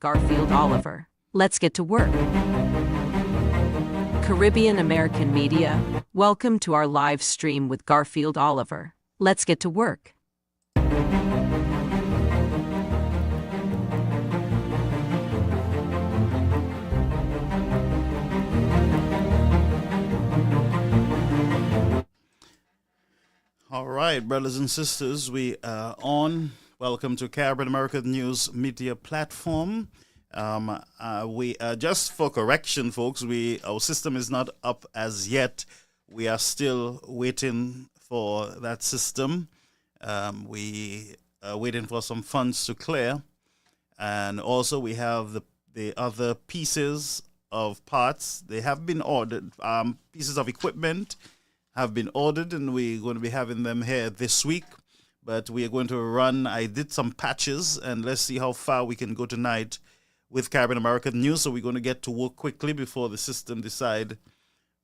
Garfield Oliver. Let's get to work. Caribbean American Media, welcome to our live stream with Garfield Oliver. Let's get to work. All right, brothers and sisters, we are on. Welcome to Caribbean American News Media Platform. We just for correction, folks, our system is not up as yet. We are still waiting for that system. We are waiting for some funds to clear, and also we have the other pieces of parts. They have been ordered. Pieces of equipment have been ordered, and we're going to be having them here this week. But we are going to run. I did some patches, and let's see how far we can go tonight with Caribbean American News. So we're going to get to work quickly before the system decide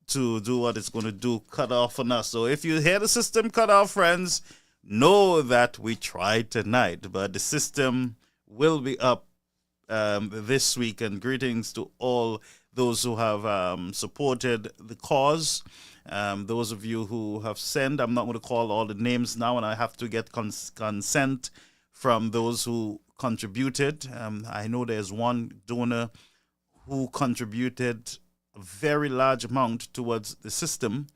to do what it's going to do, cut off on us. So if you hear the system cut off, friends, know that we tried tonight, but the system will be up this week. And greetings to all those who have supported the cause. Those of you who have sent, I'm not going to call all the names now, and I have to get consent from those who contributed. I know there's one donor who contributed a very large amount towards the system,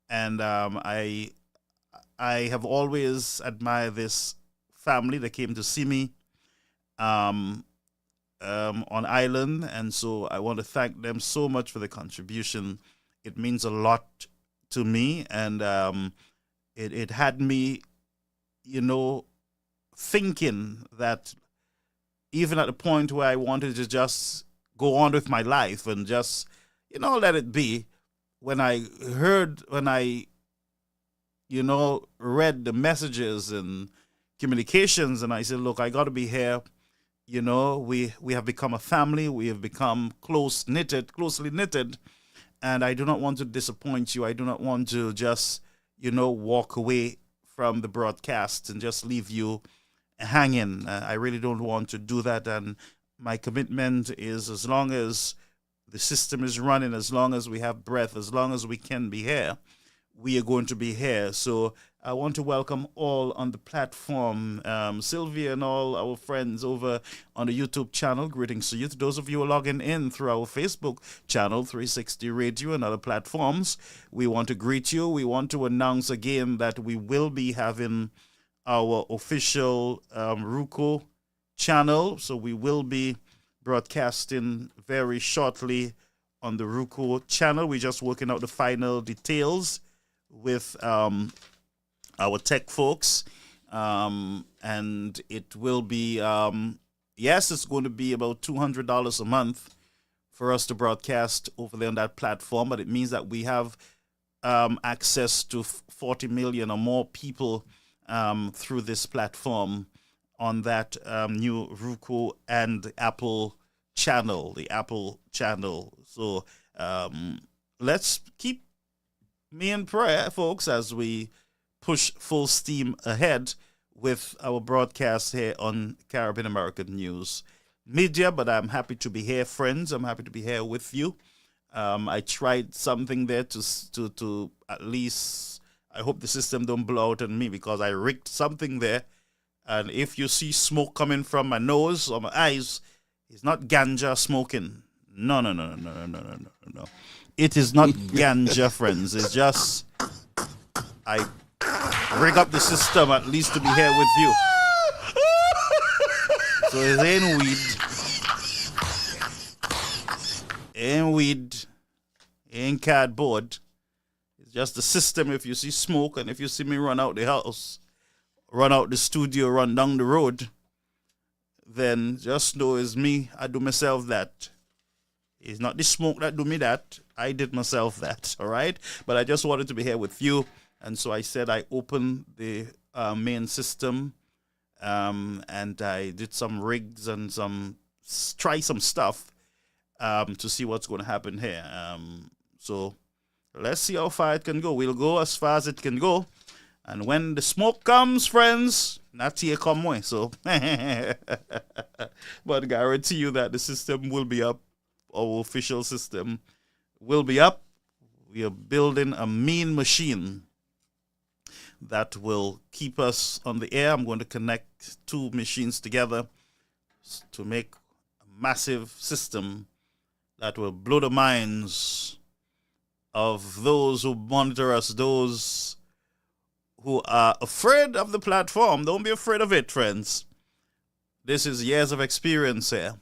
and I have always admired this family that came to see me on island, and so I want to thank them so much for the contribution. It means a lot to me, and it had me, thinking that even at the point where I wanted to just go on with my life and just, let it be, when I read the messages and communications, and I said, look, I got to be here. We have become a family. We have become closely knitted. And I do not want to disappoint you. I do not want to just, walk away from the broadcast and just leave you hanging. I really don't want to do that. And my commitment is, as long as the system is running, as long as we have breath, as long as we can be here, we are going to be here. So I want to welcome all on the platform, Sylvia and all our friends over on the YouTube channel. Greetings to you. To those of you who are logging in through our Facebook channel, 360 Radio and other platforms, we want to greet you. We want to announce again that we will be having our official Roku channel. So we will be broadcasting very shortly on the Roku channel. We're just working out the final details with our tech folks, and it will be, it's going to be about $200 a month for us to broadcast over there on that platform, but it means that we have access to 40 million or more people through this platform on that new Roku and Apple channel, the Apple channel. So let's keep me in prayer, folks, as we push full steam ahead with our broadcast here on Caribbean American News Media. But I'm happy to be here, friends. I'm happy to be here with you. I tried something there to at least, I hope the system don't blow out on me, because I rigged something there. And if you see smoke coming from my nose or my eyes, it's not ganja smoking. No. It is not ganja, friends. It's just, I rig up the system at least to be here with you. So it ain't weed, ain't cardboard. It's just the system. If you see smoke, and if you see me run out the house, run out the studio, run down the road, then just know it's me. I do myself that. It's not the smoke that do me that. I did myself that, all right? But I just wanted to be here with you. And so I said I opened the main system, and I did some rigs and try some stuff to see what's going to happen here. So let's see how far it can go. We'll go as far as it can go. And when the smoke comes, friends, not here come way. So, but guarantee you that the system will be up. Our official system will be up. We are building a mean machine that will keep us on the air. I'm going to connect two machines together to make a massive system that will blow the minds of those who monitor us, those who are afraid of the platform. Don't be afraid of it, friends. This is years of experience here.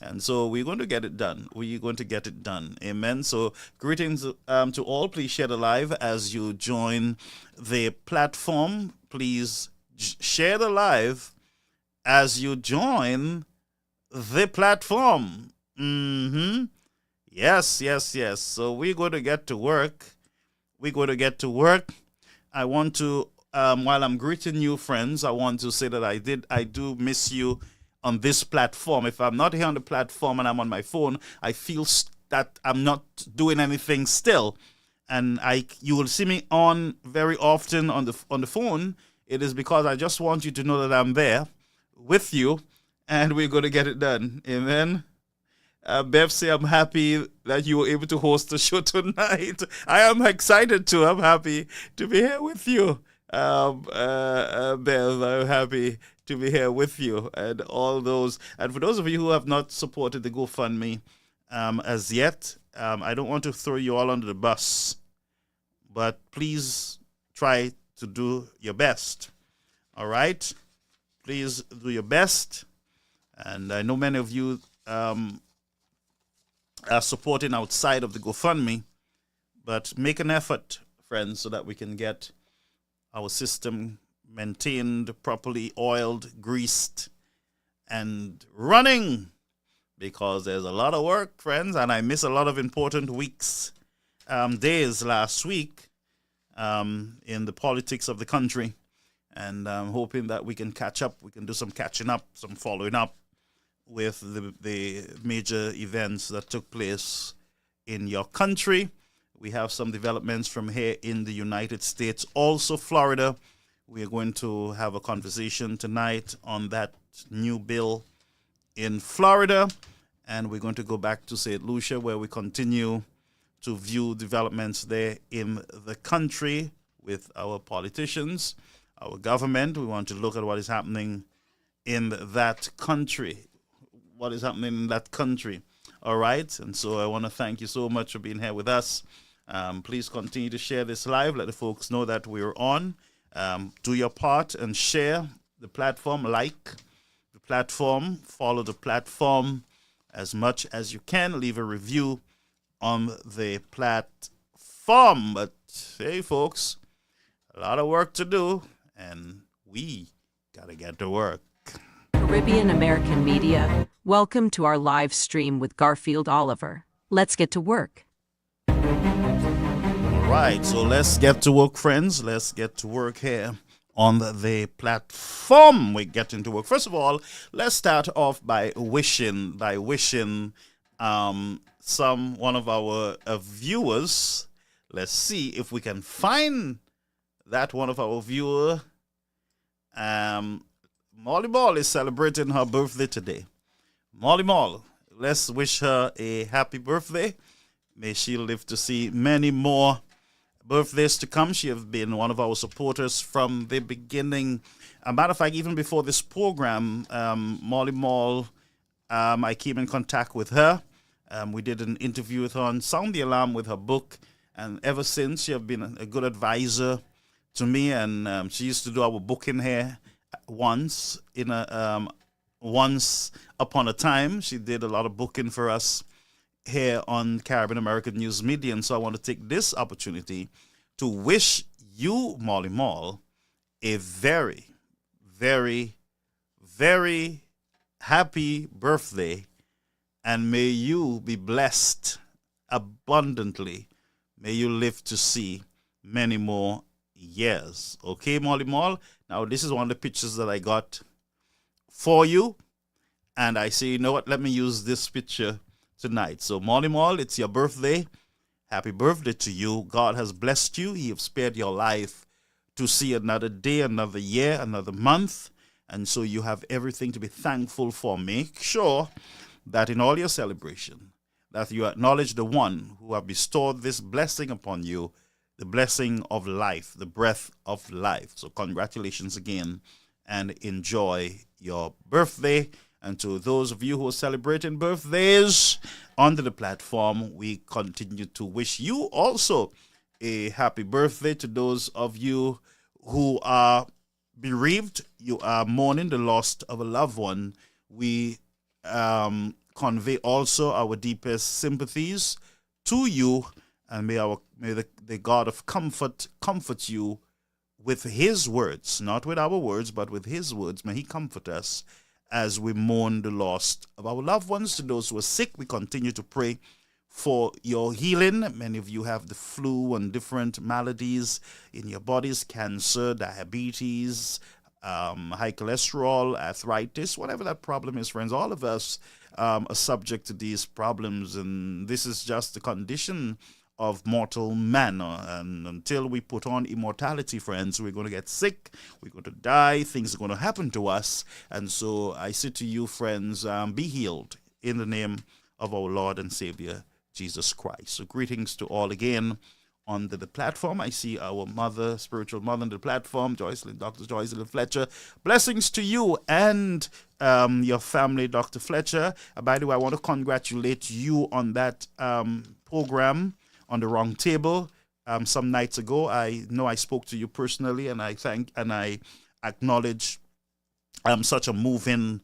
And so we're going to get it done. We're going to get it done. Amen. So greetings to all. Please share the live as you join the platform. Please share the live as you join the platform. Yes. So we're going to get to work. I want to, while I'm greeting you, friends, I want to say that I do miss you on this platform. If I'm not here on the platform and I'm on my phone, I feel that I'm not doing anything still. And you will see me on very often on the phone. It is because I just want you to know that I'm there with you, and we're going to get it done. Amen. Bev say, I'm happy that you were able to host the show tonight. I am excited too. I'm happy to be here with you. Bev, I'm happy to be here with you and all those. And for those of you who have not supported the GoFundMe as yet, I don't want to throw you all under the bus, but please try to do your best. All right? Please do your best. And I know many of you are supporting outside of the GoFundMe, but make an effort, friends, so that we can get our system maintained, properly oiled, greased, and running, because there's a lot of work, friends, and I miss a lot of important days last week in the politics of the country, and I'm hoping that we can catch up. We can do some catching up, some following up with the major events that took place in your country. We have some developments from here in the United States, also Florida. We are going to have a conversation tonight on that new bill in Florida. And we're going to go back to St. Lucia, where we continue to view developments there in the country with our politicians, our government. We want to look at what is happening in that country. All right. And so I want to thank you so much for being here with us. Please continue to share this live. Let the folks know that we're on. Do your part and share the platform, like the platform, follow the platform as much as you can. Leave a review on the platform. But hey, folks, a lot of work to do, and we got to get to work. Caribbean American Media, welcome to our live stream with Garfield Oliver. Let's get to work. All right, so let's get to work, friends. Let's get to work here on the platform. We're getting to work. First of all, let's start off by wishing one of our viewers. Let's see if we can find that one of our viewer. Molly Ball is celebrating her birthday today. Molly Ball, let's wish her a happy birthday. May she live to see many more birthdays to come. She has been one of our supporters from the beginning. As a matter of fact, even before this program, Molly Mall, I came in contact with her. We did an interview with her on Sound the Alarm with her book. And ever since, she has been a good advisor to me. And she used to do our booking here once upon a time. She did a lot of booking for us here on Caribbean American News Media. And so I want to take this opportunity to wish you, Molly Mall, a very, very, very happy birthday. And may you be blessed abundantly. May you live to see many more years. Okay, Molly Mall? Now, this is one of the pictures that I got for you. And I say, you know what? Let me use this picture tonight. So, Molly Mall, it's your birthday. Happy birthday to you. God has blessed you. He has spared your life to see another day, another year, another month. And so you have everything to be thankful for. Make sure that in all your celebration, that you acknowledge the one who have bestowed this blessing upon you, the blessing of life, the breath of life. So congratulations again, and enjoy your birthday. And to those of you who are celebrating birthdays under the platform, we continue to wish you also a happy birthday. To those of you who are bereaved, you are mourning the loss of a loved one, we convey also our deepest sympathies to you, and may the God of comfort comfort you with his words, not with our words, but with his words. May he comfort us as we mourn the loss of our loved ones. To those who are sick, we continue to pray for your healing. Many of you have the flu and different maladies in your bodies, cancer, diabetes, high cholesterol, arthritis, whatever that problem is, friends. All of us are subject to these problems, and this is just the condition of mortal man. And until we put on immortality, friends, we're going to get sick, we're going to die, things are going to happen to us. And so I say to you, friends, be healed in the name of our Lord and Savior, Jesus Christ. So greetings to all again under the platform. I see our mother, spiritual mother on the platform, Dr. Joycelyn Fletcher. Blessings to you and your family, Dr. Fletcher. By the way, I want to congratulate you on that program on the Wrong Table some nights ago. I know I spoke to you personally, and I thank and I acknowledge such a moving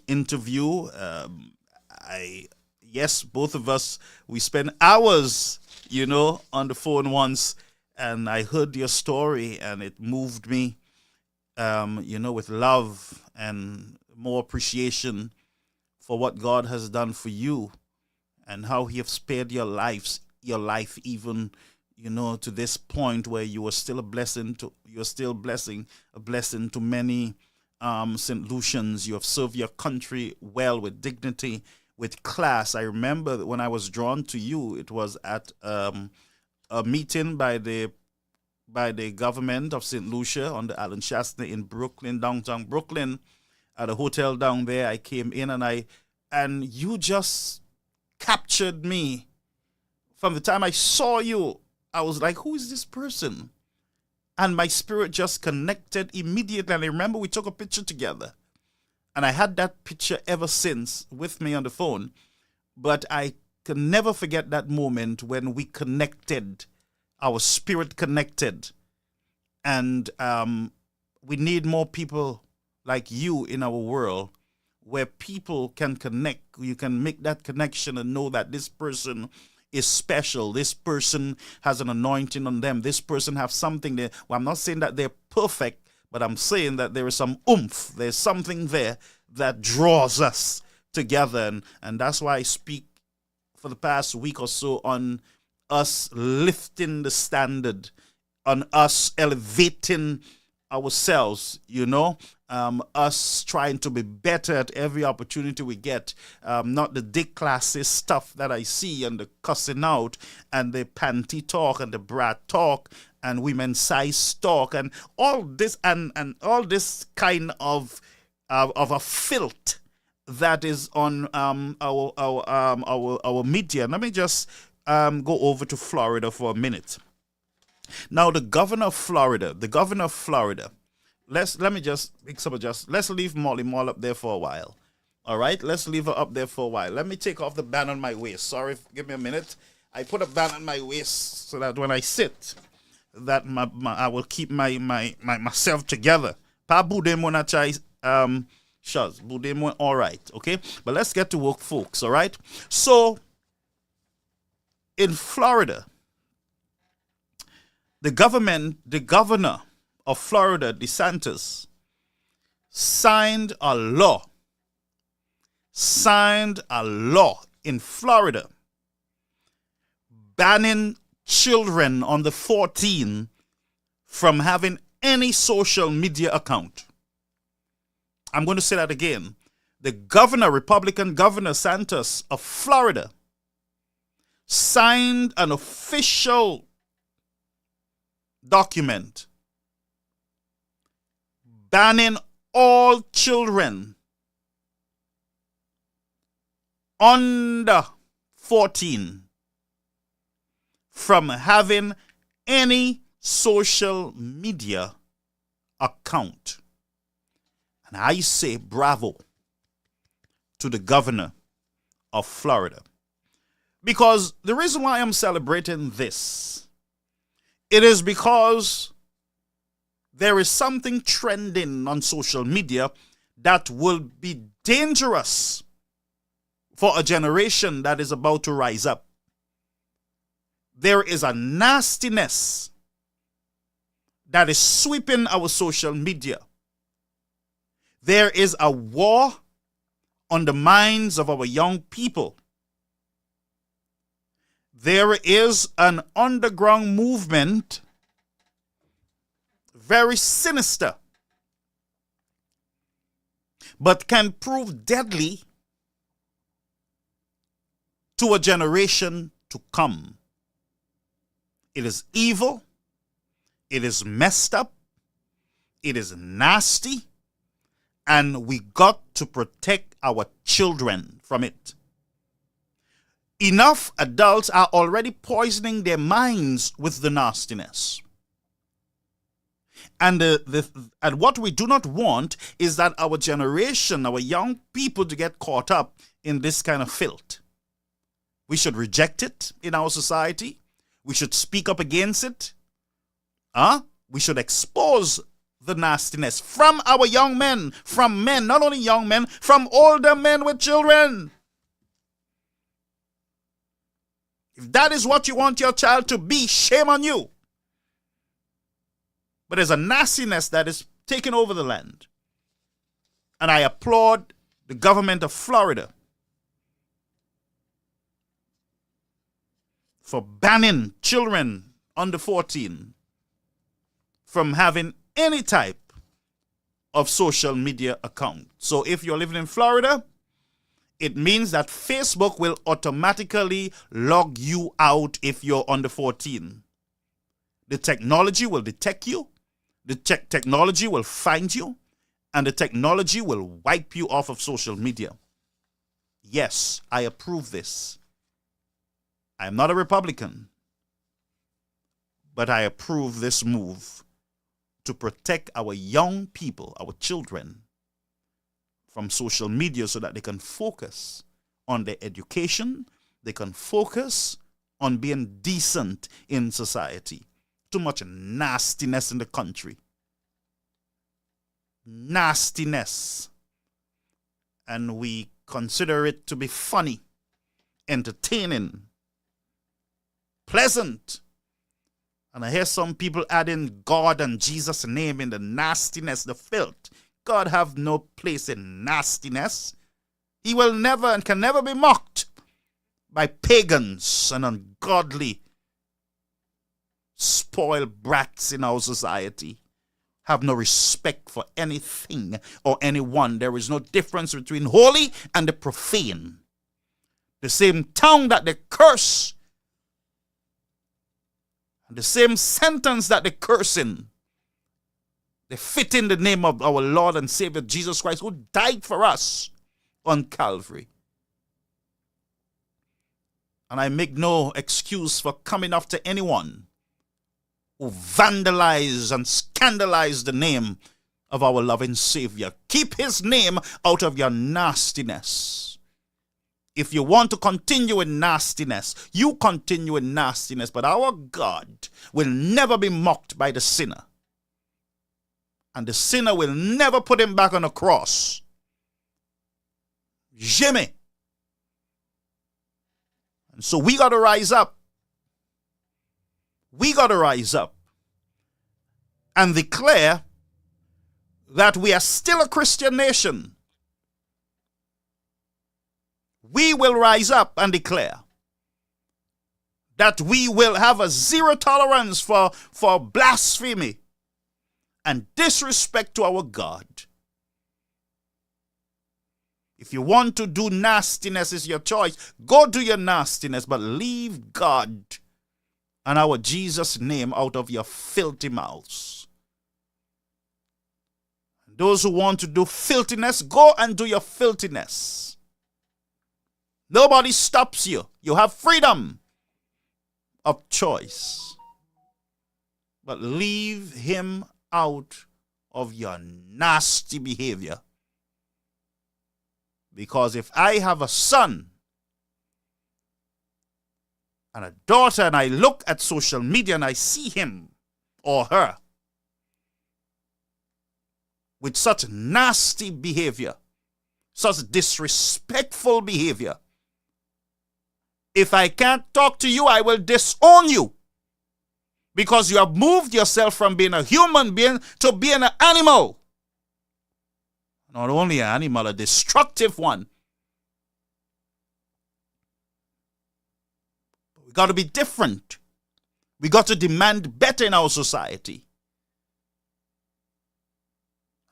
interview. Yes, both of us, we spent hours, on the phone once, and I heard your story, and it moved me, with love and more appreciation for what God has done for you, and how he has spared your life even, to this point where you are still a blessing to many St. Lucians. You have served your country well, with dignity, with class. I remember when I was drawn to you, it was at a meeting by the government of St. Lucia on the Allen Shasta in Brooklyn, downtown Brooklyn, at a hotel down there. I came in, and you just captured me. From the time I saw you, I was like, who is this person? And my spirit just connected immediately. And I remember we took a picture together. And I had that picture ever since with me on the phone. But I can never forget that moment when we connected, our spirit connected. And we need more people like you in our world, where people can connect. You can make that connection and know that this person is special. This person has an anointing on them. This person has something there. Well, I'm not saying that they're perfect, but I'm saying that there is some oomph. There's something there that draws us together. And that's why I speak for the past week or so on us lifting the standard, on us elevating ourselves, us trying to be better at every opportunity we get, not the dick classes stuff that I see, and the cussing out, and the panty talk, and the brat talk, and women's size talk, and all this, and all this kind of a filth that is on our media. Let me just go over to Florida for a minute. Now, the governor of Florida, let's leave Molly Mall up there for a while. All right, let's leave her up there for a while. Let me take off the band on my waist. Sorry, give me a minute. I put a band on my waist so that when I sit, that I will keep my myself together. Pa budemona chai shaz budemon. All right, okay. But let's get to work, folks. All right. So in Florida, the governor of Florida, DeSantis, signed a law in Florida banning children under 14 from having any social media account. I'm going to say that again. The Republican Governor Santos of Florida, signed an official document banning all children under 14 from having any social media account. And I say bravo to the governor of Florida. Because the reason why I'm celebrating this, it is because there is something trending on social media that will be dangerous for a generation that is about to rise up. There is a nastiness that is sweeping our social media. There is a war on the minds of our young people. There is an underground movement, very sinister, but can prove deadly to a generation to come. It is evil, it is messed up, it is nasty, and we got to protect our children from it. Enough adults are already poisoning their minds with the nastiness. And and what we do not want is that our generation, our young people, to get caught up in this kind of filth. We should reject it in our society. We should speak up against it. We should expose the nastiness from our young men, from men, not only young men, from older men with children. If that is what you want your child to be, shame on you. But there's a nastiness that is taking over the land. And I applaud the government of Florida for banning children under 14 from having any type of social media account. So if you're living in Florida, it means that Facebook will automatically log you out if you're under 14. The technology will detect you, the technology will find you, and the technology will wipe you off of social media. Yes, I approve this. I am not a Republican, but I approve this move to protect our young people, our children, from social media so that they can focus on their education, they can focus on being decent in society. Too much nastiness in the country. Nastiness. And we consider it to be funny, entertaining, pleasant. And I hear some people adding God and Jesus' name in the nastiness, the filth. God have no place in nastiness. He will never and can never be mocked by pagans and ungodly, spoiled brats in our society. Have no respect for anything or anyone. There is no difference between holy and the profane. The same tongue that they curse, and the same sentence that they curse in, they fit in the name of our Lord and Savior Jesus Christ, who died for us on Calvary. And I make no excuse for coming after anyone who vandalize and scandalize the name of our loving Savior. Keep his name out of your nastiness. If you want to continue in nastiness, you continue in nastiness, but our God will never be mocked by the sinner. And the sinner will never put him back on the cross. Jamais. And so we got to rise up. We got to rise up and declare that we are still a Christian nation. We will rise up and declare that we will have a zero tolerance for blasphemy and disrespect to our God. If you want to do nastiness, is your choice. Go do your nastiness, but leave God and our Jesus' name out of your filthy mouths. Those who want to do filthiness, go and do your filthiness. Nobody stops you. You have freedom of choice. But leave him out of your nasty behavior. Because if I have a son and a daughter and I look at social media and I see him or her with such nasty behavior, such disrespectful behavior, if I can't talk to you, I will disown you. Because you have moved yourself from being a human being to being an animal. Not only an animal, a destructive one. But we got to be different. We got to demand better in our society.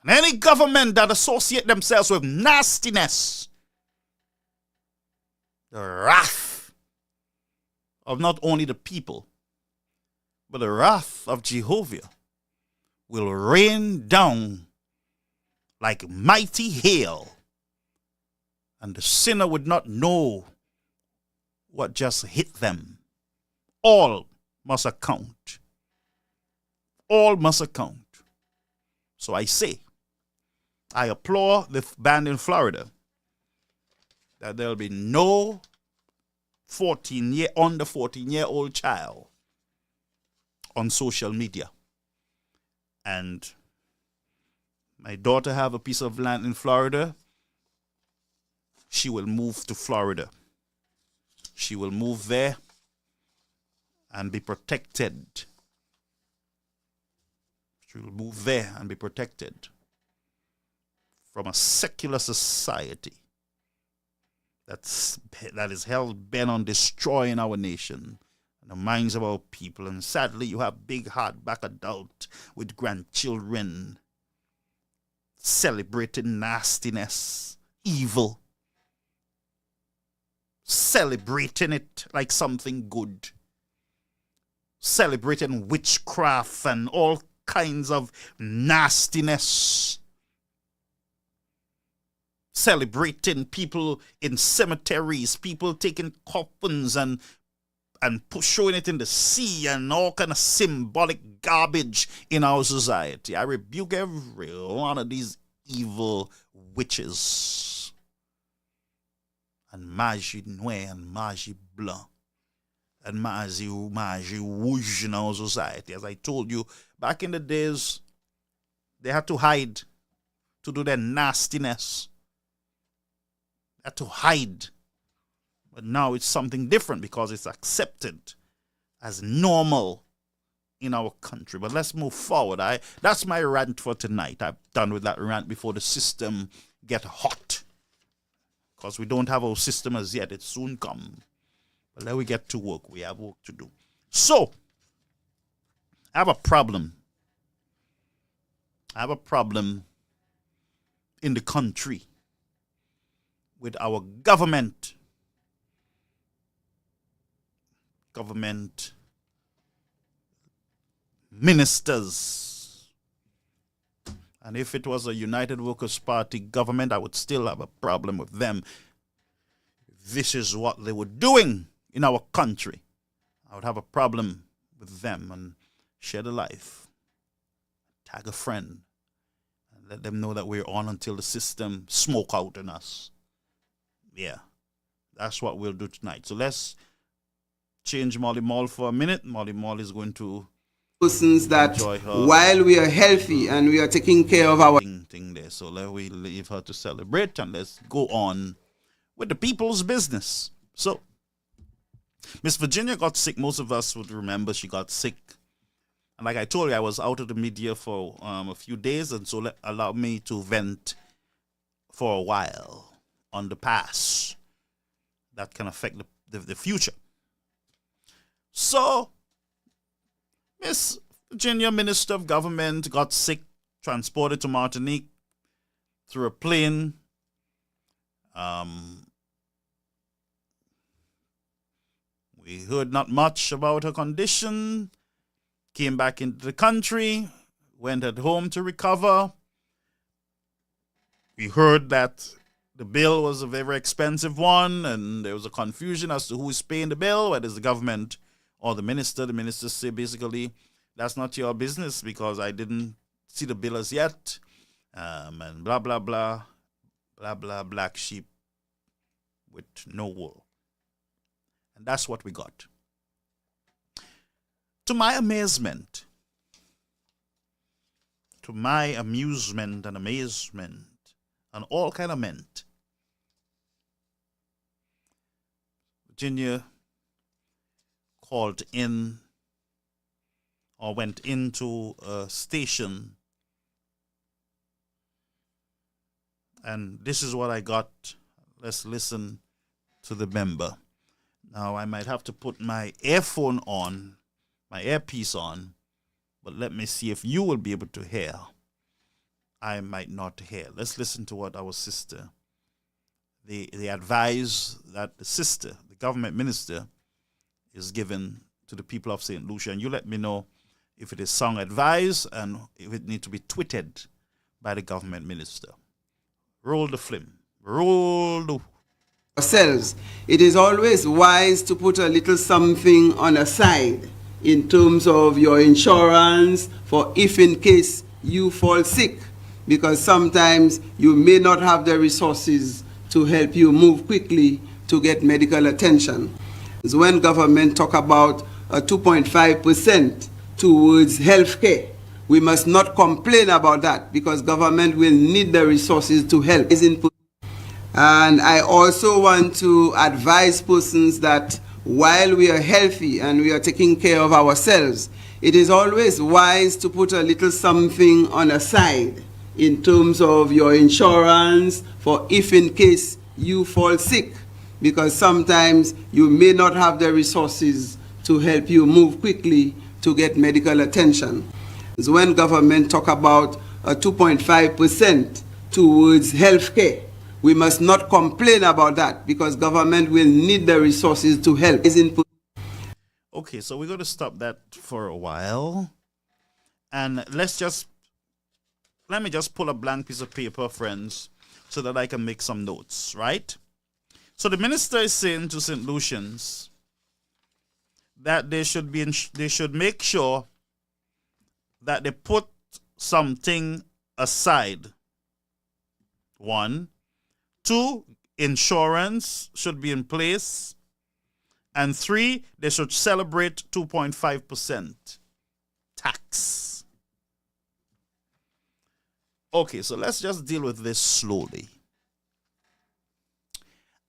And any government that associate themselves with nastiness, the wrath of not only the people, but the wrath of Jehovah will rain down like mighty hail, and the sinner would not know what just hit them. All must account. All must account. So I say, I applaud the ban in Florida that there will be no under 14-year-old child on social media. And my daughter have a piece of land in Florida. She will move to Florida. She will move there and be protected. She will move there and be protected from a secular society that is hell bent on destroying our nation and the minds of our people. And sadly, you have big hardback adult with grandchildren celebrating nastiness, evil, celebrating it like something good, celebrating witchcraft and all kinds of nastiness, celebrating people in cemeteries, people taking coffins and showing it in the sea and all kind of symbolic garbage in our society. I rebuke every one of these evil witches and magie noire and magie blanc and magie rouge in our society. As I told you, back in the days, they had to hide to do their nastiness. They had to hide. But now it's something different because it's accepted as normal in our country. But let's move forward. That's my rant for tonight. I'm done with that rant before the system get hot. Because we don't have our system as yet. It soon come. But let we get to work. We have work to do. So, I have a problem. I have a problem in the country with our government ministers. And if it was a United Workers' Party government, I would still have a problem with them. This is what they were doing in our country. I would have a problem with them and share the life. Tag a friend and let them know that we're on until the system smoke out on us. Yeah, that's what we'll do tonight. So let's change Molly Mall for a minute. Molly Mall is going to persons that while we are healthy and we are taking care of our thing there. So let we leave her to celebrate and let's go on with the people's business. So Miss Virginia got sick. Most of us would remember she got sick. And like I told you, I was out of the media for a few days, and so allow me to vent for a while on the past that can affect the future. So, Miss Virginia, Minister of Government, got sick, transported to Martinique through a plane. We We heard not much about her condition, came back into the country, went at home to recover. We heard that the bill was a very expensive one, and there was a confusion as to who is paying the bill, whether it's the government or the minister. The minister said basically, that's not your business because I didn't see the bill as yet, and blah, blah, blah, blah, blah, black sheep with no wool. And that's what we got. To my amazement, to my amusement and amazement, and all kind of ment, Virginia called in or went into a station, and this is what I got. Let's listen to the member. Now, I might have to put my earphone on, my earpiece on, but let me see if you will be able to hear. I might not hear. Let's listen to what our sister, the advice that the sister, the government minister, is given to the people of St. Lucia. And you let me know if it is song advice and if it needs to be tweeted by the government minister. Roll the film. Roll the... Ourselves, it is always wise to put a little something on a side in terms of your insurance for if in case you fall sick, because sometimes you may not have the resources to help you move quickly to get medical attention. So when government talk about a 2.5% towards health care, we must not complain about that because government will need the resources to help. And I also want to advise persons that while we are healthy and we are taking care of ourselves, it is always wise to put a little something on a side in terms of your insurance for if in case you fall sick, because sometimes you may not have the resources to help you move quickly to get medical attention. So when government talk about a 2.5% towards health care, we must not complain about that because government will need the resources to help. Okay, so we're going to stop that for a while. And let me just pull a blank piece of paper, friends, so that I can make some notes, right? So the minister is saying to St. Lucians that they should make sure that they put something aside. 1. 2, insurance should be in place. And 3, they should celebrate 2.5% tax. Okay, so let's just deal with this slowly.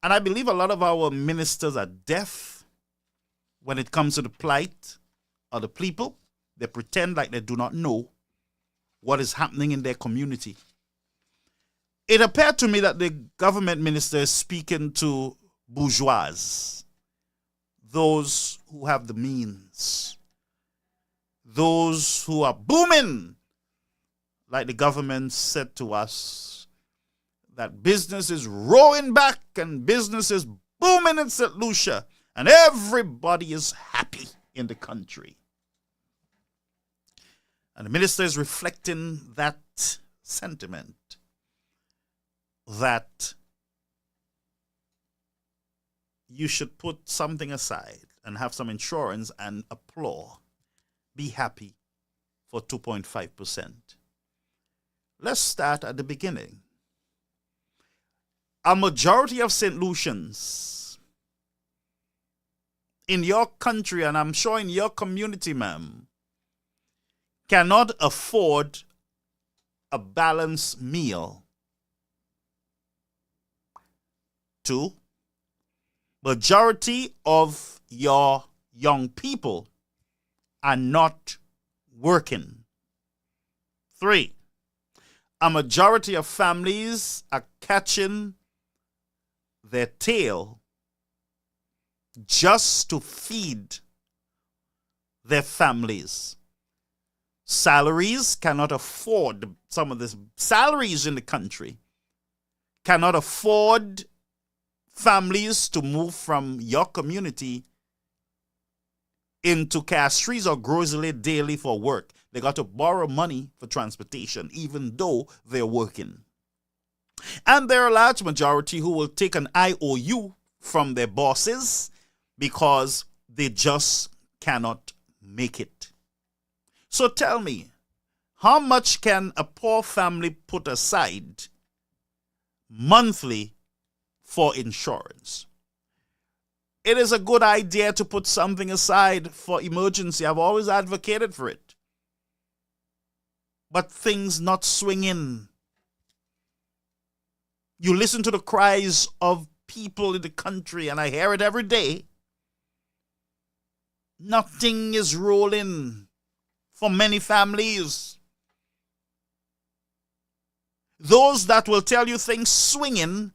And I believe a lot of our ministers are deaf when it comes to the plight of the people. They pretend like they do not know what is happening in their community. It appeared to me that the government minister is speaking to bourgeois, those who have the means, those who are booming. Like the government said to us, that business is roaring back and business is booming in St. Lucia and everybody is happy in the country. And the minister is reflecting that sentiment, that you should put something aside and have some insurance and applaud, be happy for 2.5%. Let's start at the beginning. A majority of St. Lucians in your country, and I'm sure in your community, ma'am, cannot afford a balanced meal. 2, majority of your young people are not working. 3, a majority of families are catching their tail just to feed their families. Salaries cannot afford, some of the salaries in the country cannot afford families to move from your community into Castries or Grosley daily for work. They got to borrow money for transportation, even though they're working. And there are a large majority who will take an IOU from their bosses because they just cannot make it. So tell me, how much can a poor family put aside monthly for insurance? It is a good idea to put something aside for emergency. I've always advocated for it. But things not swinging. You listen to the cries of people in the country, and I hear it every day. Nothing is rolling for many families. Those that will tell you things swinging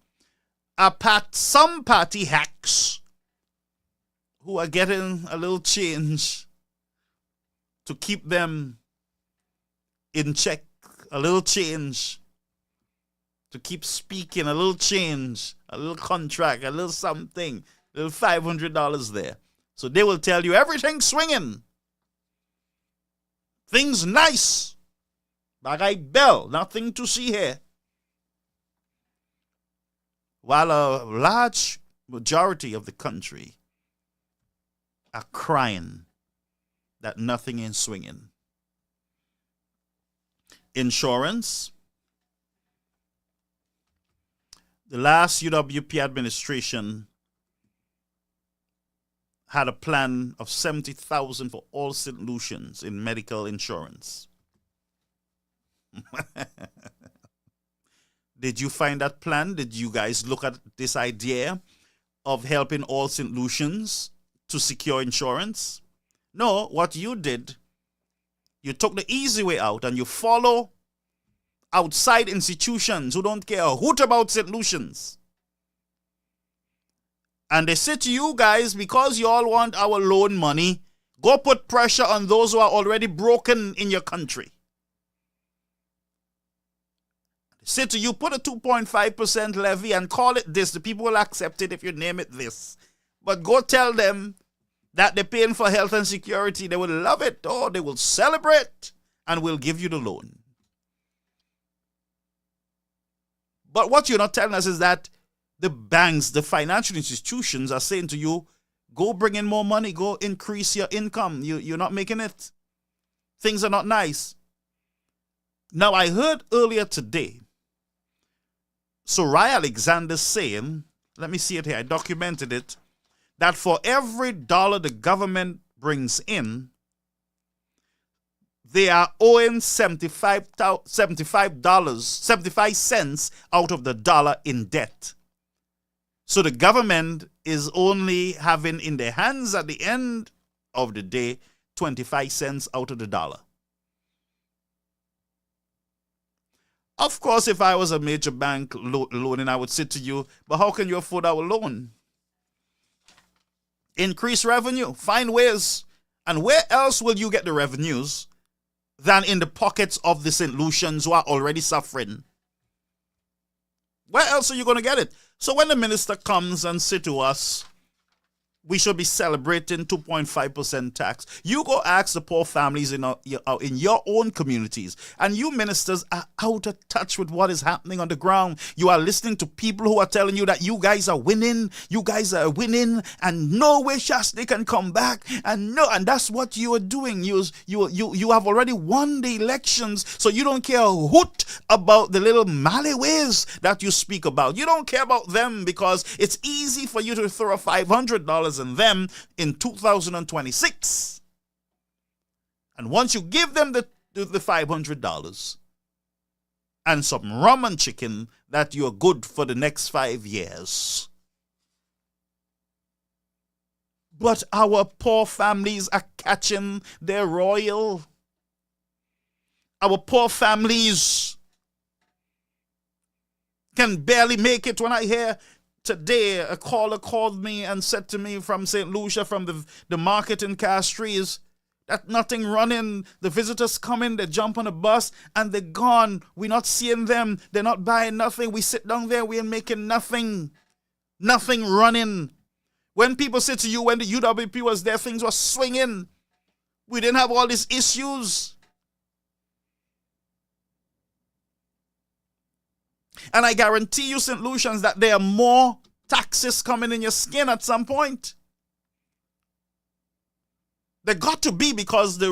are some party hacks who are getting a little change to keep them in check, a little change to keep speaking, a little change, a little contract, a little something, a little $500 there. So they will tell you everything's swinging. Things nice. Bagay bell, nothing to see here. While a large majority of the country are crying that nothing is swinging. Insurance. The last UWP administration had a plan of $70,000 for all St. Lucians in medical insurance. Did you find that plan? Did you guys look at this idea of helping all St. Lucians to secure insurance? No, what you did, you took the easy way out and you follow outside institutions who don't care a hoot about St. Lucians. And they say to you guys, because you all want our loan money, go put pressure on those who are already broken in your country. They say to you, put a 2.5% levy and call it this. The people will accept it if you name it this. But go tell them that they're paying for health and security. They will love it. Oh, they will celebrate and will give you the loan. But what you're not telling us is that the banks, the financial institutions are saying to you, go bring in more money, go increase your income. You're not making it. Things are not nice. Now, I heard earlier today, Soraya Alexander saying, let me see it here, I documented it, that for every dollar the government brings in, they are owing 75 cents out of the dollar in debt. So the government is only having in their hands at the end of the day 25 cents out of the dollar. Of course, if I was a major bank loaning, I would say to you, but how can you afford our loan? Increase revenue, find ways. And where else will you get the revenues than in the pockets of the St. Lucians who are already suffering? Where else are you going to get it? So when the minister comes and says to us, we should be celebrating 2.5% tax. You go ask the poor families in your own communities. And you ministers are out of touch with what is happening on the ground. You are listening to people who are telling you that you guys are winning. You guys are winning. And no way, they can come back. And that's what you are doing. You have already won the elections. So you don't care a hoot about the little malleways that you speak about. You don't care about them because it's easy for you to throw $500 in them in 2026. And once you give them the $500 and some rum and chicken, that you're good for the next 5 years. But our poor families are catching their royal. Our poor families can barely make it. When I hear today, a caller called me and said to me from St. Lucia, from the market in Castries, that nothing running. The visitors come in, they jump on a bus, and they're gone. We're not seeing them. They're not buying nothing. We sit down there, we ain't making nothing. Nothing running. When people say to you, when the UWP was there, things were swinging. We didn't have all these issues. And I guarantee you, St. Lucians, that there are more taxes coming in your skin at some point. They got to be, because the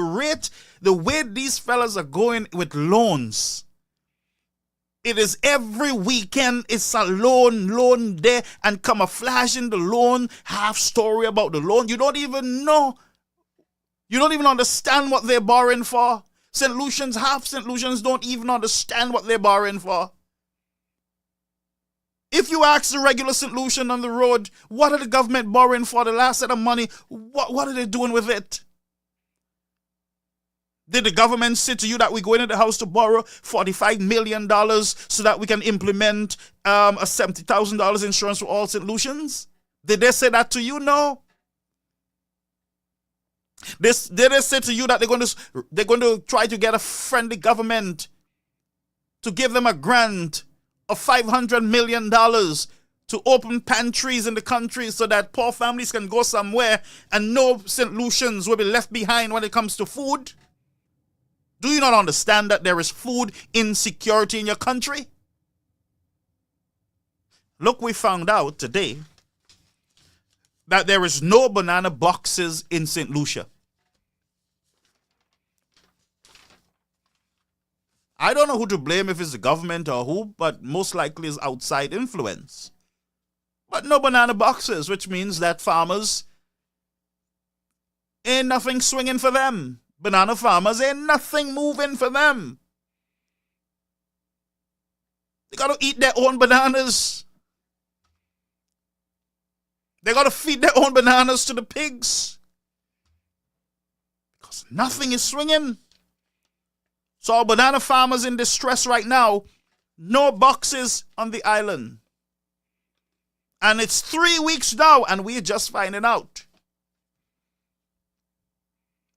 way these fellas are going with loans, it is every weekend, it's a loan there, and camouflaging the loan, half story about the loan. You don't even know. You don't even understand what they're borrowing for. Half St. Lucians don't even understand what they're borrowing for. If you ask the regular St. Lucian on the road, what are the government borrowing for? The last set of money, what are they doing with it? Did the government say to you that we go into the house to borrow $45 million so that we can implement a $70,000 insurance for all St. Lucians? Did they say that to you? No. Did they say to you that they're going to try to get a friendly government to give them a grant of $500 million to open pantries in the country so that poor families can go somewhere and no St. Lucians will be left behind when it comes to food? Do you not understand that there is food insecurity in your country? Look, we found out today that there is no banana boxes in St. Lucia. I don't know who to blame, if it's the government or who, but most likely it's outside influence. But no banana boxes, which means that farmers ain't nothing swinging for them. Banana farmers ain't nothing moving for them. They got to eat their own bananas. They got to feed their own bananas to the pigs. Because nothing is swinging. So our banana farmers in distress right now, no boxes on the island. And it's 3 weeks now and we're just finding out.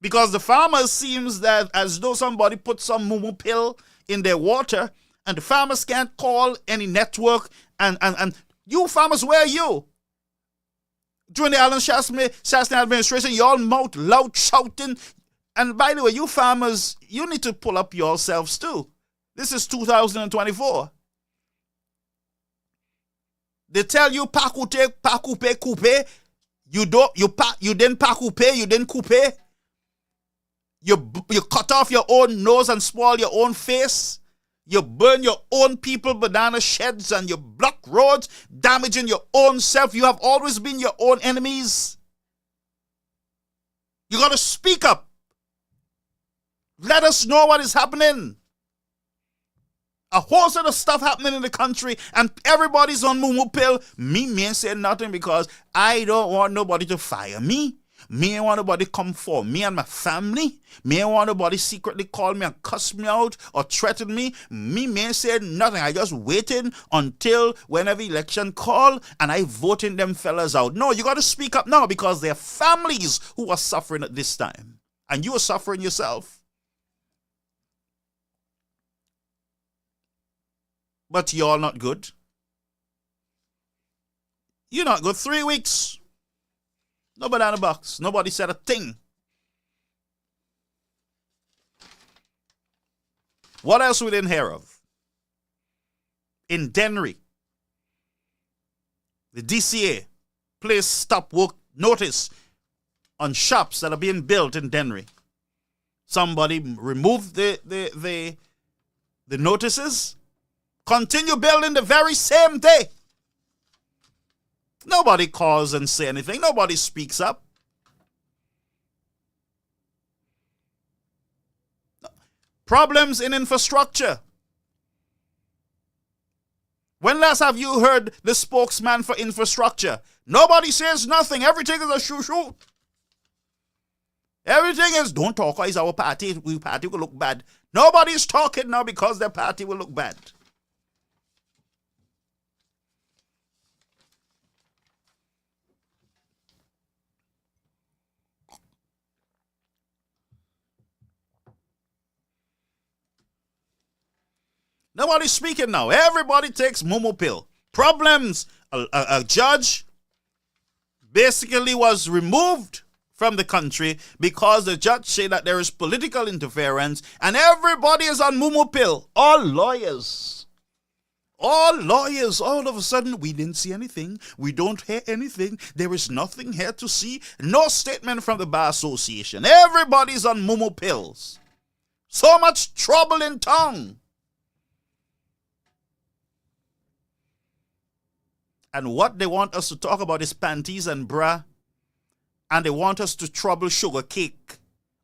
Because the farmers seems that as though somebody put some mumu pill in their water and the farmers can't call any network and you farmers, where are you? During the Alan Shaston administration, you all mouth loud shouting. And by the way, you farmers, you need to pull up yourselves too. This is 2024. They tell you pakute, pakupe, coupe. You didn't pakupe, you didn't coupe. You cut off your own nose and spoil your own face. You burn your own people banana sheds and you block roads, damaging your own self. You have always been your own enemies. You got to speak up. Let us know what is happening. A whole set of stuff happening in the country and everybody's on mumu pill. Me ain't saying nothing because I don't want nobody to fire me. Me ain't want nobody come for me and my family. Me ain't want nobody secretly call me and cuss me out or threaten me. Me ain't said nothing. I just waiting until whenever election call and I voting them fellas out. No, you got to speak up now because there are families who are suffering at this time. And you are suffering yourself. But you're not good. You're not good. 3 weeks. No banana box. Nobody said a thing. What else we didn't hear of? In Dennery, the DCA placed stop work notice on shops that are being built in Dennery. Somebody removed the notices. Continue building the very same day. Nobody calls and say anything. Nobody speaks up. Problems in infrastructure. When last have you heard the spokesman for infrastructure? Nobody says nothing. Everything is a shoo-shoo. Everything is, don't talk, it's our party. We party will look bad. Nobody's talking now because their party will look bad. Nobody's speaking now. Everybody takes mumu pill. Problems. A judge basically was removed from the country because the judge said that there is political interference and everybody is on mumu pill. All lawyers, all of a sudden, we didn't see anything. We don't hear anything. There is nothing here to see. No statement from the Bar Association. Everybody's on mumu pills. So much trouble in town. And what they want us to talk about is panties and bra. And they want us to trouble sugar cake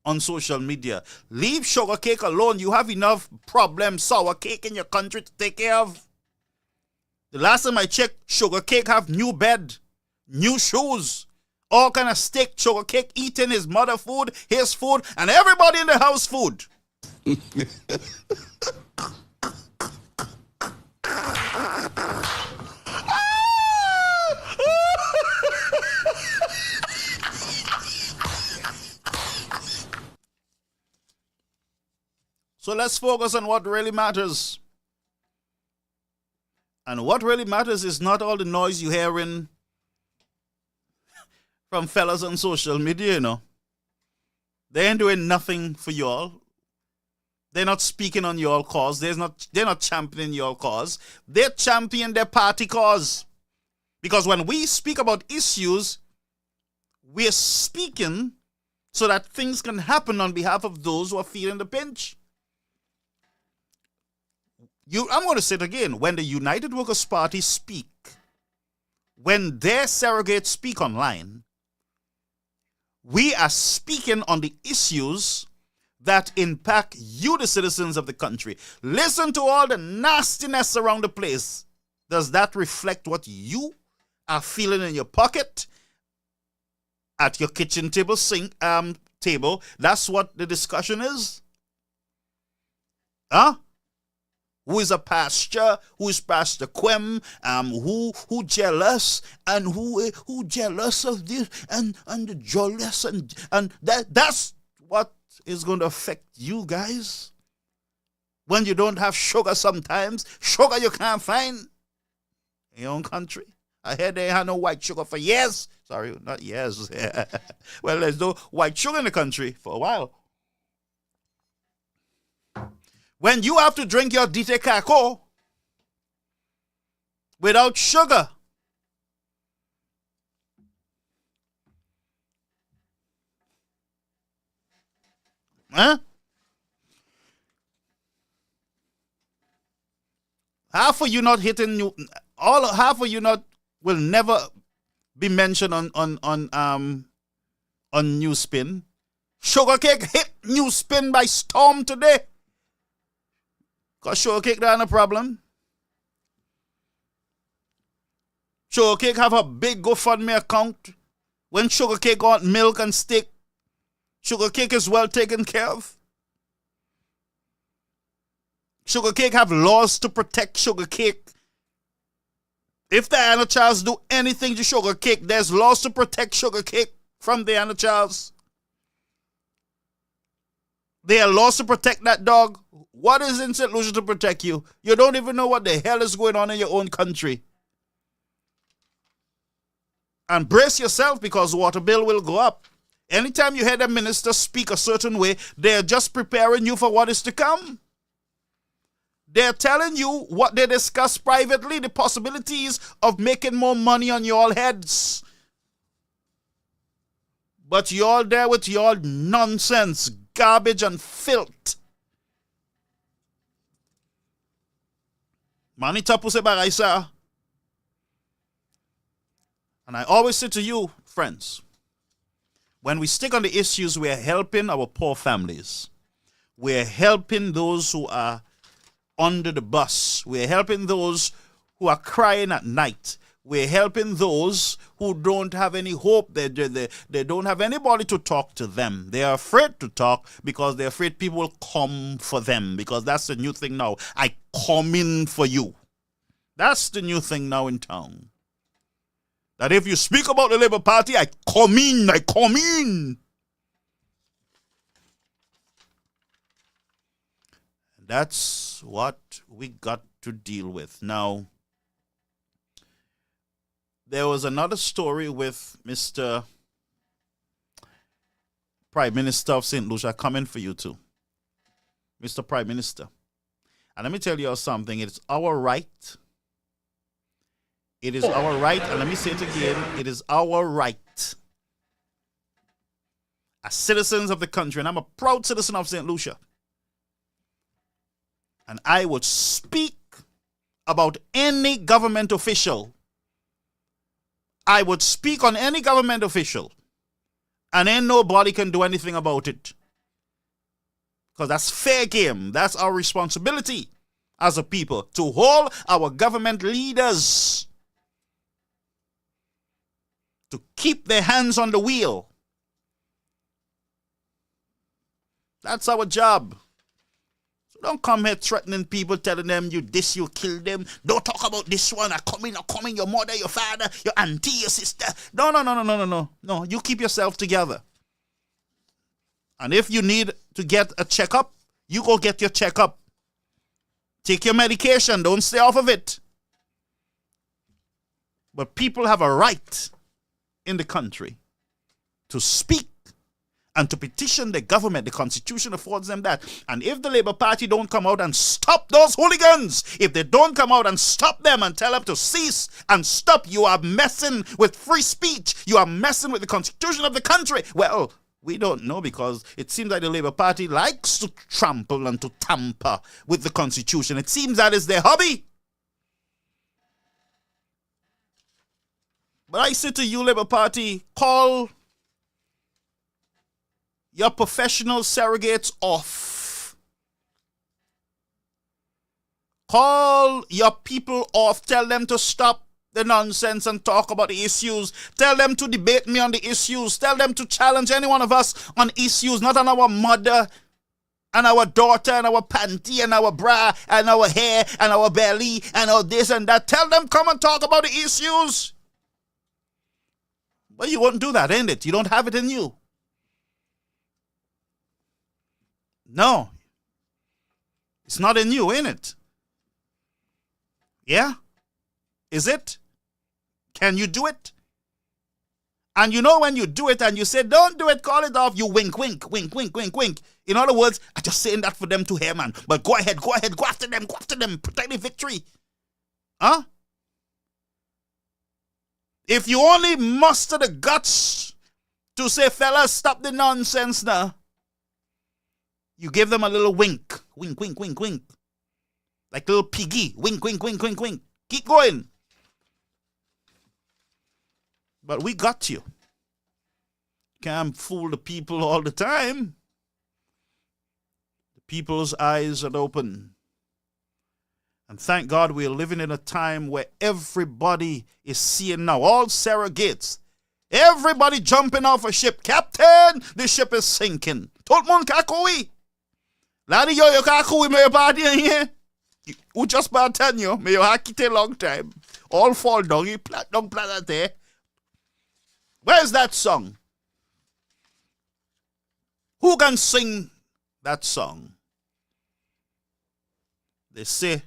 on social media. Leave sugar cake alone. You have enough problems, sour cake in your country to take care of. The last time I checked, sugar cake have new bed, new shoes, all kind of steak. Sugar cake eating his mother food, his food, and everybody in the house food. So let's focus on what really matters. And what really matters is not all the noise you're hearing from fellas on social media, you know. They ain't doing nothing for y'all. They're not speaking on your cause. They're not championing your cause. They champion their party cause. Because when we speak about issues, we're speaking so that things can happen on behalf of those who are feeling the pinch. I'm going to say it again. When the United Workers' Party speak, when their surrogates speak online, we are speaking on the issues that impact you, the citizens of the country. Listen to all the nastiness around the place. Does that reflect what you are feeling in your pocket? At your kitchen table, table? That's what the discussion is? Huh? Who is a pastor? Who is Pastor Quem? Who jealous? And who jealous of this? And the jealous and that's what is going to affect you guys. When you don't have sugar sometimes, sugar you can't find in your own country. I heard they had no white sugar for years. Sorry, not years. Well, there's no white sugar in the country for a while. When you have to drink your dite kako without sugar, huh? Half of you not hitting you, half of you not will never be mentioned on Newspin. Sugar cake hit Newspin by storm today. Because Sugarcake don't have a problem. Sugarcake have a big GoFundMe account. When Sugarcake want milk and steak, Sugarcake is well taken care of. Sugarcake have laws to protect Sugarcake. If the Anna Charles do anything to Sugarcake, there's laws to protect Sugarcake from the Anna Charles. There are laws to protect that dog. What is in St. Lucia to protect you? You don't even know what the hell is going on in your own country. And brace yourself because water bill will go up. Anytime you hear the minister speak a certain way, they're just preparing you for what is to come. They're telling you what they discuss privately, the possibilities of making more money on your heads. But you're there with your nonsense, garbage and filth. Manita puse baraisa. And I always say to you, friends, when we stick on the issues, we're helping our poor families. We're helping those who are under the bus. We're helping those who are crying at night. We're helping those who don't have any hope. They don't have anybody to talk to them. They are afraid to talk because they're afraid people will come for them, because that's the new thing now. I come in for you. That's the new thing now in town. That if you speak about the Labour Party, I come in. That's what we got to deal with. Now, there was another story with Mr. Prime Minister of St. Lucia coming for you too. Mr. Prime Minister. And let me tell you something. It's our right. It is our right. And let me say it again. It is our right as citizens of the country. And I'm a proud citizen of St. Lucia. And I would speak about any government official. I would speak on any government official. And ain't nobody can do anything about it. Because that's fair game. That's our responsibility as a people, to hold our government leaders to keep their hands on the wheel. That's our job. So don't come here threatening people, telling them you this, you kill them. Don't talk about this one. I come in, your mother, your father, your auntie, your sister. No, you keep yourself together. And if you need to get a checkup, you go get your checkup. Take your medication. Don't stay off of it. But people have a right in the country to speak and to petition the government. The Constitution affords them that. And if the Labour Party don't come out and stop those hooligans, if they don't come out and stop them and tell them to cease and stop, you are messing with free speech. You are messing with the Constitution of the country. Well, we don't know, because it seems like the Labour Party likes to trample and to tamper with the Constitution. It seems that is their hobby. But I say to you, Labour Party, call your professional surrogates off. Call your people off. Tell them to stop the nonsense and talk about the issues. Tell them to debate me on the issues. Tell them to challenge any one of us on issues, not on our mother and our daughter and our panty and our bra and our hair and our belly and all this and that. Tell them, come and talk about the issues. But you won't do that, ain't it? You don't have it in you. No. It's not in you, ain't it? Yeah? Is it? Can you do it? And you know when you do it and you say, don't do it, call it off, you wink, wink, wink, wink, wink, wink. In other words, I'm just saying that for them to hear, man. But go ahead, go after them, protect the victory. Huh? If you only muster the guts to say, fellas, stop the nonsense now, you give them a little wink. Wink, wink, wink, wink. Like little piggy. Wink, wink, wink, wink, wink. Keep going. But we got you. Can't fool the people all the time. The people's eyes are open. And thank God we're living in a time where everybody is seeing now. All surrogates. Everybody jumping off a ship. Captain, the ship is sinking. Tout le monde kakui. Ladi yo kakui me party here. Who just about 10 yo. Me yo hakite long time. All fall down. You plat down planet there. Where's that song? Who can sing that song? They say,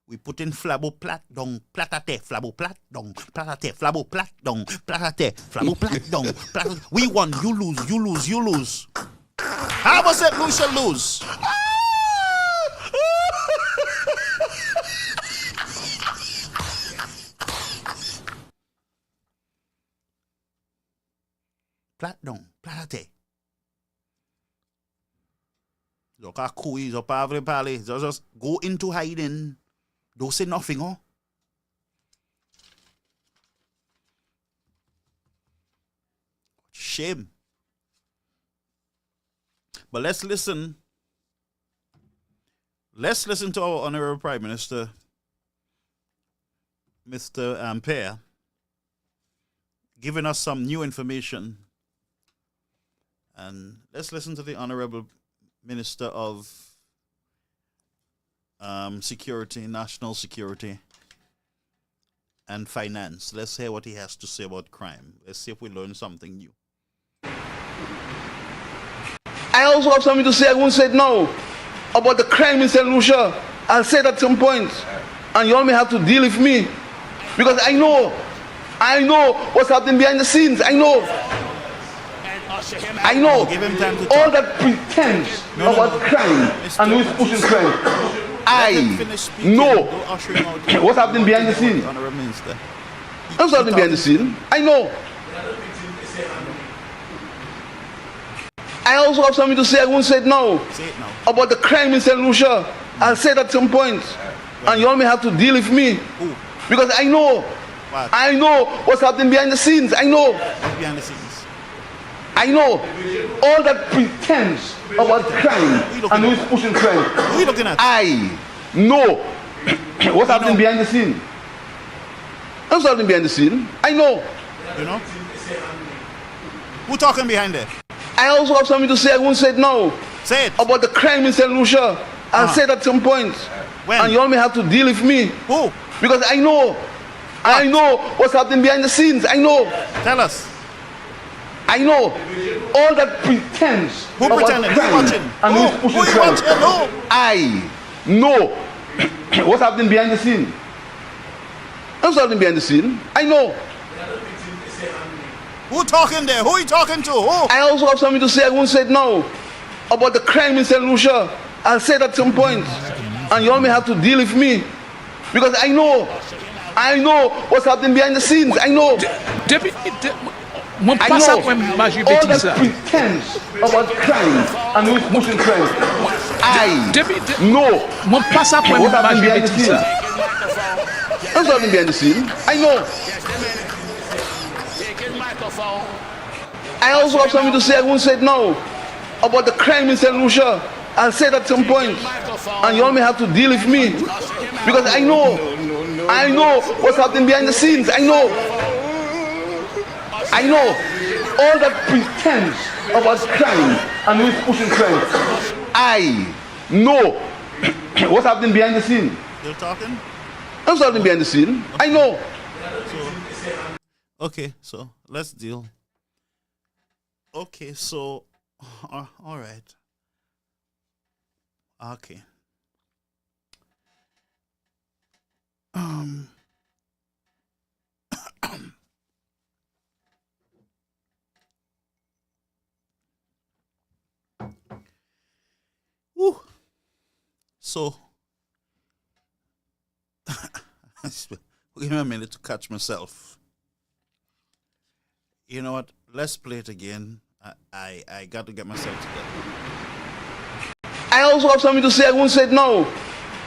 we put in flabo plat dong, platate, flabo plat dong, platate, flabo plat dong, platate, flabo plat dong, platate. We won, you lose, you lose, you lose. How was it Lucia lose? Plat dong, platate. Look how cool is up every pally. Just go into hiding. Don't say nothing, oh. Shame. But let's listen. Let's listen to our Honorable Prime Minister, Mr. Ampere, giving us some new information. And let's listen to the Honorable Minister of Security, National Security and Finance. Let's hear what he has to say about crime. Let's see if we learn something new. I also have something to say. I won't say it now about the crime in St. Lucia. I'll say it at some point. And you all may have to deal with me. Because I know I know what's happening behind the scenes. I know. I know. Give him time to All talk. that pretense No, about crime Mr. and who's pushing crime. Let him I finish speaking. know Don't usher him out. what's happening behind the scenes. Honorable Minister. What's happening behind the scene. I know. I also have something to say. I won't say it now. Say it now. About the crime in St. Lucia. I'll say it at some point. And you all may have to deal with me. Who? Because I know. What? I know what's happening behind the scenes. I know. What's behind the scenes? I know. All that pretense about crime and who's pushing crime. Who are you looking at? I know what's happening know. behind the scene. What's happening behind the scene. I know. You know? Who talking behind there? I also have something to say. I won't say it now. Say it. About the crime in St. Lucia. I'll say it at some point. When? And you all may have to deal with me. Who? Because I know. I know what's happening behind the scenes. I know. Tell us. I know. All that pretense Who about pretending? Who crime watching? and Who? who's pushing Who you crime. watching? Who? I know what's happening behind the scene. What's happening behind the scene. I know. Who talking there? Who are you talking to? Who? I also have something to say. I won't say it now. About the crime in St. Lucia. I'll say it at some point. And you all may have to deal with me. Because I know. I know what's happening behind the scenes. I know. Mon I passa know. pour m'imaginer All bêtise that là. pretense about crime and who's pushing crime. I know. Mon passa pour What's happening m'imaginer behind the bêtise scene. là. What's happening behind the scene. I know. I also have something to say. I won't say it now. About the crime in St. Lucia. I'll say it at some point. And you all may have to deal with me. Because I know. I know what's happening behind the scenes. I know. I know. All that pretense about crime and who's pushing crime. I know what's happening behind the scene. Still talking? What's happening behind the scene. I know. Okay, so let's deal. Okay, so all right. Okay. Woo. So give me a minute to catch myself. You know what? Let's play it again. I got to get myself together. I also have something to say. I won't say it now.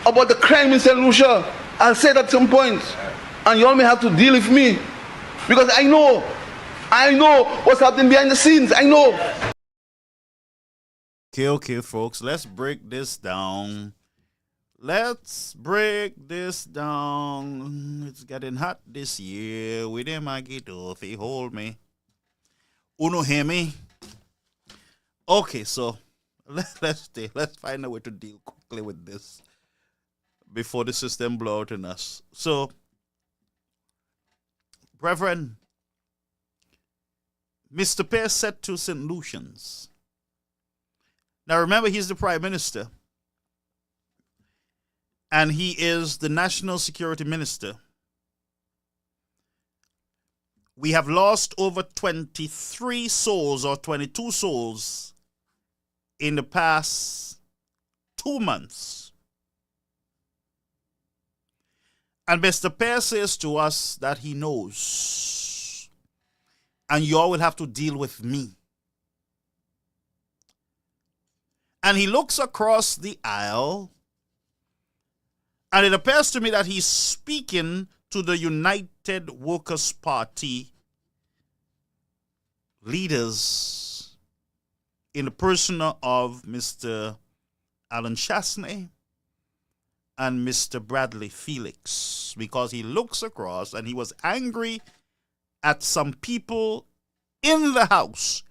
About the crime in St. Lucia. I'll say it at some point. And you all may have to deal with me. Because I know. I know what's happening behind the scenes. I know. Okay, folks. Let's break this down. Let's break this down. It's getting hot this year. With them, I get off. He hold me. Uno hear me? Okay, so let's find a way to deal quickly with this before the system blow out in us. So, Reverend, Mr. Pearce said to St. Lucians. Now remember, he's the Prime Minister. And he is the National Security Minister. We have lost over 23 souls or 22 souls in the past 2 months. And Mr. Pearce says to us that he knows. And you all will have to deal with me. And he looks across the aisle. And it appears to me that he's speaking to the United Workers' Party leaders in the person of Mr. Alan Chasney and Mr. Bradley Felix, because he looks across and he was angry at some people in the House.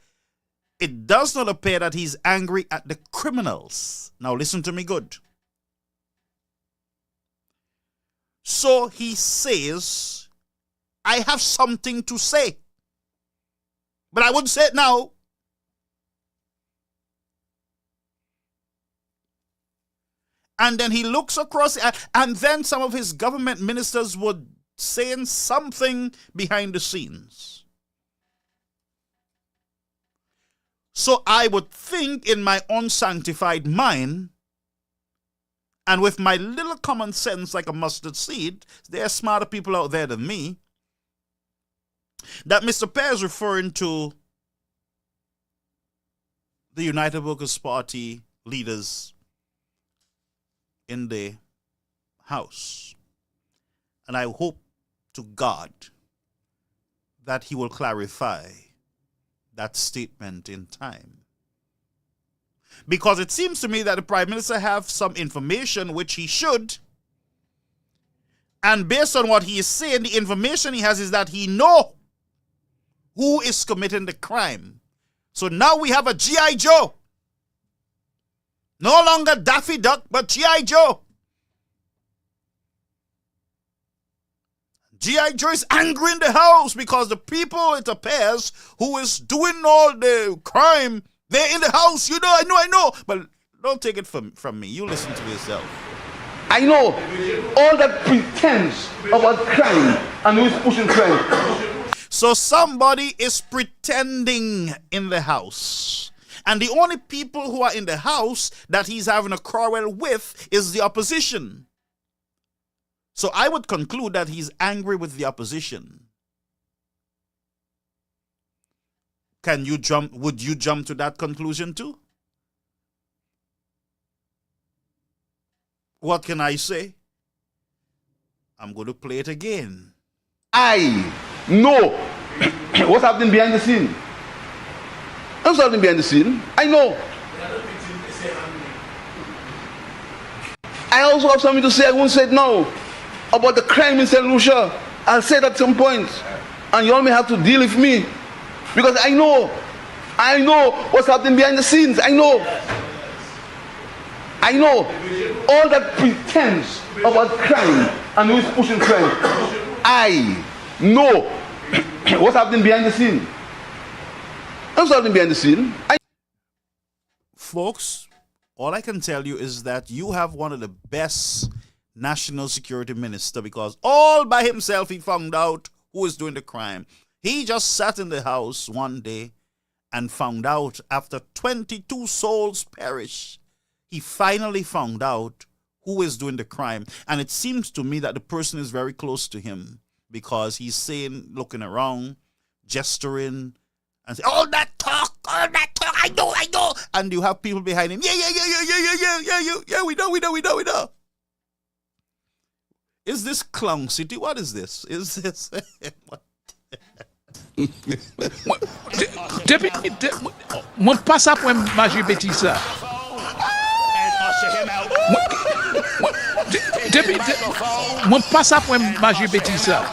It does not appear that he's angry at the criminals. Now listen to me good. So he says, I have something to say. But I wouldn't say it now. And then he looks across, and then some of his government ministers would saying something behind the scenes. So I would think in my unsanctified mind, and with my little common sense like a mustard seed, there are smarter people out there than me, that Mr. Pear is referring to the United Workers' Party leaders in the House. And I hope to God that he will clarify that statement in time. Because it seems to me that the Prime Minister have some information which he should. And based on what he is saying, the information he has is that he know who is committing the crime. So now we have a G.I. Joe. No longer Daffy Duck, but G.I. Joe. G.I. Joe is angry in the House because the people, it appears, who is doing all the crime, they're in the House. You know, I know. But don't take it from me. You listen to yourself. I know all that pretense about crime and who's pushing crime. So somebody is pretending in the House. And the only people who are in the House that he's having a quarrel with is the opposition. So I would conclude that he's angry with the opposition. Would you jump to that conclusion too? What can I say? I'm going to play it again. I know what's happening behind the scene. What's happening behind the scene? I know. I also have something to say. I won't say it now. About the crime in St. Lucia. I'll say it at some point. And you all may have to deal with me. Because I know what's happening behind the scenes. I know all that pretense about crime and who's pushing crime. I know what's happening behind the scene. What's happening behind the scene? Folks, all I can tell you is that you have one of the best national security minister, because all by himself he found out who is doing the crime. He just sat in the House one day and found out after 22 souls perish, he finally found out who is doing the crime. And it seems to me that the person is very close to him, because he's saying, looking around, gesturing, and say, all that talk, I know. And you have people behind him, yeah, we know. Is this Clown City? What is this? Is this... Mwen pas sa pou maji beti sa. Mwen pas sa pou maji beti sa.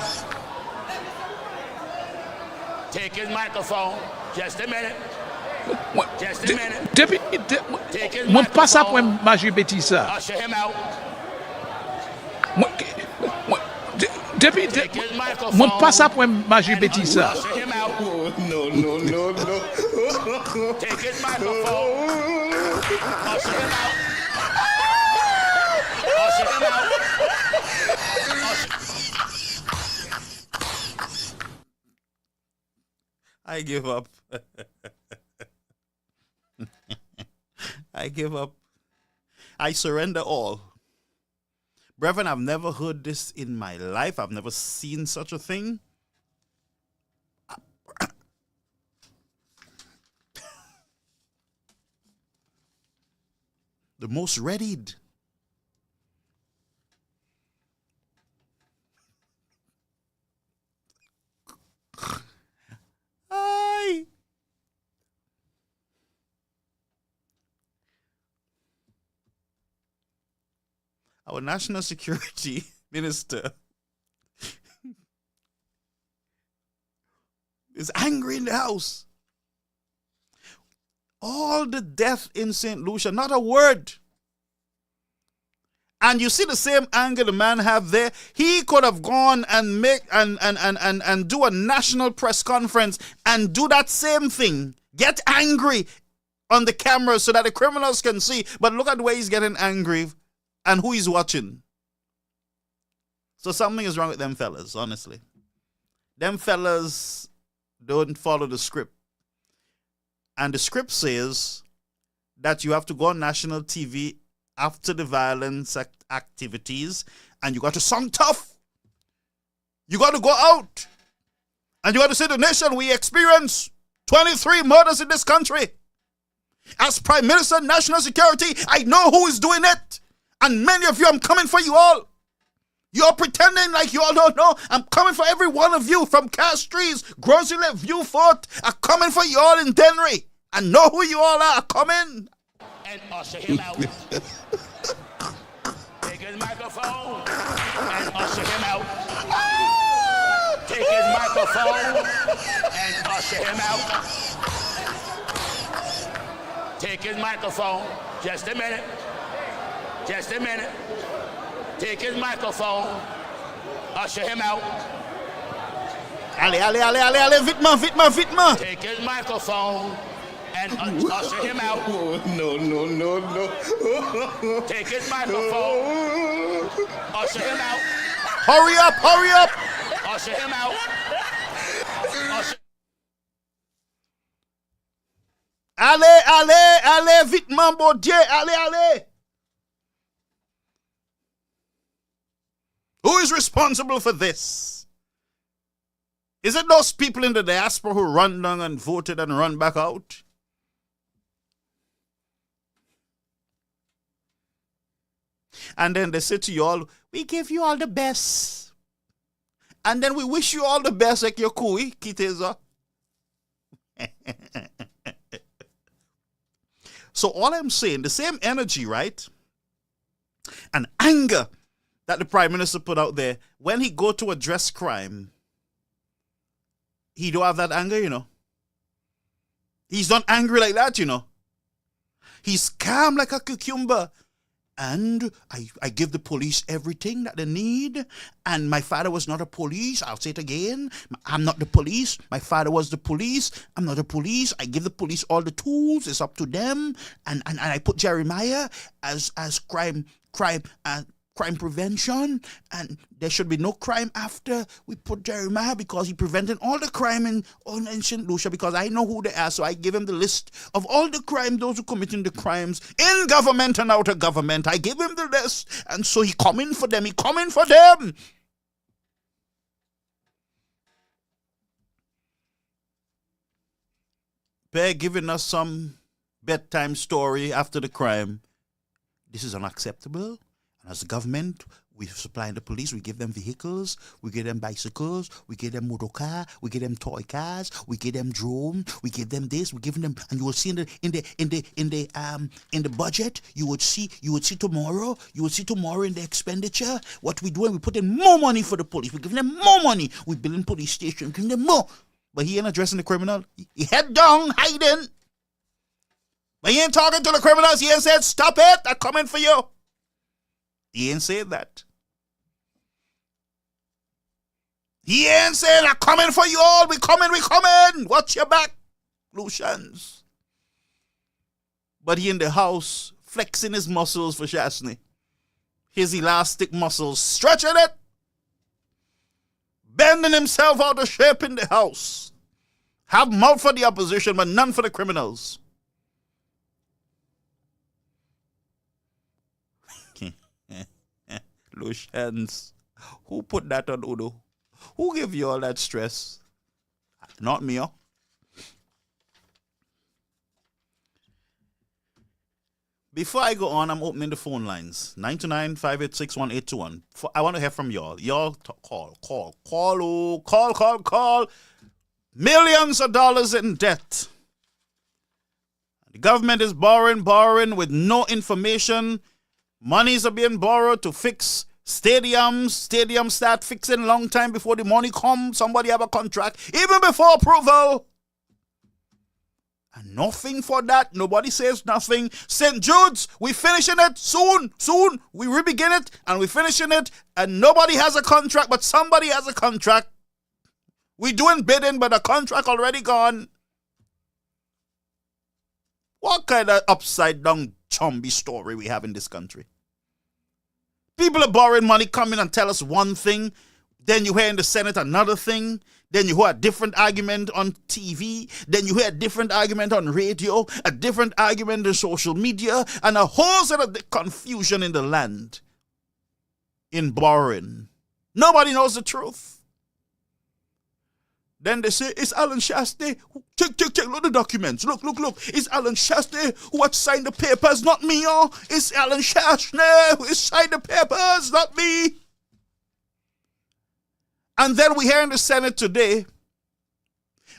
Take his microphone. Just a minute. Mwen pas sa pou maji beti sa. Usher him out. Mwen pas sa pou maji beti sa. Usher him out. No. Take his microphone. Usher him out. Usher him out. I give up. I give up. I surrender all. Brethren, I've never heard this in my life. I've never seen such a thing. The most readied. Aye. Our national security minister is angry in the House. All the death in St. Lucia, not a word. And you see the same anger the man have there. He could have gone and make and do a national press conference and do that same thing. Get angry on the camera so that the criminals can see. But look at the way he's getting angry and who he's watching. So something is wrong with them fellas, honestly. Them fellas don't follow the script. And the script says that you have to go on national TV after the violence activities and you got to sound tough. You got to go out and you got to say to the nation, we experience 23 murders in this country. As Prime Minister, National Security, I know who is doing it. And many of you, I'm coming for you all. You're pretending like you all don't know. I'm coming for every one of you from Castries, Grosley, Viewfort. I'm coming for you all in Denry. I know who you all are. Coming. And usher him out. Take his microphone and usher him out. Take his microphone and usher him out. Take his microphone. Just a minute. Just a minute. Take his microphone. Usher him out. Allez, vite, man. Take his microphone and usher him out. No. Take his microphone. Usher him out. Hurry up. Usher him out. Usher. Allez, vite, man, bon Dieu. Allez. Who is responsible for this? Is it those people in the diaspora who run down and voted and run back out? And then they say to you all, we give you all the best. And then we wish you all the best like your kui, Kiteza. So all I'm saying, the same energy, right? And anger that the Prime Minister put out there, when he go to address crime, he don't have that anger, you know. He's not angry like that, you know. He's calm like a cucumber. And I give the police everything that they need. And my father was not a police. I'll say it again. I'm not the police. My father was the police. I'm not the police. I give the police all the tools. It's up to them. And I put Jeremiah as crime prevention, and there should be no crime after we put Jeremiah because he prevented all the crime in St. Lucia because I know who they are, so I give him the list of all the crime, those who committing the crimes in government and out of government. I give him the list, and so he coming for them. Bear giving us some bedtime story after the crime. This is unacceptable. And as a government, we supply the police, we give them vehicles, we give them bicycles, we give them motor car, we give them toy cars, we give them drone, we give them this, we give them, and you will see in the budget, you would see tomorrow in the expenditure, what we do, and we put in more money for the police, we give them more money, we build in police station, give them more. But he ain't addressing the criminal. He head down, hiding. But he ain't talking to the criminals. He ain't said, stop it, I'm coming for you. He ain't said that. He ain't saying, I'm coming for you all. We coming. Watch your back, Lucians. But he in the house, flexing his muscles for Shasney. His elastic muscles, stretching it. Bending himself out of shape in the house. Have mouth for the opposition, but none for the criminals. Lucians, who put that on Udo? Who gave you all that stress? Not me, huh? Before I go on, I'm opening the phone lines. 929-586-1821. I want to hear from y'all. Y'all call. Millions of dollars in debt. The government is borrowing with no information. Monies are being borrowed to fix stadiums. Stadiums start fixing long time before the money comes. Somebody have a contract, even before approval. And nothing for that. Nobody says nothing. St. Jude's, we finishing it soon. We re-begin it and we finishing it. And nobody has a contract, but somebody has a contract. We doing bidding, but the contract already gone. What kind of upside down chumby story we have in this country? People are borrowing money, come in and tell us one thing. Then you hear in the Senate another thing. Then you hear a different argument on TV. Then you hear a different argument on radio, a different argument in social media, and a whole set of confusion in the land in borrowing. Nobody knows the truth. Then they say, it's Alan Shastey. Check, look at the documents. Look. It's Alan Shastey who had signed the papers, not me, oh. It's Alan Shastey who has signed the papers, not me. And then we hear in the Senate today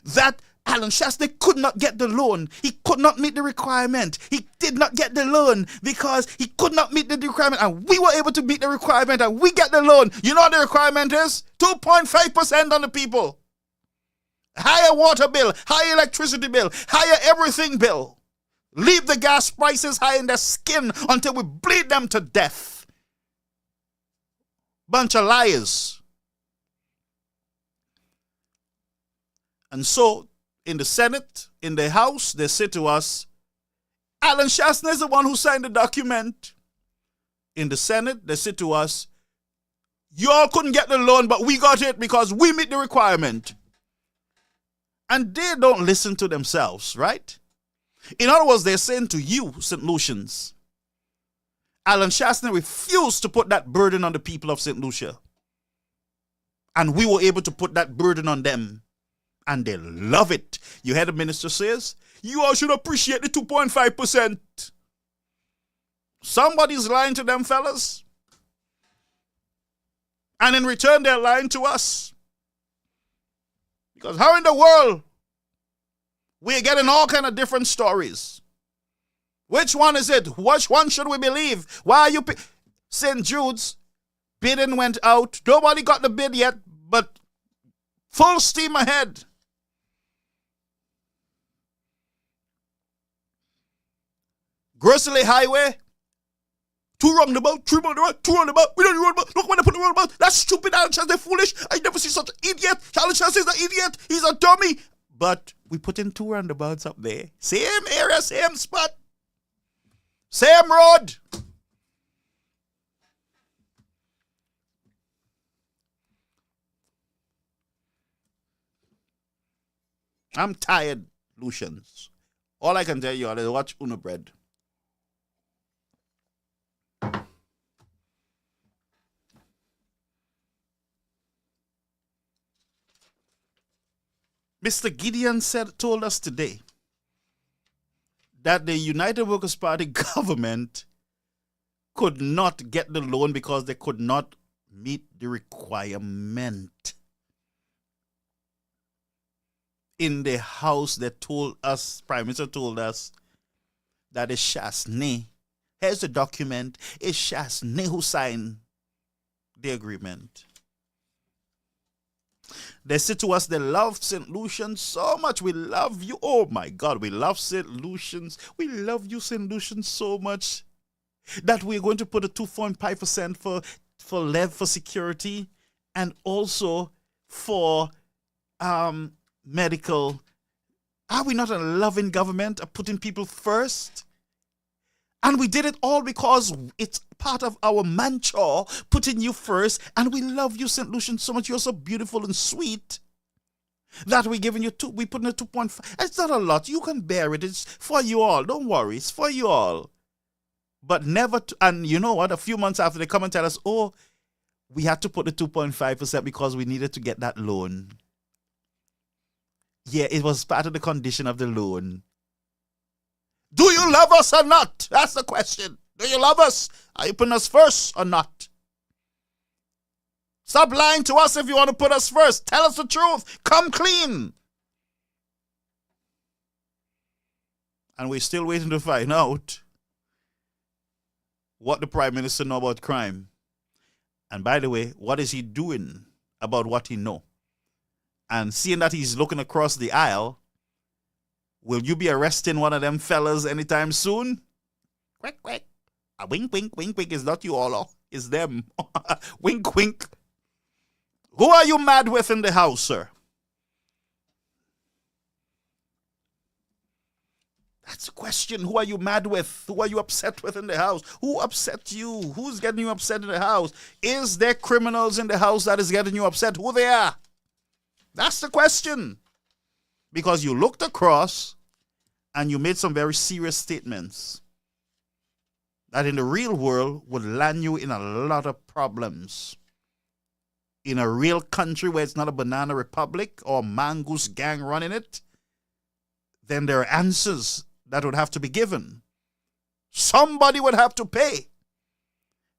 that Alan Shastey could not get the loan. He could not meet the requirement. He did not get the loan because he could not meet the requirement. And we were able to meet the requirement and we get the loan. You know what the requirement is? 2.5% on the people. Higher water bill, higher electricity bill, higher everything bill. Leave the gas prices high in their skin until we bleed them to death. Bunch of liars. And so, in the Senate, in the House, they say to us, Alan Shastner is the one who signed the document. In the Senate, they say to us, you all couldn't get the loan, but we got it because we meet the requirement. And they don't listen to themselves, right? In other words, they're saying to you, St. Lucians, Alan Shastner refused to put that burden on the people of St. Lucia. And we were able to put that burden on them. And they love it. You heard the minister says, you all should appreciate the 2.5%. Somebody's lying to them fellas. And in return, they're lying to us. Because how in the world we're getting all kind of different stories? Which one is it? Which one should we believe? Why are you St. Jude's bidding went out. Nobody got the bid yet, but full steam ahead. Grossley Highway, 2 roundabout, 3 roundabout, 2 roundabout. We don't do roundabout. Look when they put the roundabout. That's stupid. Alan Chance, they're foolish. I never see such an idiot. Alan Chance is an idiot. He's a dummy. But we put in 2 roundabouts up there. Same area, same spot. Same road. I'm tired, Lucians. All I can tell you is watch Uno Bread. Mr. Gideon told us today that the United Workers' Party government could not get the loan because they could not meet the requirement. In the House, they told us, Prime Minister told us, that it's Chasney. Here's the document. It's Chasney who signed the agreement. They say to us, they love St. Lucians so much. We love you. Oh my God, we love St. Lucians. We love you, St. Lucians, so much that we're going to put a 2.5% for lev for security and also for medical. Are we not a loving government of putting people first? And we did it all because it's part of our mantra, putting you first. And we love you, St. Lucian, so much. You're so beautiful and sweet that we're giving you we put in a 2.5. It's not a lot. You can bear it. It's for you all. Don't worry. It's for you all. But never, and you know what? A few months after, they come and tell us, oh, we had to put the 2.5% because we needed to get that loan. Yeah, it was part of the condition of the loan. Do you love us or not? That's the question. Do you love us? Are you putting us first or not? Stop lying to us if you want to put us first. Tell us the truth. Come clean. And we're still waiting to find out what the Prime Minister knows about crime. And by the way, what is he doing about what he knows? And seeing that he's looking across the aisle, will you be arresting one of them fellas anytime soon? Quick, quick. A wink, wink, wink, wink. It's not you all. It's them. Wink, wink. Who are you mad with in the house, sir? That's the question. Who are you mad with? Who are you upset with in the house? Who upset you? Who's getting you upset in the house? Is there criminals in the house that is getting you upset? Who they are? That's the question. Because you looked across and you made some very serious statements that in the real world would land you in a lot of problems. In a real country where it's not a banana republic or a mongoose gang running it, then there are answers that would have to be given. Somebody would have to pay.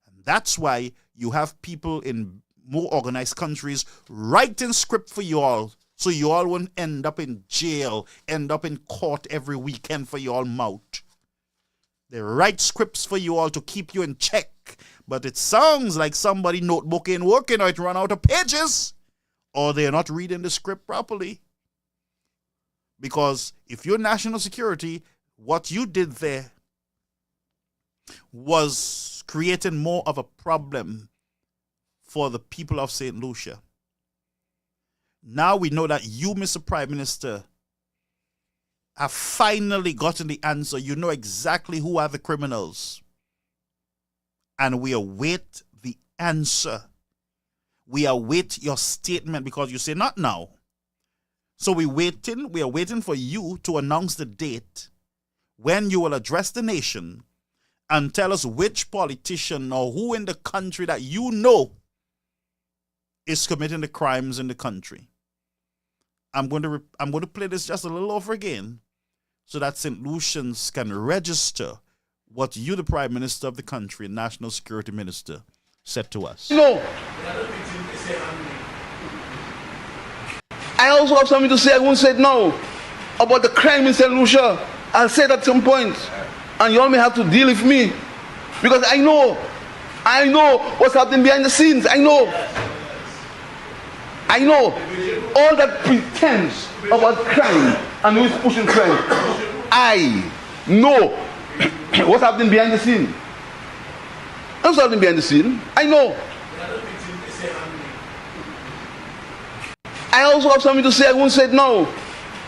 And that's why you have people in more organized countries writing script for you all, so you all won't end up in jail, end up in court every weekend for your all mouth. They write scripts for you all to keep you in check, but it sounds like somebody notebook ain't working, or it run out of pages, or they're not reading the script properly. Because if you're national security, what you did there was creating more of a problem for the people of St. Lucia. Now we know that you, Mr. Prime Minister, have finally gotten the answer. You know exactly who are the criminals. And we await the answer. We await your statement, because you say not now. So we are waiting for you to announce the date when you will address the nation and tell us which politician or who in the country that you know is committing the crimes in the country. I'm going to play this just a little over again so that St. Lucians can register what you, the Prime Minister of the country, National Security Minister, said to us. No. I also have something to say. I won't say it now about the crime in St. Lucia. I'll say that at some point, and you all may have to deal with me, because I know what's happening behind the scenes. I know all that pretense about crime and who's pushing crime. I know what's happening behind the scene. What's happening behind the scene? I know. I also have something to say. I won't say it now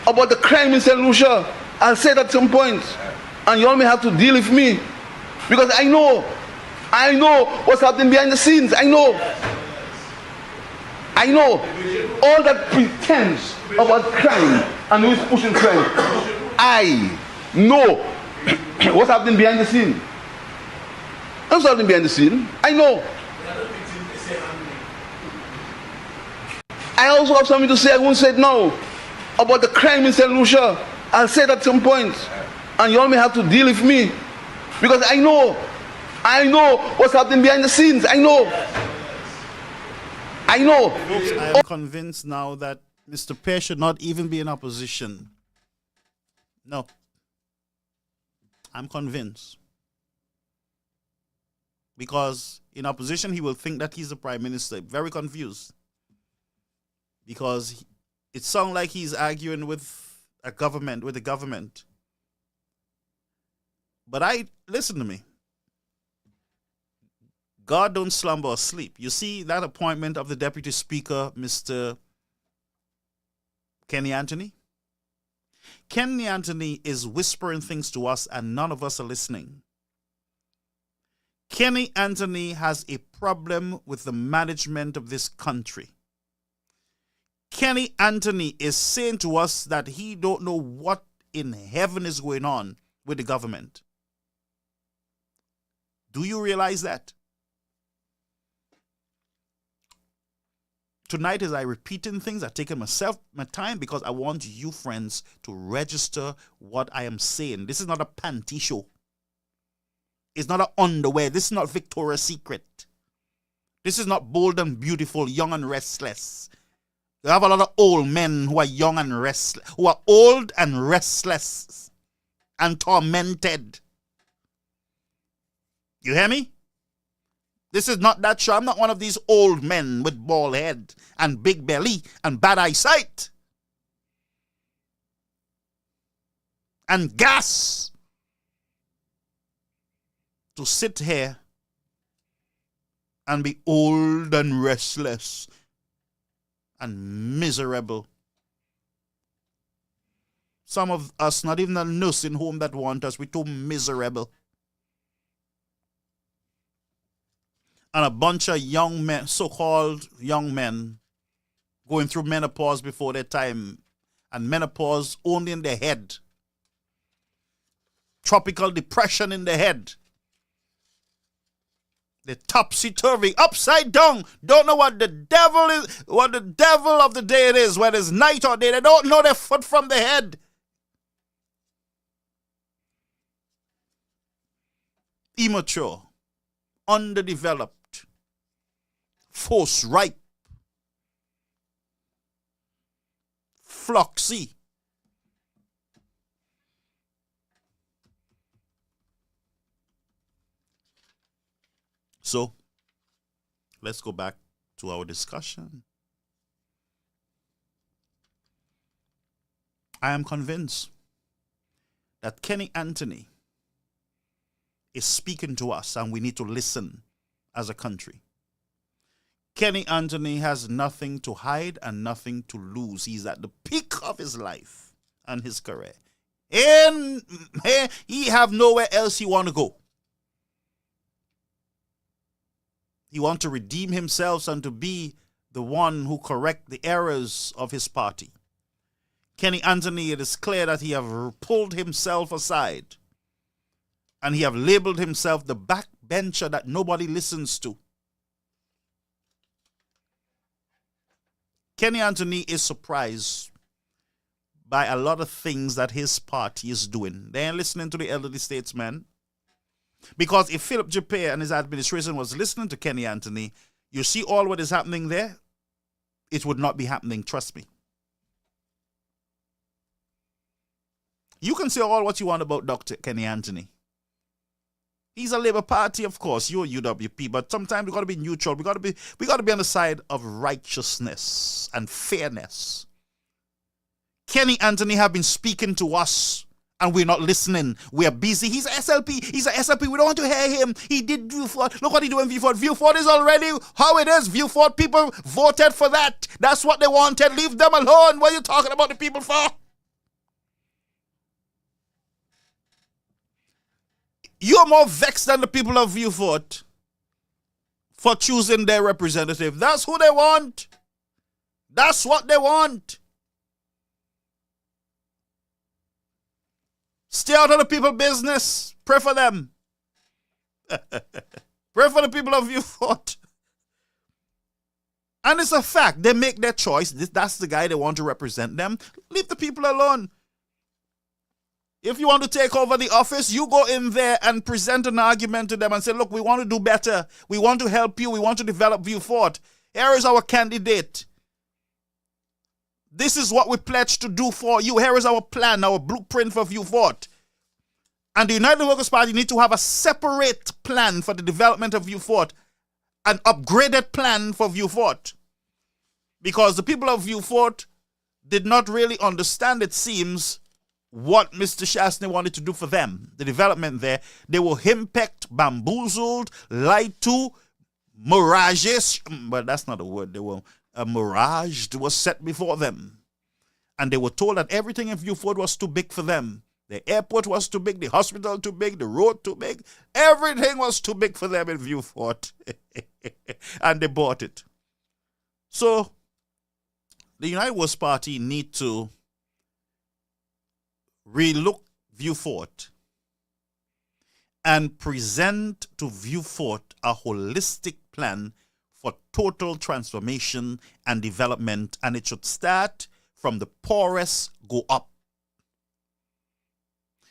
about the crime in St. Lucia. I'll say that at some point, and you all may have to deal with me, because I know what's happening behind the scenes. I know all that pretense about crime and who's pushing crime. I know what's happening behind the scene. What's happening behind the scene? I know. I also have something to say. I won't say it now about the crime in St. Lucia. I'll say that at some point, and you all may have to deal with me, because I know what's happening behind the scenes. I know. Folks, I am convinced now that Mr. Pear should not even be in opposition. No. I'm convinced. Because in opposition, he will think that he's the Prime Minister. Very confused. Because it sounds like he's arguing with the government. But listen to me. God don't slumber or sleep. You see that appointment of the Deputy Speaker, Mr. Kenny Anthony? Kenny Anthony is whispering things to us and none of us are listening. Kenny Anthony has a problem with the management of this country. Kenny Anthony is saying to us that he don't know what in heaven is going on with the government. Do you realize that? Tonight, as I repeating things, I taking my time, because I want you, friends, to register what I am saying. This is not a panty show. It's not an underwear. This is not Victoria's Secret. This is not bold and beautiful, young and restless. You have a lot of old men who are young and restless, who are old and restless and tormented. You hear me? This is not that show. I'm not one of these old men with bald head and big belly and bad eyesight and gas to sit here and be old and restless and miserable. Some of us, not even a nursing home that want us, we're too miserable. And a bunch of young men, so-called young men, going through menopause before their time, and menopause only in their head. Tropical depression in the head. The topsy-turvy, upside down. Don't know what the devil is, what the devil of the day it is, whether it's night or day. They don't know their foot from the head. Immature, underdeveloped, force-ripe, floxy. So, let's go back to our discussion. I am convinced that Kenny Anthony is speaking to us and we need to listen as a country. Kenny Anthony has nothing to hide and nothing to lose. He's at the peak of his life and his career. And he have nowhere else he want to go. He want to redeem himself and to be the one who correct the errors of his party. Kenny Anthony, it is clear that he have pulled himself aside and he have labeled himself the backbencher that nobody listens to. Kenny Anthony is surprised by a lot of things that his party is doing. They ain't listening to the elderly statesmen. Because if Philip Japere and his administration was listening to Kenny Anthony, you see all what is happening there, it would not be happening, trust me. You can say all what you want about Dr. Kenny Anthony. He's a Labour Party, of course, you're UWP, but sometimes we got to be neutral. We got to be on the side of righteousness and fairness. Kenny Anthony have been speaking to us and we're not listening. We're busy. He's a SLP. He's a SLP. We don't want to hear him. He did Viewfort. Look what he doing Viewfort. Viewfort is already how it is. Viewfort people voted for that. That's what they wanted. Leave them alone. What are you talking about the people for? You're more vexed than the people of Viewfort for choosing their representative. That's who they want. That's what they want. Stay out of the people's business. Pray for them. Pray for the people of Viewfort. And it's a fact. They make their choice. That's the guy they want to represent them. Leave the people alone. If you want to take over the office, you go in there and present an argument to them and say, look, we want to do better. We want to help you. We want to develop Viewfort. Here is our candidate. This is what we pledge to do for you. Here is our plan, our blueprint for Viewfort. And the United Workers' Party need to have a separate plan for the development of Viewfort, an upgraded plan for Viewfort. Because the people of Viewfort did not really understand, it seems, what Mr. Shastney wanted to do for them, the development there. They were henpecked, bamboozled, lied to, mirages, but that's not a word. They were a mirage was set before them. And they were told that everything in Viewfort was too big for them. The airport was too big, the hospital too big, the road too big. Everything was too big for them in Viewfort. And they bought it. So, the United Workers' Party need to relook Viewfort and present to Viewfort a holistic plan for total transformation and development, and it should start from the poorest go up.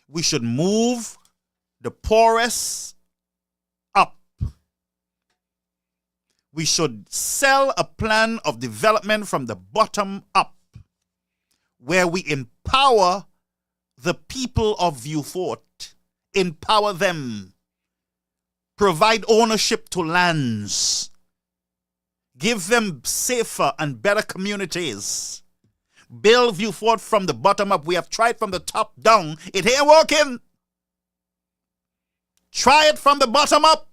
We should move the poorest up. We should sell a plan of development from the bottom up, where we empower the people of Viewfort, empower them, provide ownership to lands, give them safer and better communities, build Viewfort from the bottom up. We have tried from the top down. It ain't working. Try it from the bottom up.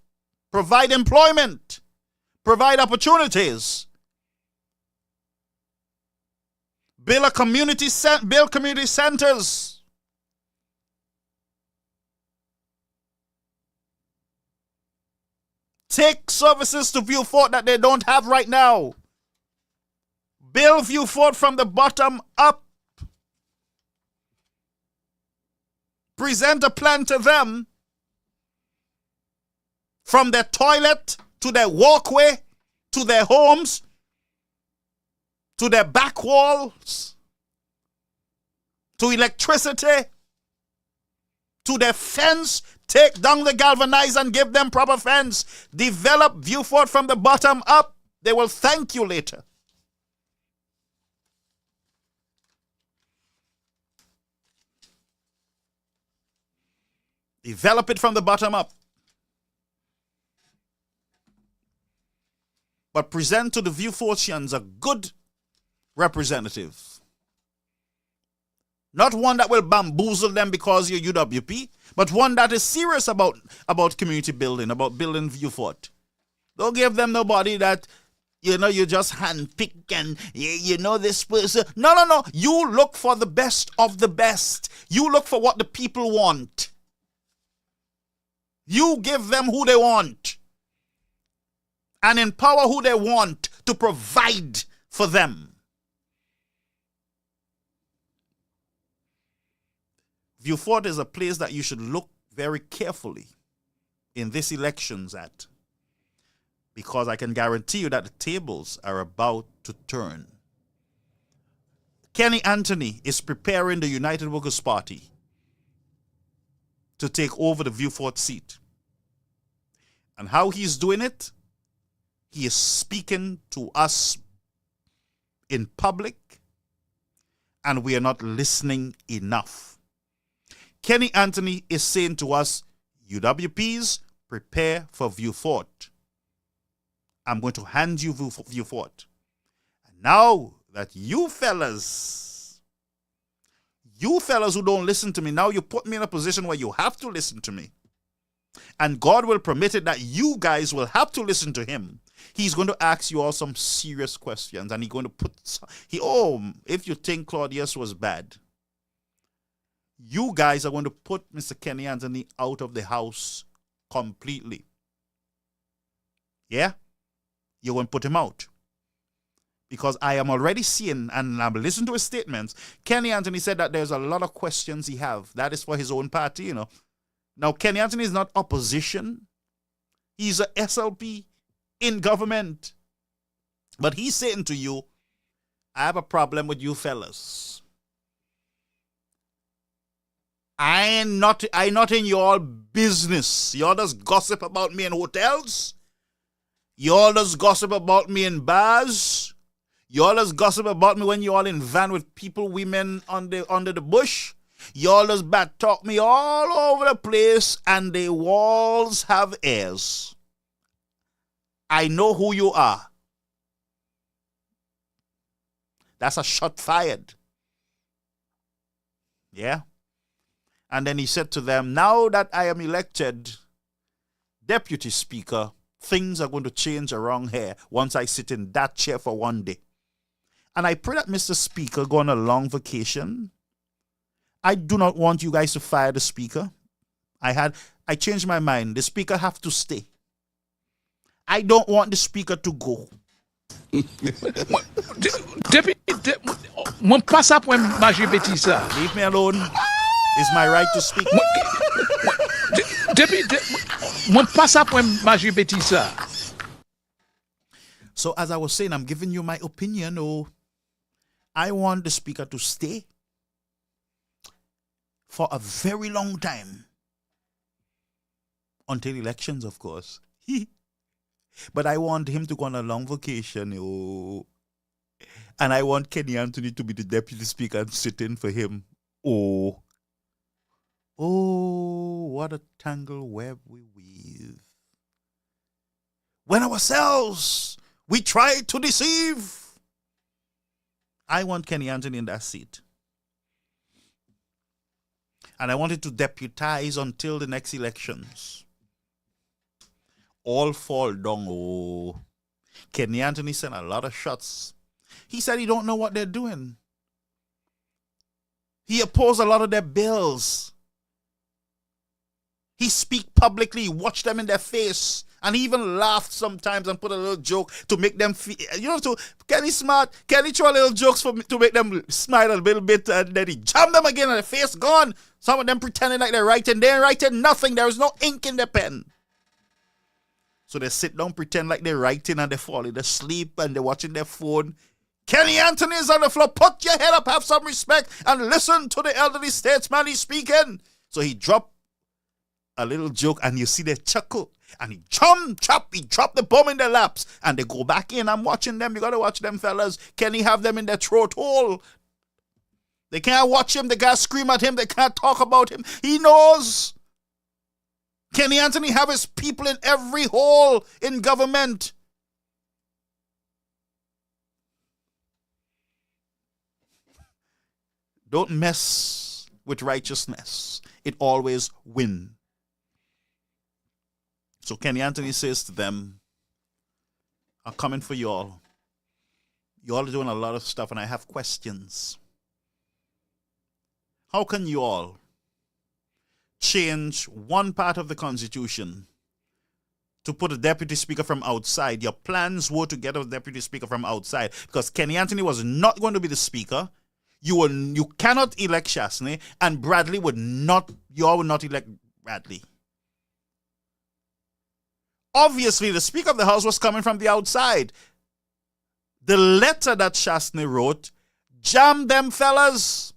Provide employment, provide opportunities, Build community centers. Take services to Vieux Fort that they don't have right now. Build Vieux Fort from the bottom up. Present a plan to them from their toilet to their walkway to their homes to their back walls to electricity to their fence. Take down the galvanized and give them proper fence. Develop Vieux Fort from the bottom up. They will thank you later. Develop it from the bottom up. But present to the Vieux Fortians a good representative. Not one that will bamboozle them because you're UWP, but one that is serious about community building, about building Vieux Fort. Don't give them nobody that, you just handpick and, this person. No. You look for the best of the best. You look for what the people want. You give them who they want and empower who they want to provide for them. Vieux Fort is a place that you should look very carefully in these elections at, because I can guarantee you that the tables are about to turn. Kenny Anthony is preparing the United Workers' Party to take over the Vieux Fort seat. And how he's doing it, he is speaking to us in public, and we are not listening enough. Kenny Anthony is saying to us, UWPs, prepare for Vieux Fort. I'm going to hand you Vieux Fort. And now that you fellas who don't listen to me, now you put me in a position where you have to listen to me. And God will permit it that you guys will have to listen to him. He's going to ask you all some serious questions, and he's going to if you think Claudius was bad, you guys are going to put Mr. Kenny Anthony out of the house completely. Yeah? You're going to put him out. Because I am already seeing, and I'm listening to his statements, Kenny Anthony said that there's a lot of questions he have. That is for his own party, Now, Kenny Anthony is not opposition. He's a SLP in government. But he's saying to you, I have a problem with you fellas. I not in your business. Y'all just gossip about me in hotels. Y'all just gossip about me in bars. Y'all just gossip about me when you all in van with people, women under the bush. Y'all just bad talk me all over the place, and the walls have ears. I know who you are. That's a shot fired. Yeah? And then he said to them, now that I am elected deputy speaker, things are going to change around here once I sit in that chair for one day. And I pray that Mr. Speaker go on a long vacation. I do not want you guys to fire the speaker. I changed my mind. The speaker have to stay. I don't want the speaker to go. Mwen pas sa pou maje beti sa. Leave me alone. It's my right to speak. Mwen pas sa pou maje beti sa. So as I was saying, I'm giving you my opinion. I want the speaker to stay for a very long time. Until elections, of course. But I want him to go on a long vacation. And I want Kenny Anthony to be the deputy speaker and sit in for him. Oh, what a tangled web we weave. When ourselves we try to deceive. I want Kenny Anthony in that seat. And I wanted to deputize until the next elections. All fall down. Kenny Anthony sent a lot of shots. He said he don't know what they're doing. He opposed a lot of their bills. He speak publicly, watch them in their face, and he even laughed sometimes and put a little joke to make them feel, Kenny smart, Kenny throw little jokes to make them smile a little bit, and then he jam them again and their face gone. Some of them pretending like they're writing. They're writing nothing. There is no ink in the pen. So they sit down, pretend like they're writing, and they're falling asleep and they're watching their phone. Kenny Anthony is on the floor. Put your head up, have some respect, and listen to the elderly statesman. He's speaking. So he dropped a little joke, and you see they chuckle. And he dropped the bomb in their laps. And they go back in. I'm watching them. You got to watch them, fellas. Kenny have them in their throat hole. They can't watch him. They can't scream at him. They can't talk about him. He knows. Kenny Anthony have his people in every hole in government. Don't mess with righteousness. It always wins. So Kenny Anthony says to them, I'm coming for y'all. Y'all are doing a lot of stuff, and I have questions. How can you all change one part of the Constitution to put a deputy speaker from outside? Your plans were to get a deputy speaker from outside because Kenny Anthony was not going to be the speaker. You cannot elect Shastney, and Bradley y'all would not elect Bradley. Obviously, the Speaker of the House was coming from the outside. The letter that Shastney wrote jammed them, fellas.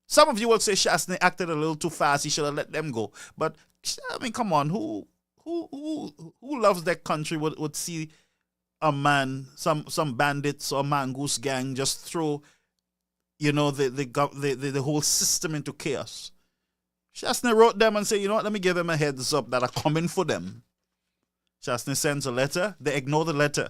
Some of you will say Shastney acted a little too fast. He should have let them go. But, I mean, come on. Who loves their country would see a man, some bandits or mongoose gang just throw, the whole system into chaos? Shastney wrote them and said, let me give them a heads up that are coming for them. Shastney sends a letter. They ignore the letter.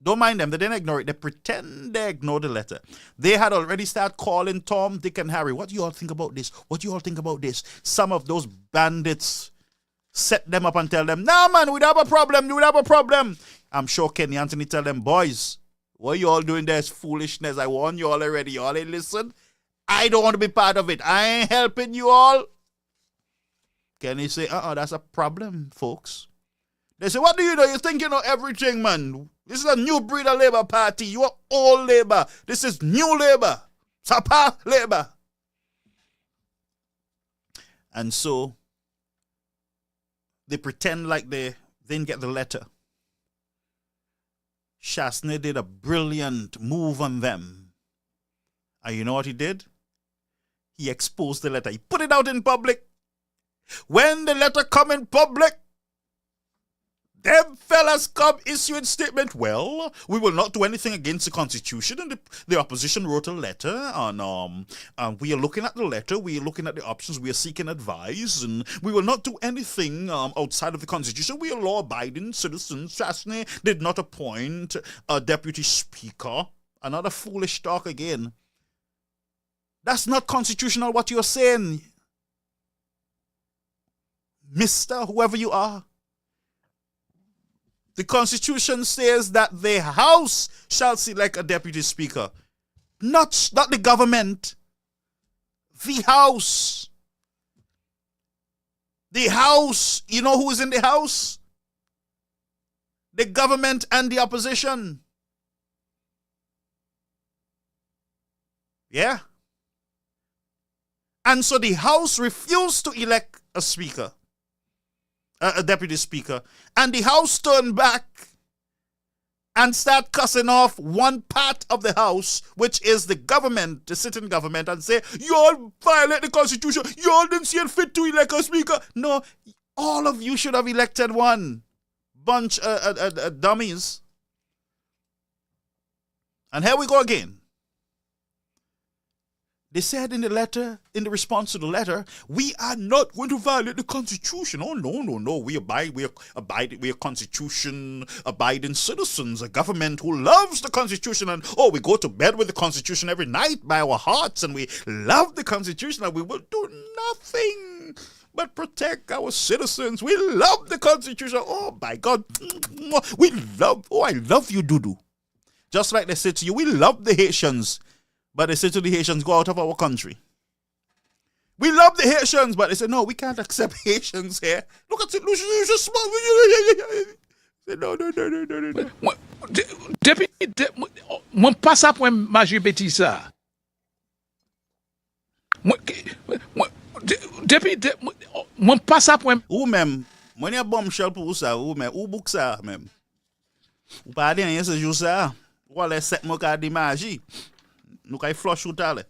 Don't mind them. They didn't ignore it. They pretend they ignore the letter. They had already started calling Tom, Dick, and Harry. What do you all think about this? What do you all think about this? Some of those bandits set them up and tell them, nah, man, we'd have a problem. I'm sure Kenny Anthony tell them, boys, what you all doing there is foolishness. I warned you all already. You all ain't listen. I don't want to be part of it. I ain't helping you all. Kenny say, that's a problem, folks. They say, what do you know? You think you know everything, man. This is a new breed of Labour Party. You are old Labour. This is new Labour. Sapa Labour. And so, they pretend like they didn't get the letter. Shastney did a brilliant move on them. And you know what he did? He exposed the letter. He put it out in public. When the letter come in public, them fellas come issuing statement. Well, we will not do anything against the Constitution, and the opposition wrote a letter, and we are looking at the letter, we are looking at the options, we are seeking advice, and we will not do anything outside of the Constitution. We are law-abiding citizens. Shastney did not appoint a deputy speaker. Another foolish talk again. That's not constitutional what you're saying, Mr. Whoever you are. The Constitution says that the House shall select a deputy speaker. Not the government. The House. The House. You know who is in the House? The government and the opposition. Yeah. And so the House refused to elect a speaker. A deputy speaker, and the House turned back and start cussing off one part of the House, which is the government, the sitting government, and say, you all violate the Constitution, you all didn't see it fit to elect a speaker. No, all of you should have elected one. Bunch of dummies. And here we go again. They said in the letter, in the response to the letter, we are not going to violate the Constitution. Oh, no. We are Constitution-abiding citizens, a government who loves the Constitution. And, we go to bed with the Constitution every night by our hearts, and we love the Constitution, and we will do nothing but protect our citizens. We love the Constitution. Oh, my God. I love you, Dudu. Just like they said to you, we love the Haitians. But they say to the Haitians, go out of our country. We love the Haitians, but they say, no, we can't accept Haitians here. Look at it, Lucia, you just small. No. Depuis, moi pas ça pour manger petit ça. Depuis, moi pas ça pour. Ou même, moi y a bombshell pour ça, ou même, ou book ça même. Ou pas rien ce jour ça. Ou les 7 mois qu'a de magie. Nous kay flush ou tale.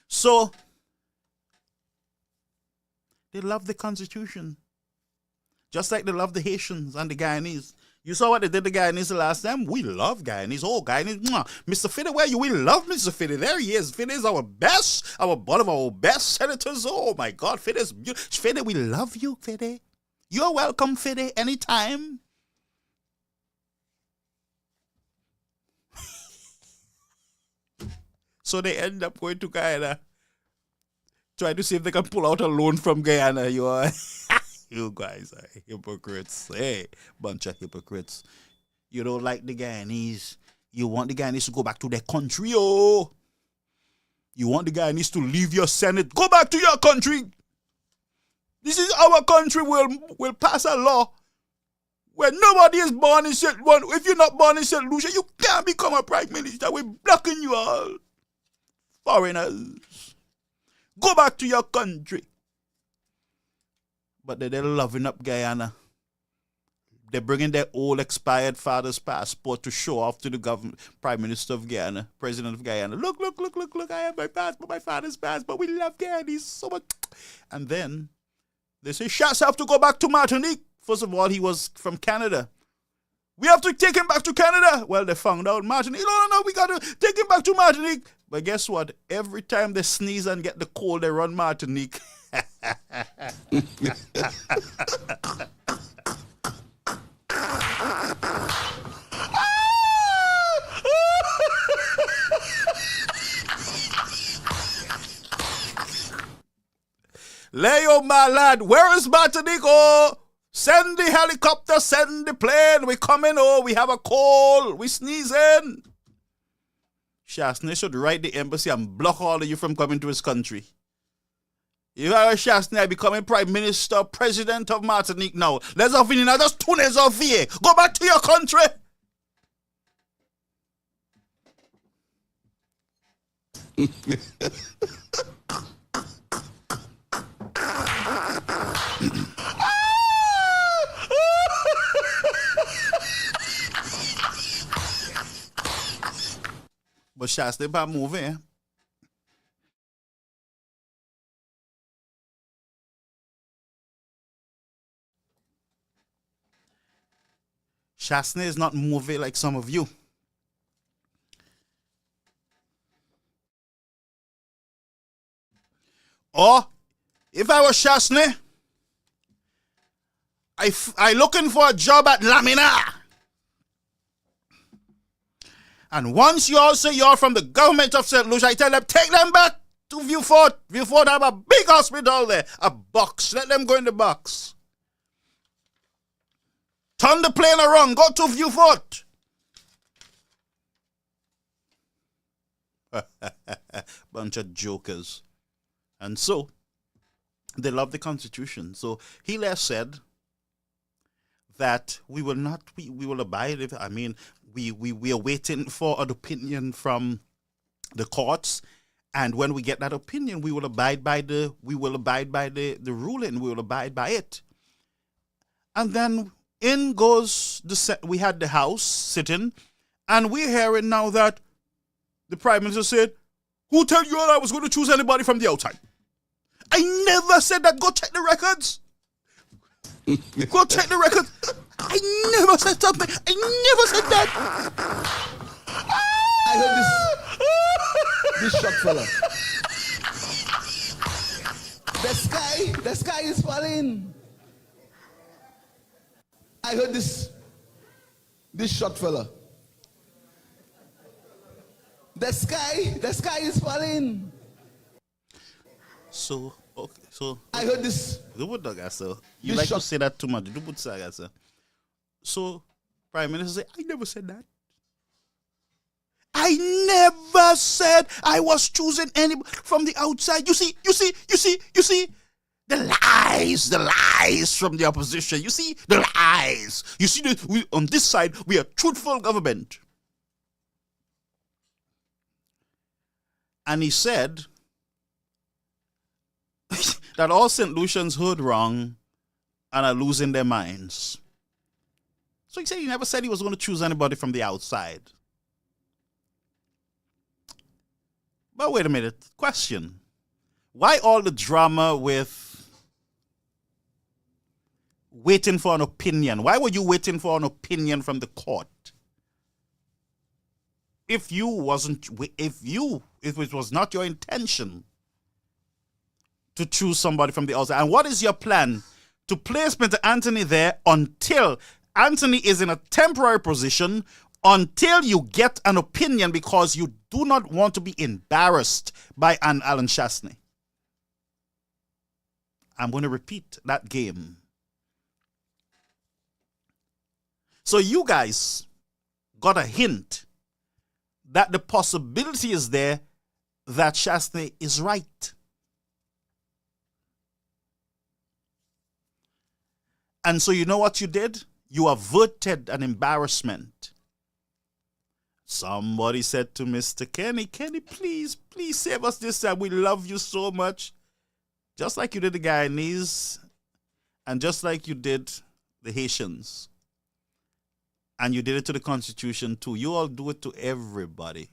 So, they love the Constitution. Just like they love the Haitians and the Guyanese. You saw what they did to Guyanese the last time? We love Guyanese. Oh, Guyanese. Mr. Fiddy, where you? We love Mr. Fiddy. There he is. Fiddy is our best, one of our best senators. Oh, my God. Fiddy is beautiful. Fiddy, we love you, Fiddy. You're welcome, Fiddy, anytime. So they end up going to Guyana, trying to see if they can pull out a loan from Guyana. You guys are hypocrites. Hey, bunch of hypocrites. You don't like the Guyanese. You want the Guyanese to go back to their country, oh. You want the Guyanese to leave your Senate. Go back to your country. This is our country. We'll pass a law where nobody is born in St. Lucia. If you're not born in St. Lucia, you can't become a prime minister. We're blocking you all. Foreigners. Go back to your country. But they're loving up Guyana. They're bringing their old expired father's passport to show off to the government, Prime Minister of Guyana, President of Guyana. Look, I have my passport, my father's passport. We love Guyana so much. And then they say, Shas have to go back to Martinique. First of all, he was from Canada. We have to take him back to Canada. Well, they found out Martinique. No, we got to take him back to Martinique. But guess what? Every time they sneeze and get the cold, they run Martinique. Leo, my lad, where is Martinique? Oh, send the helicopter, send the plane. We coming, oh, we have a cold. We sneezing. Shasney should write the embassy and block all of you from coming to his country. If I were Shasney, I'd becoming Prime Minister, President of Martinique now. Let's off in now, just 2 days off here. Go back to your country. But Shasney pas moving, eh? Shasney is not moving like some of you. Or, if I was Shasney, I looking for a job at Lamina. And once you all say you're from the government of St. Lucia, I tell them, take them back to Vieux-Fort. Vieux-Fort have a big hospital there. A box. Let them go in the box. Turn the plane around. Go to Vieux-Fort. Bunch of jokers. And so, they love the Constitution. So, Hilaire said that we will abide. We are waiting for an opinion from the courts, and when we get that opinion, we will abide by the ruling. We will abide by it. And then in goes we had the House sitting, and we're hearing now that the Prime Minister said, "Who tell you all I was going to choose anybody from the outside? I never said that. Go check the records. Go check the records. I never said something. I never said that." I heard this shot fella. The sky is falling. I heard this shot fella. The sky is falling. So I heard this. You like to say that too much. So Prime Minister say, I never said that. I I never said I was choosing anybody from the outside. You see. The lies from the opposition. You see, the lies. You see, on this side, we are truthful government. And he said that all St. Lucians heard wrong and are losing their minds. So he said he never said he was going to choose anybody from the outside. But wait a minute. Question. Why all the drama with waiting for an opinion? Why were you waiting for an opinion from the court? If it was not your intention to choose somebody from the outside. And what is your plan? To place Mr. Anthony there until Anthony is in a temporary position, until you get an opinion, because you do not want to be embarrassed by an Alan Chastney. I'm going to repeat that game. So you guys got a hint that the possibility is there that Chastney is right. And so you know what you did? You averted an embarrassment. Somebody said to Mr. Kenny, please save us this time. We love you so much. Just like you did the Guyanese, and just like you did the Haitians. And you did it to the Constitution too. You all do it to everybody.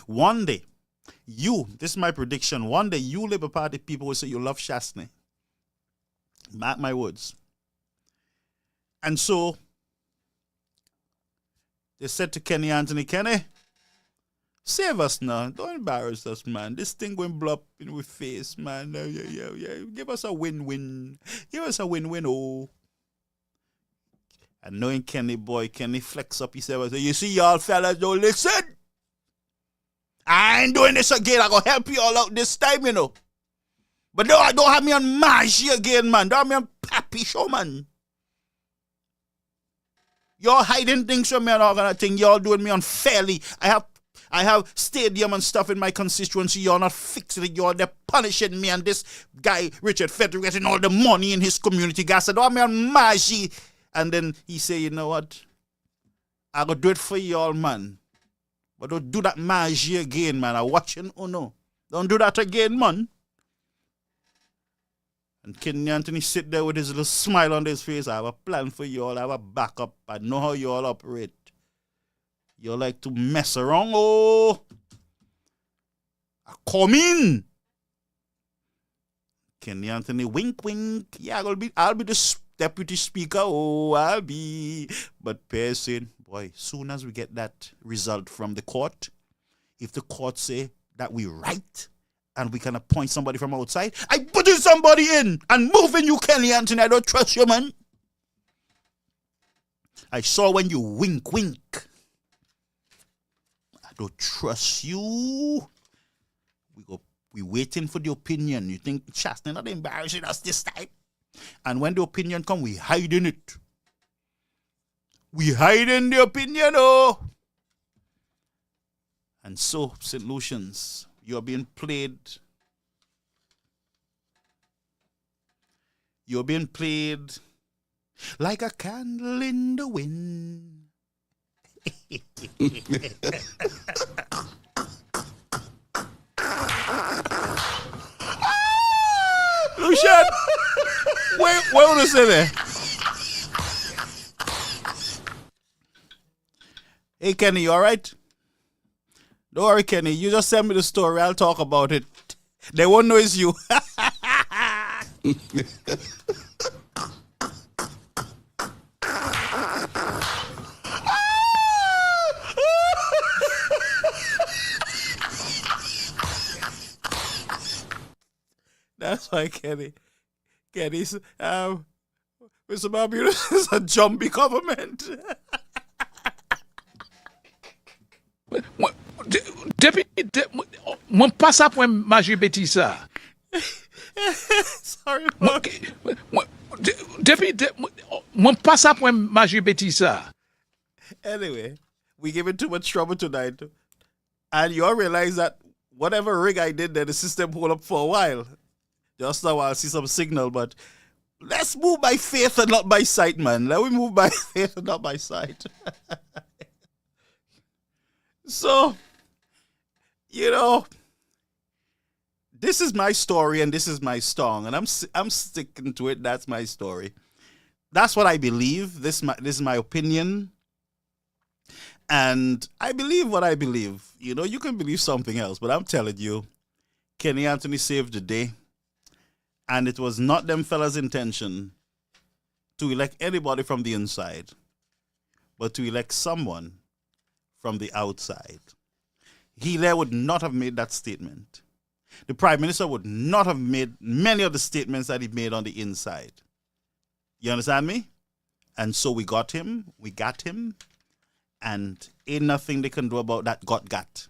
One day, this is my prediction, one day you Labour Party people will say you love Chastney. Mark my words. And so, they said to Kenny Anthony, Kenny, save us now. Don't embarrass us, man. This thing going blow up in our face, man. Yeah. Give us a win-win. Give us a win-win, oh. And knowing Kenny flex up. He said, you see, y'all fellas don't listen. I ain't doing this again. I'm going to help you all out this time, you know. But don't have me on Margie again, man. Don't have me on Pappy Show, man. Y'all hiding things from me and all kind of thing. Y'all doing me unfairly. I have stadium and stuff in my constituency. You're not fixing it. You're there punishing me and this guy, Richard Frederick, getting all the money in his community. Guys said, don't have me on Margie. And then he say, you know what? I go do it for y'all, man. But don't do that Margie again, man. I'm watching. Oh no. Don't do that again, man. And Kenny Anthony sit there with his little smile on his face. I have a plan for y'all. I have a backup. I know how you all operate. You like to mess around. Oh. I come in. Kenny Anthony wink. Yeah, I'll be the deputy speaker. Oh, I'll be. But Pearson, boy, soon as we get that result from the court, if the court say that we right and we can appoint somebody from outside, I putting somebody in and moving you, Kenny Anthony. I don't trust you, man. I saw when you wink. I don't trust you. We waiting for the opinion. You think Chastney not embarrassing us this time? And when the opinion come, we hiding it. We hiding the opinion, oh. And so, St. Lucians, you're being played. You're being played like a candle in the wind. Lucia, what want to say there? Hey, Kenny, you all right? Don't worry, Kenny. You just send me the story. I'll talk about it. They won't know it's you. That's why Kenny's Mr. Barbuda is a jumpy government. Mon pas ça pour Magie Betisa. Sorry, Mark. Mon pas ça pour Magie Betisa. Anyway, we giving too much trouble tonight. And you all realize that whatever rig I did there, the system hold up for a while. Just now I'll see some signal, but let's move by faith and not by sight, man. Let me move by faith and not by sight. So, this is my story and this is my song, and I'm sticking to it. That's my story. That's what I believe. This is my opinion. And I believe what I believe. You can believe something else, but I'm telling you, Kenny Anthony saved the day. And it was not them fellas' intention to elect anybody from the inside, but to elect someone from the outside. Hilaire would not have made that statement. The Prime Minister would not have made many of the statements that he made on the inside. You understand me? And so we got him, and ain't nothing they can do about that got.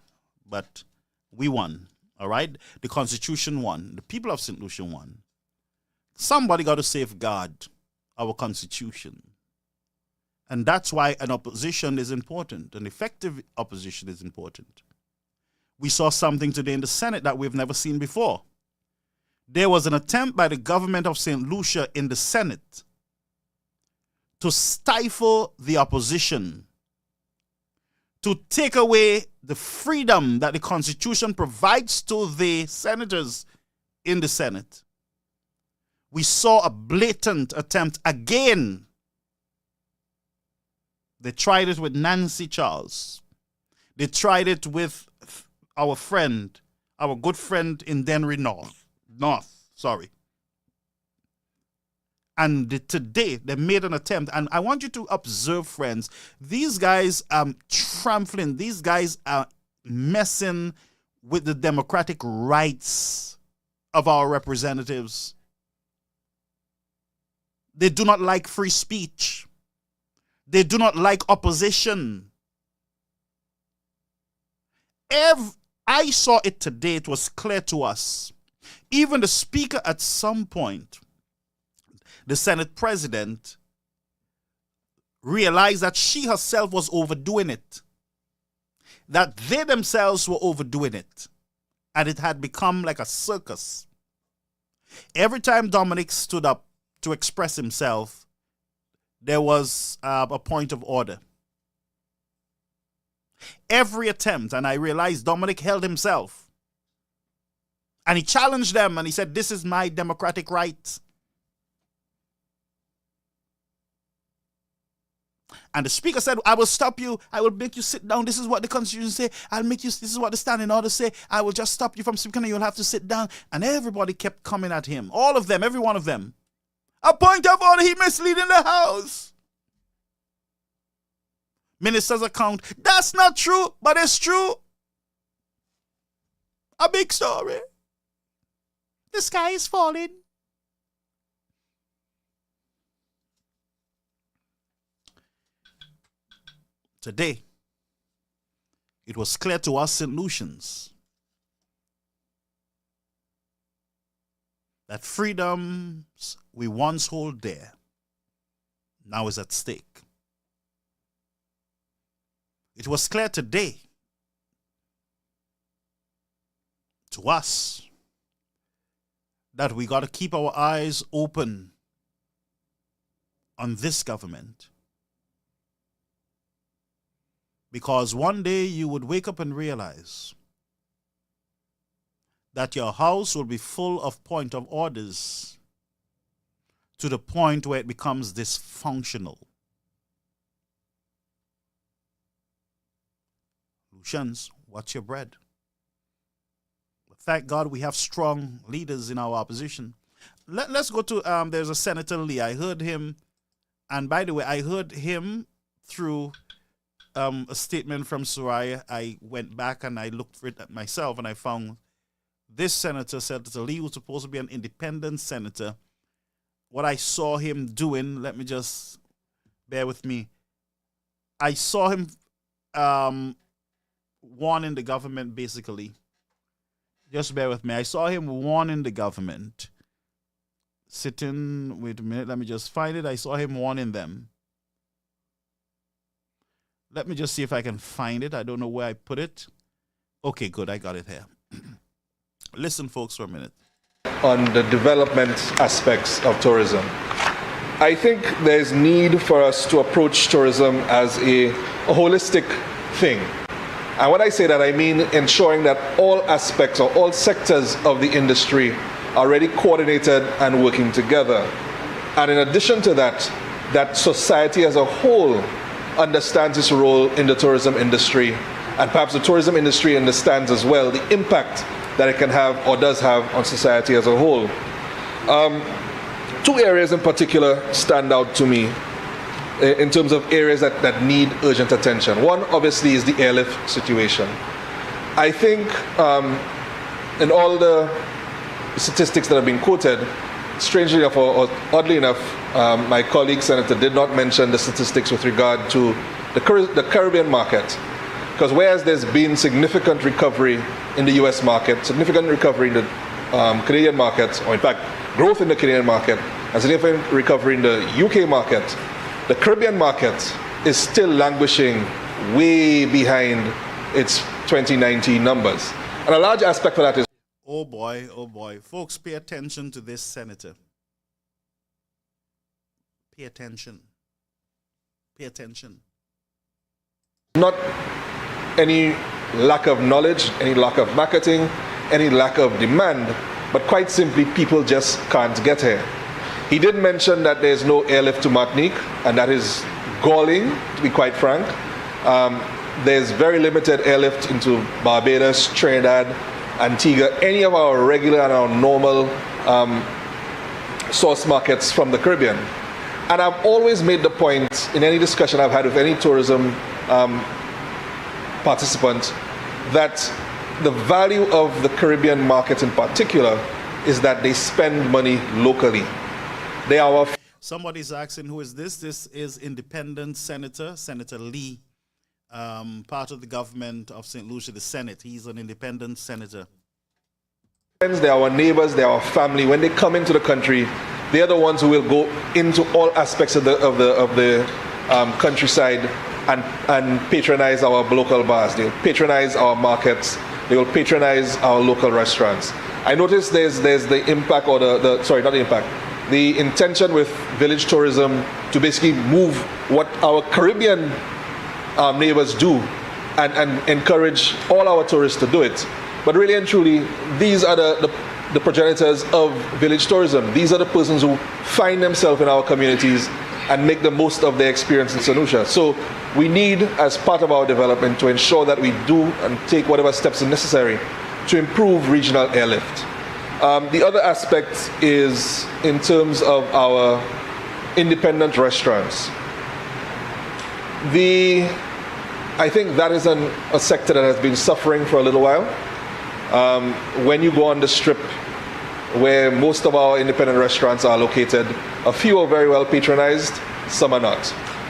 But we won, all right? The Constitution won. The people of St. Lucia won. Somebody got to safeguard our Constitution. And that's why an opposition is important. An effective opposition is important. We saw something today in the Senate that we've never seen before. There was an attempt by the government of St. Lucia in the Senate to stifle the opposition, to take away the freedom that the Constitution provides to the senators in the Senate. We saw a blatant attempt again. They tried it with Nancy Charles. They tried it with our good friend in Denry North. And today they made an attempt. And I want you to observe, friends, these guys are trampling. These guys are messing with the democratic rights of our representatives. They do not like free speech. They do not like opposition. I saw it today. It was clear to us. Even the speaker at some point, the Senate president, realized that she herself was overdoing it. That they themselves were overdoing it. And it had become like a circus. Every time Dominic stood up to express himself, there was a point of order. Every attempt, and I realized Dominic held himself. And he challenged them and he said, this is my democratic right. And the speaker said, I will stop you. I will make you sit down. This is what the Constitution say. This is what the standing order say. I will just stop you from speaking and you'll have to sit down. And everybody kept coming at him. All of them, every one of them. A point of order, he misleading the House. Minister's account. That's not true, but it's true. A big story. The sky is falling. Today, it was clear to us St. Lucians that freedoms we once hold dear now is at stake. It was clear today to us that we got to keep our eyes open on this government. Because one day you would wake up and realize that your house will be full of point of orders to the point where it becomes dysfunctional. Lucians, watch your bread. But thank God we have strong leaders in our opposition. Let's go to, there's a Senator Lee. I heard him, and by the way, I heard him through a statement from Soraya. I went back and I looked for it myself, and I found this senator, Senator Lee, was supposed to be an independent senator. What I saw him doing, let me just bear with me. I saw him warning the government, basically. Just bear with me. I saw him warning the government. Wait a minute, let me just find it. I saw him warning them. Let me just see if I can find it. I don't know where I put it. Okay, good. I got it here. Listen, folks, for a minute. On the development aspects of tourism. I think there's need for us to approach tourism as a holistic thing. And when I say that, I mean ensuring that all aspects or all sectors of the industry are already coordinated and working together. And in addition to that, that society as a whole understands its role in the tourism industry, and perhaps the tourism industry understands as well the impact that it can have or does have on society as a whole. Two areas in particular stand out to me in terms of areas that need urgent attention. One, obviously, is the airlift situation. I think in all the statistics that have been quoted, strangely enough or oddly enough, my colleague Senator did not mention the statistics with regard to the Caribbean market. Because whereas there's been significant recovery in the US market, significant recovery in the Canadian market, or in fact, growth in the Canadian market, and significant recovery in the UK market, the Caribbean market is still languishing way behind its 2019 numbers. And a large aspect of that is... Oh boy, oh boy. Folks, pay attention to this senator. Pay attention. Pay attention. Not any lack of knowledge, any lack of marketing, any lack of demand, but quite simply people just can't get here. He did mention that there's no airlift to Martinique, and that is galling, to be quite frank. There's very limited airlift into Barbados, Trinidad, Antigua, any of our regular and our normal source markets from the Caribbean. And I've always made the point in any discussion I've had with any tourism participant that the value of the Caribbean market in particular is that they spend money locally. They are... Somebody's asking, who is this? This is independent Senator, Senator Lee, part of the government of St. Lucia, the Senate. He's an independent senator. They're our neighbors, they're our family. When they come into the country, they're the ones who will go into all aspects of the countryside and patronize our local bars. They'll patronize our markets. They will patronize our local restaurants. I noticed there's the impact, or the intention with village tourism to basically move what our Caribbean neighbors do and encourage all our tourists to do it. But really and truly, these are the progenitors of village tourism. These are the persons who find themselves in our communities and make the most of their experience in St. Lucia. So we need, as part of our development, to ensure that we do and take whatever steps are necessary to improve regional airlift. The other aspect is in terms of our independent restaurants. I think that is a sector that has been suffering for a little while. When you go on the strip where most of our independent restaurants are located, a few are very well patronized, some are not.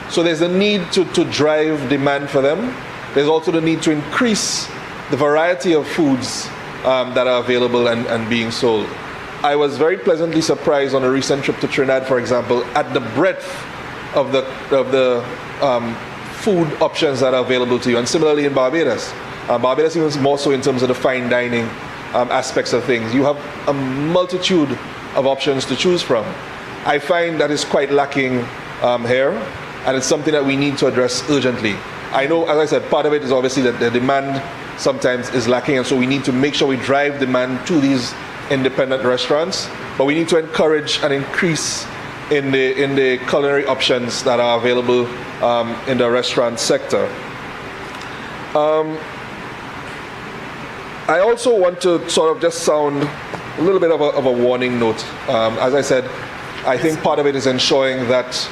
So there's a need to drive demand for them. There's also the need to increase the variety of foods that are available and being sold. I was very pleasantly surprised on a recent trip to Trinidad, for example, at the breadth of the food options that are available to you, and similarly in Barbados. Barbados even more so in terms of the fine dining aspects of things. You have a multitude of options to choose from. I find that is quite lacking here, and it's something that we need to address urgently. I know, as I said, part of it is obviously that the demand sometimes is lacking, and so we need to make sure we drive demand to these independent restaurants, but we need to encourage and increase in the culinary options that are available in the restaurant sector. I also want to sort of just sound a little bit of a warning note. As I said, I think part of it is ensuring that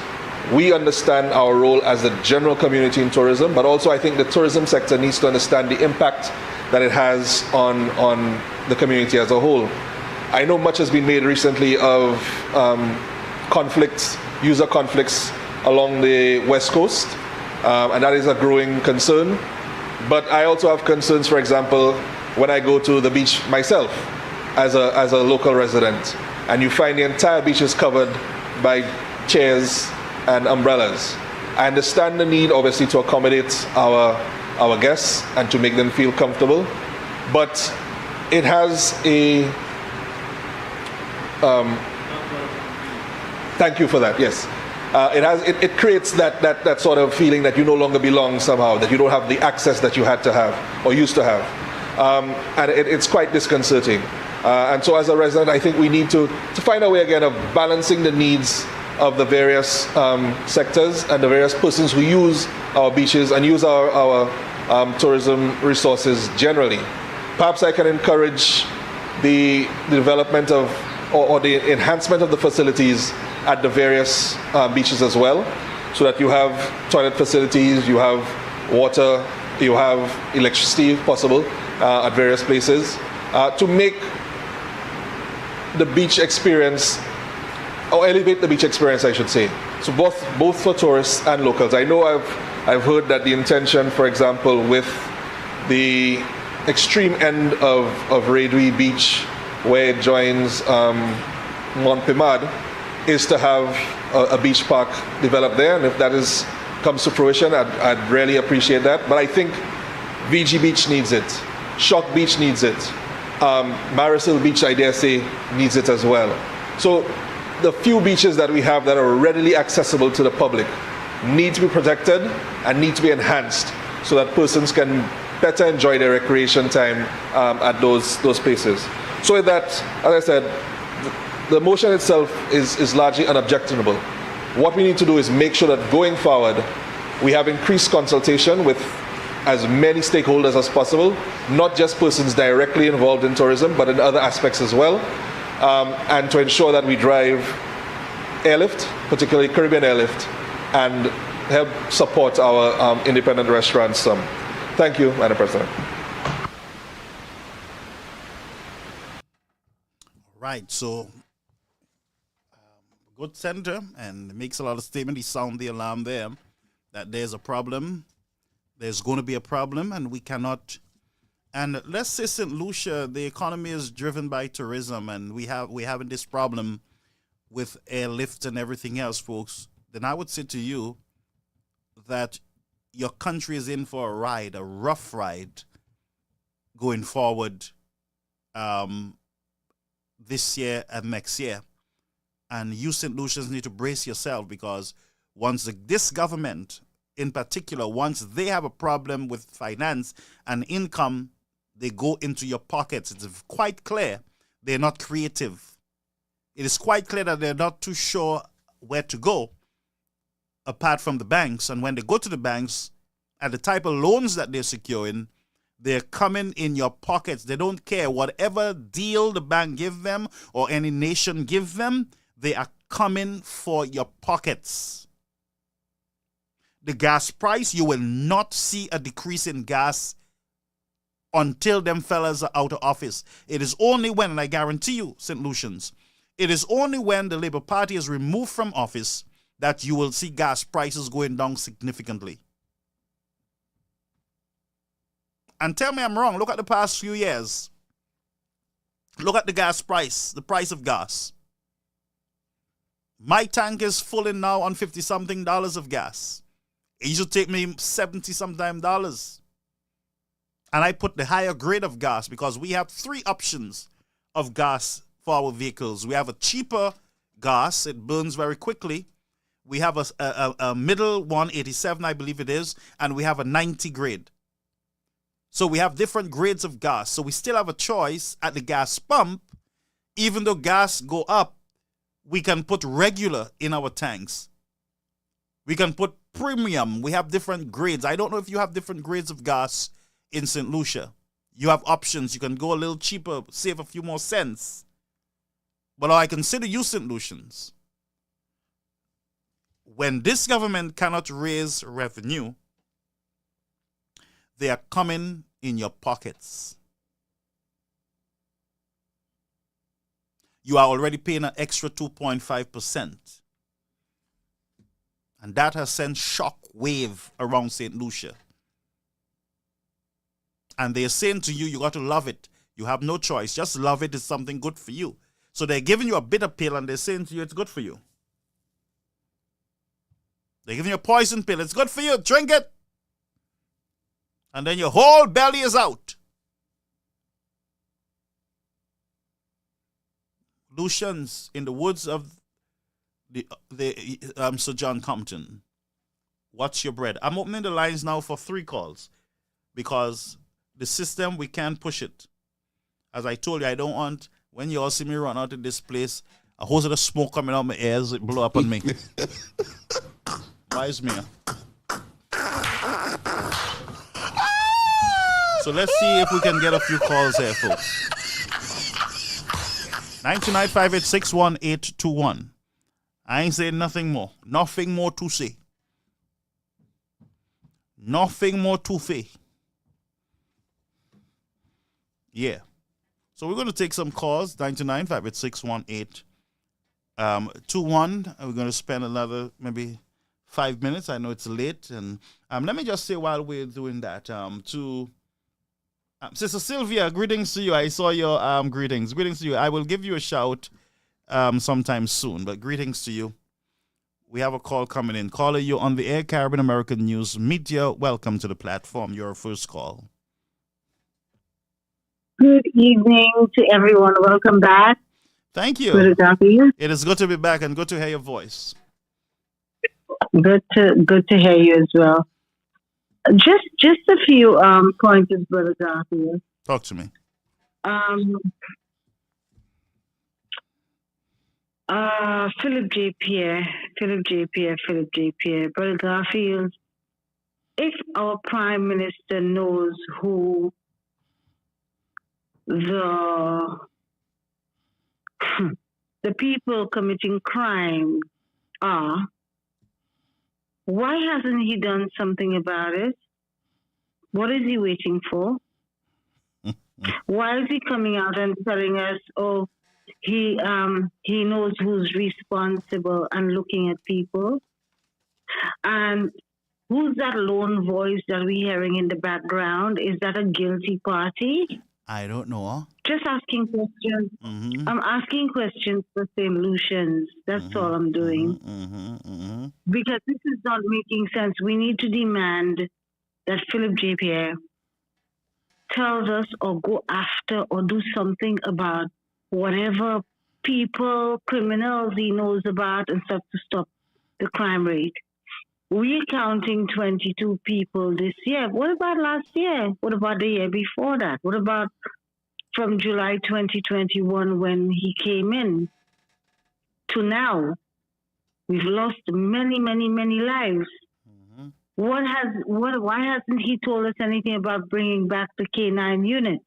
we understand our role as the general community in tourism, but also I think the tourism sector needs to understand the impact that it has on the community as a whole. I know much has been made recently of user conflicts along the West Coast, and that is a growing concern. But I also have concerns, for example, when I go to the beach myself as a local resident, and you find the entire beach is covered by chairs and umbrellas. I understand the need, obviously, to accommodate our guests and to make them feel comfortable, but it has a thank you for that. Yes, it creates that sort of feeling that you no longer belong somehow, that you don't have the access that you had to have or used to have, and it's quite disconcerting. And so, as a resident, I think we need to find a way again of balancing the needs of the various sectors and the various persons who use our beaches and use our tourism resources generally. Perhaps I can encourage the development of or the enhancement of the facilities at the various beaches as well, so that you have toilet facilities, you have water, you have electricity if possible at various places, to make the beach experience, or elevate the beach experience, I should say. So both for tourists and locals. I know I've heard that the intention, for example, with the extreme end of Redui Beach, where it joins Montpimad, is to have a beach park developed there. And if that comes to fruition, I'd really appreciate that. But I think VG Beach needs it. Shock Beach needs it. Marisil Beach, I dare say, needs it as well. So the few beaches that we have that are readily accessible to the public need to be protected and need to be enhanced so that persons can better enjoy their recreation time at those places. So with that, as I said, the motion itself is largely unobjectionable. What we need to do is make sure that going forward, we have increased consultation with as many stakeholders as possible, not just persons directly involved in tourism, but in other aspects as well, and to ensure that we drive airlift, particularly Caribbean airlift, and help support our independent restaurants some. Thank you, Madam President. Right, so good senator, and makes a lot of statement. He sound the alarm there that there's a problem. There's going to be a problem, and we cannot. And let's say St. Lucia, the economy is driven by tourism, and we're having this problem with airlift and everything else, folks. Then I would say to you that your country is in for a ride, a rough ride, going forward this year and next year. And you St. Lucians need to brace yourself, because once this government, in particular, once they have a problem with finance and income, they go into your pockets. It's quite clear they're not creative. It is quite clear that they're not too sure where to go apart from the banks. And when they go to the banks, and the type of loans that they're securing, they're coming in your pockets. They don't care. Whatever deal the bank give them or any nation give them, they are coming for your pockets. The gas price, you will not see a decrease in gas until them fellas are out of office. It is only when, and I guarantee you, St. Lucians, it is only when the Labour Party is removed from office that you will see gas prices going down significantly. And tell me I'm wrong. Look at the past few years. Look at the gas price, the price of gas. My tank is full now on $50-something of gas. It used to take me $70-something. And I put the higher grade of gas because we have 3 options of gas for our vehicles. We have a cheaper gas. It burns very quickly. We have a middle 187, I believe it is. And we have a 90 grade. So we have different grades of gas. So we still have a choice at the gas pump. Even though gas go up, we can put regular in our tanks. We can put premium. We have different grades. I don't know if you have different grades of gas in St. Lucia. You have options. You can go a little cheaper, save a few more cents. But I consider you St. Lucians. When this government cannot raise revenue, they are coming in your pockets. You are already paying an extra 2.5%. And that has sent shock wave around St. Lucia. And they're saying to you, you got to love it. You have no choice. Just love it. It's something good for you. So they're giving you a bitter pill and they're saying to you it's good for you. They're giving you a poison pill. It's good for you. Drink it. And then your whole belly is out. Lucians in the woods of the Sir John Compton. What's your bread? I'm opening the lines now for 3 calls because the system, we can't push it. As I told you, I don't want, when you all see me run out of this place, a hose of the smoke coming out my ears, it blow up on me. Wise me. So let's see if we can get a few calls here, folks. 929-586-1821. I ain't saying nothing more. Nothing more to say. Nothing more to say. Yeah. So we're going to take some calls. 929-586-1821. We're going to spend another maybe 5 minutes. I know it's late. And let me just say while we're doing that, to Sister Sylvia, greetings to you. I saw your greetings. Greetings to you. I will give you a shout sometime soon, but greetings to you. We have a call coming in. Caller, you on the air, Caribbean American News Media. Welcome to the platform. Your first call. Good evening to everyone. Welcome back. Thank you. Good to talk to you. It is good to be back and good to hear your voice. Good to hear you as well. Just a few pointers, Brother Garfield. Talk to me. Philip J. Pierre, Brother Garfield. If our Prime Minister knows who the people committing crime are, why hasn't he done something about it? What is he waiting for? Why is he coming out and telling us, oh, he knows who's responsible and looking at people? And who's that lone voice that we're hearing in the background? Is that a guilty party? I don't know. Just asking questions. Mm-hmm. I'm asking questions for St. Lucians. That's all I'm doing. Because this is not making sense. We need to demand that Philip J. Pierre tells us or go after or do something about whatever people, criminals he knows about and stuff to stop the crime rate. We're counting 22 people this year. What about last year? What about the year before that? What about from July 2021 when he came in to now? We've lost many, many, many lives. Why hasn't he told us anything about bringing back the K9 unit?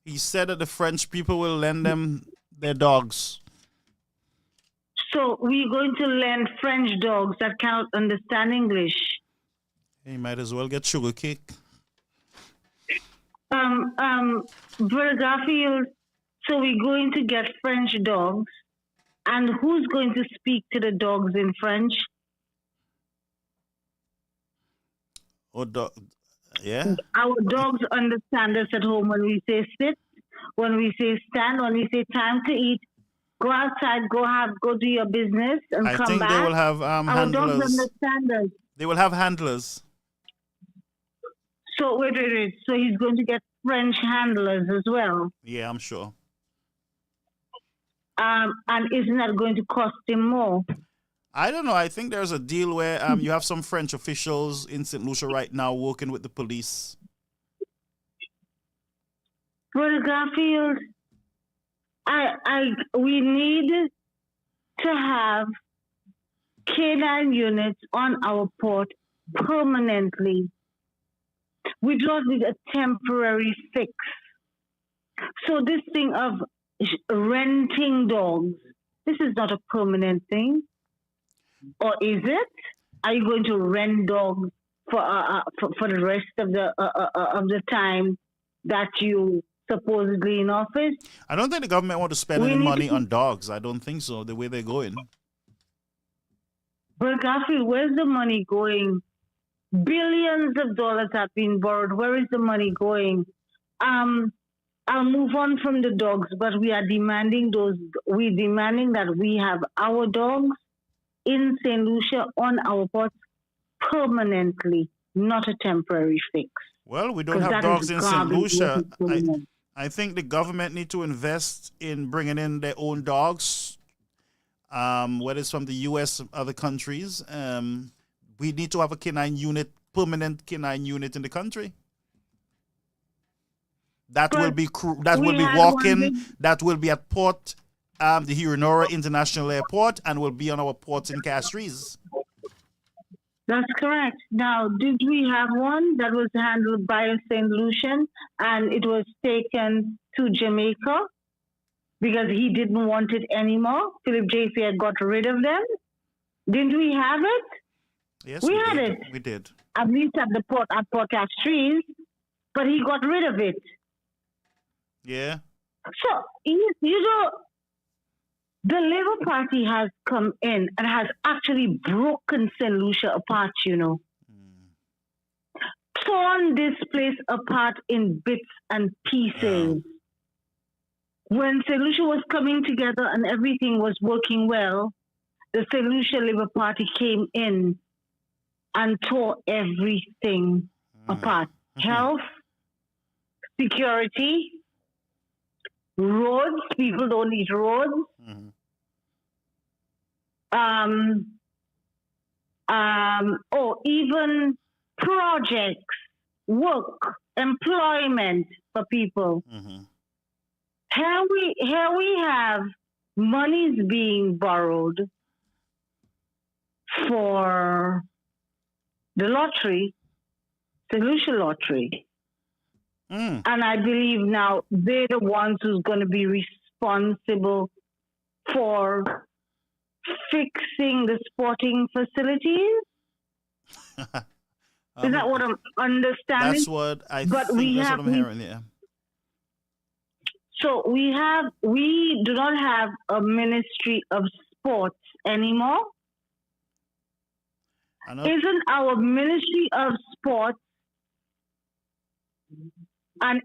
He said that the French people will lend them their dogs. So we're going to lend French dogs that cannot understand English. He might as well get sugar cake. Brother Garfield, so we're going to get French dogs, and who's going to speak to the dogs in French? Yeah. Our dogs understand us at home when we say sit, when we say stand, when we say time to eat. Go outside, go do your business, and come back. I think they will have handlers. Our dogs understand us. They will have handlers. So wait. So he's going to get French handlers as well. Yeah, I'm sure. And isn't that going to cost him more? I don't know. I think there's a deal where you have some French officials in St. Lucia right now working with the police. Brother Garfield, we need to have K9 units on our port permanently. We don't need a temporary fix. So this thing of renting dogs, this is not a permanent thing. Or is it? Are you going to rent dogs for the rest of the time that you supposedly in office? I don't think the government want to spend any money on dogs. I don't think so, the way they're going. But Garfield, where's the money going? Billions of dollars have been borrowed. Where is the money going? I'll move on from the dogs, but we're demanding that we have our dogs in St. Lucia on our ports permanently, not a temporary fix. Well, we don't 'Cause have that dogs is in St. garbage Lucia. waste. I think the government need to invest in bringing in their own dogs, whether it's from the U.S. or other countries. We need to have a canine unit, permanent canine unit in the country. That But will be we had walking. one That will be at port, the Huronora International Airport, and will be on our ports in Castries. That's correct. Now, did we have one that was handled by a St. Lucian and it was taken to Jamaica because he didn't want it anymore? Philip J. Fair got rid of them. Didn't we have it? Yes, We we had did. it. We did. At least at the port, at Port Castries, but he got rid of it. Yeah. So, you know, the Labour Party has come in and has actually broken St. Lucia apart, you know. Torn this place apart in bits and pieces. When St. Lucia was coming together and everything was working well, the St. Lucia Labour Party came in and tore everything apart. Health, security, roads, people don't need roads. Even projects, work, employment for people. Here we have monies being borrowed for the lottery, the Lucia lottery. And I believe now they're the ones who's going to be responsible for fixing the sporting facilities. Is that what I'm understanding? That's what I But think. we That's have, what I'm hearing. Yeah. So we do not have a Ministry of Sports anymore. Isn't our Ministry of Sports and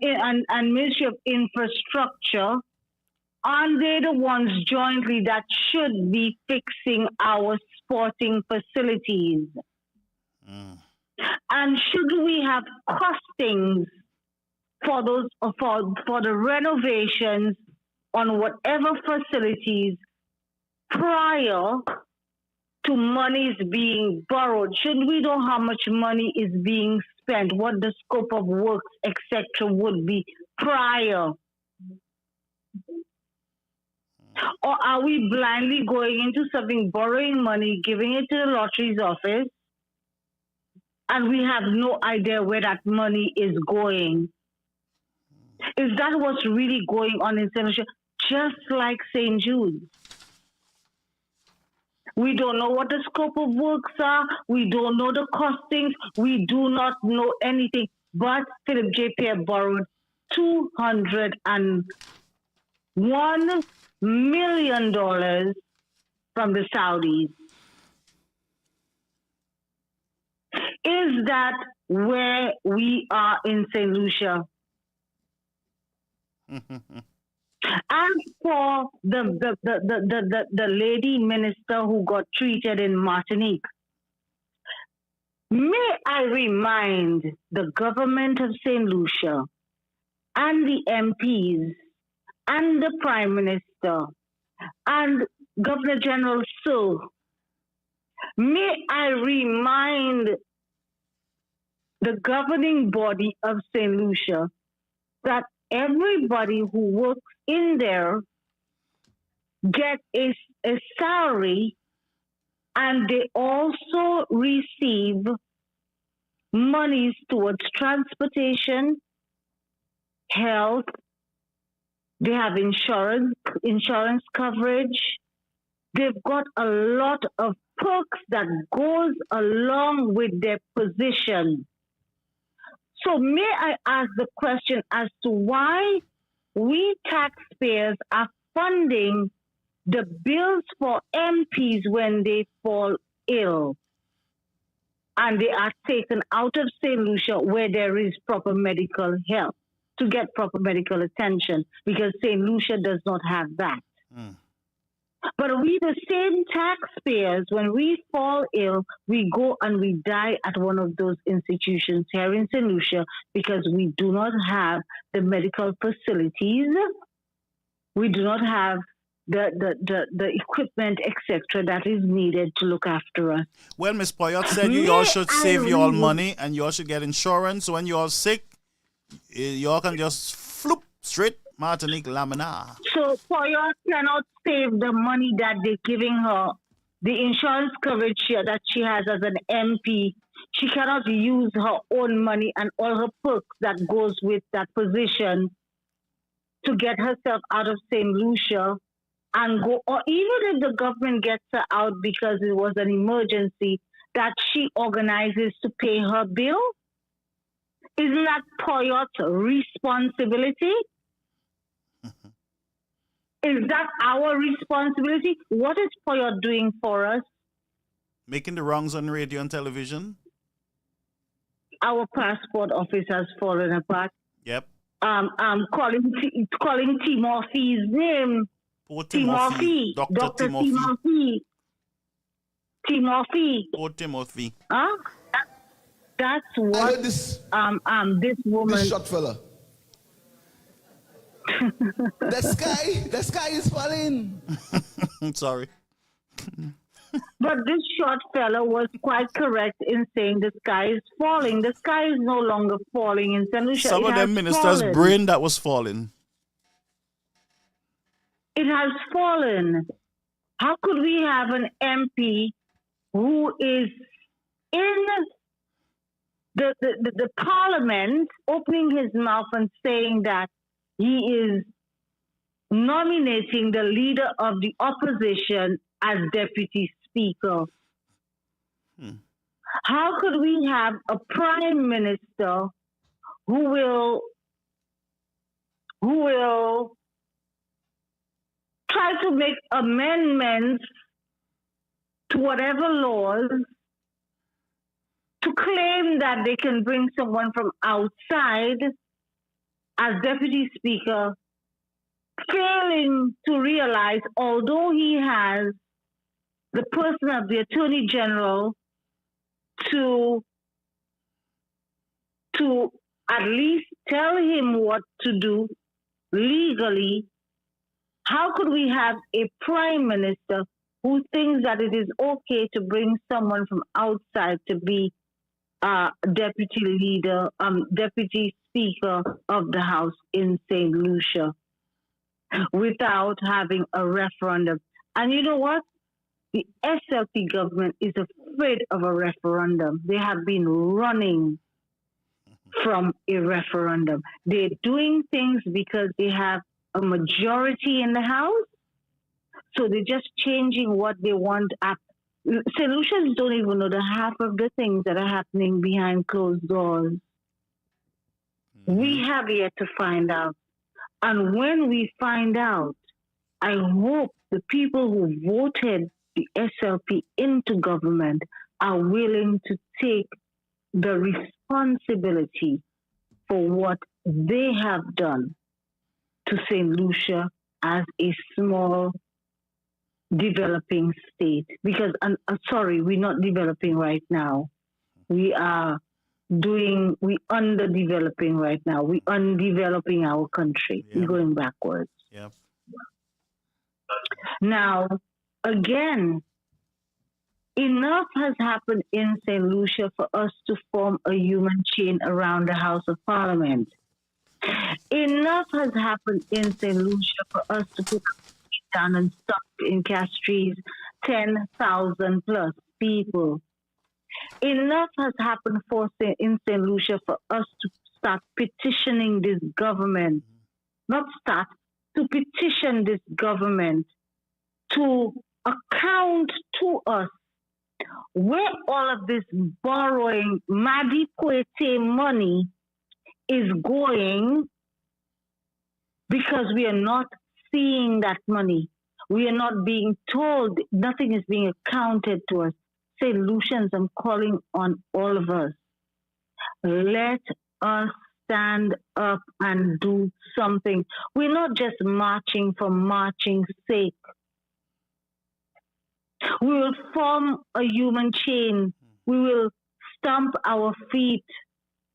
Ministry of Infrastructure, aren't they the ones jointly that should be fixing our sporting facilities? And should we have costings for those for the renovations on whatever facilities prior to monies being borrowed? Should we know how much money is being spent, what the scope of works, etc., would be prior? Or are we blindly going into something, borrowing money, giving it to the lottery's office, and we have no idea where that money is going? Is that what's really going on in St. Lucia? Just like St. Jude. We don't know what the scope of works are. We don't know the costings. We do not know anything. But Philip J. Pierre borrowed $201 million from the Saudis. Is that where we are in St. Lucia? As for the lady minister who got treated in Martinique, may I remind the government of St. Lucia and the MPs and the Prime Minister and Governor General Sue, may I remind the governing body of St. Lucia that everybody who works in there get a salary, and they also receive monies towards transportation, health. They have insurance coverage. They've got a lot of perks that goes along with their position. So may I ask the question as to why we taxpayers are funding the bills for MPs when they fall ill and they are taken out of St. Lucia where there is proper medical help to get proper medical attention, because St. Lucia does not have that. But Are we the same taxpayers? When we fall ill, we go and we die at one of those institutions here in St. Lucia because we do not have the medical facilities. We do not have the equipment, etc., that is needed to look after us. Well, Miss Poyot said you all should save your money and you all should get insurance. So when you all sick, you all can just floop straight Martinique Lamina. So Poyot cannot save the money that they're giving her, the insurance coverage that she has as an MP. She cannot use her own money and all her perks that goes with that position to get herself out of St. Lucia and go, or even if the government gets her out because it was an emergency, that she organizes to pay her bill? Isn't that Poyot's responsibility? Is that our responsibility? What is Poyot doing for us? Making the wrongs on radio and television? Our passport office has fallen apart. Yep. Calling Timothy's name. Poor Timothy. Dr. Timothy. Timothy. Poor Timothy. Huh? That's what this woman. This short fella. The sky is falling. Sorry. But this short fellow was quite correct in saying the sky is falling. The sky is no longer falling in St. Lucia. Some of them ministers' brain that was falling. It has fallen. How could we have an MP who is in the parliament opening his mouth and saying that he is nominating the leader of the opposition as deputy speaker? How could we have a prime minister who will try to make amendments to whatever laws to claim that they can bring someone from outside as deputy speaker, failing to realize, although he has the person of the Attorney General to at least tell him what to do legally, how could we have a prime minister who thinks that it is okay to bring someone from outside to be deputy leader, deputy speaker of the House in St. Lucia without having a referendum? And you know what? The SLP government is afraid of a referendum. They have been running from a referendum. They're doing things because they have a majority in the House. So they're just changing what they want. St. Lucians don't even know the half of the things that are happening behind closed doors. We have yet to find out. And when we find out, I hope the people who voted the SLP into government are willing to take the responsibility for what they have done to St. Lucia as a small developing state. Because, sorry, we're not developing right now. We underdeveloping right now. We're undeveloping our country. Yeah. We're going backwards. Yep. Now, again, enough has happened in St. Lucia for us to form a human chain around the House of Parliament. Enough has happened in St. Lucia for us to put down and stop in Castries 10,000 plus people. Enough has happened in St. Lucia for us to start petitioning this government, to petition this government to account to us where all of this borrowing, Madi Poete money is going, because we are not seeing that money. We are not being told, nothing is being accounted to us. St. Lucians, I'm calling on all of us. Let us stand up and do something. We're not just marching for marching's sake. We will form a human chain. We will stamp our feet.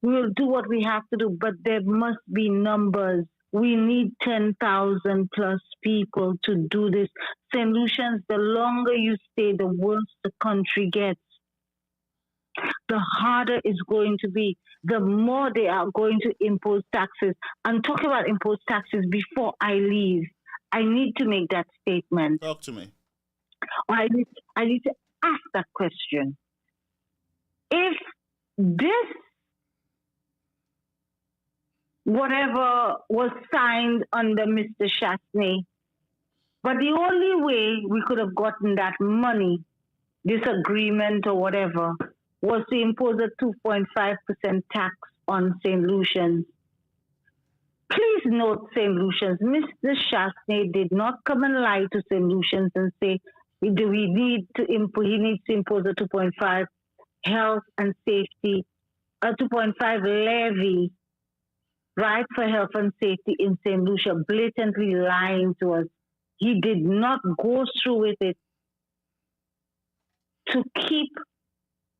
We will do what we have to do, but there must be numbers. We need 10,000 plus people to do this. St. Lucians, the longer you stay, the worse the country gets. The harder it's going to be, the more they are going to impose taxes. And talking about imposed taxes, before I leave, I need to make that statement. Talk to me. Or I need to ask that question. If this, whatever was signed under Mr. Chasney, but the only way we could have gotten that money, this agreement or whatever, was to impose a 2.5% tax on St. Lucians. Please note, St. Lucians, Mr. Chasney did not come and lie to St. Lucians and say, he needs to impose a 2.5 health and safety, a 2.5 levy, right, for health and safety in St. Lucia, blatantly lying to us. He did not go through with it to keep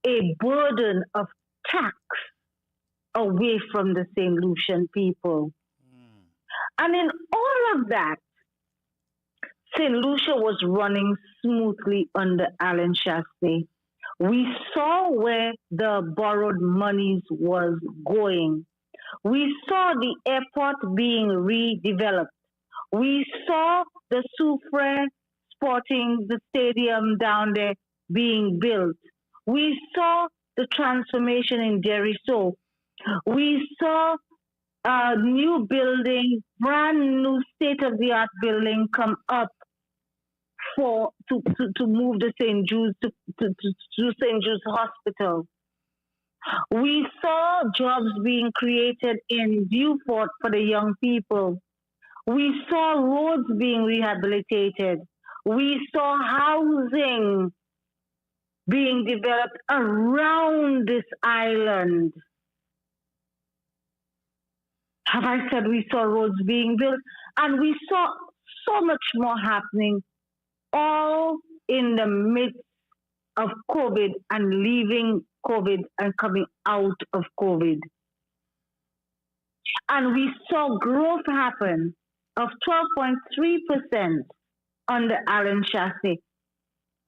a burden of tax away from the St. Lucian people. And in all of that, St. Lucia was running smoothly under Alan Chasney. We saw where the borrowed monies was going. We saw the airport being redeveloped. We saw the Soufre Sporting, the stadium down there being built. We saw the transformation in Jericho. We saw a new building, brand new state-of-the-art building come up to move the St. Jude's to St. Jude's Hospital. We saw jobs being created in Beaufort for the young people. We saw roads being rehabilitated. We saw housing being developed around this island. Have I said we saw roads being built? And we saw so much more happening, all in the midst of COVID and leaving COVID and coming out of COVID. And we saw growth happen of 12.3% under Alan Chasney.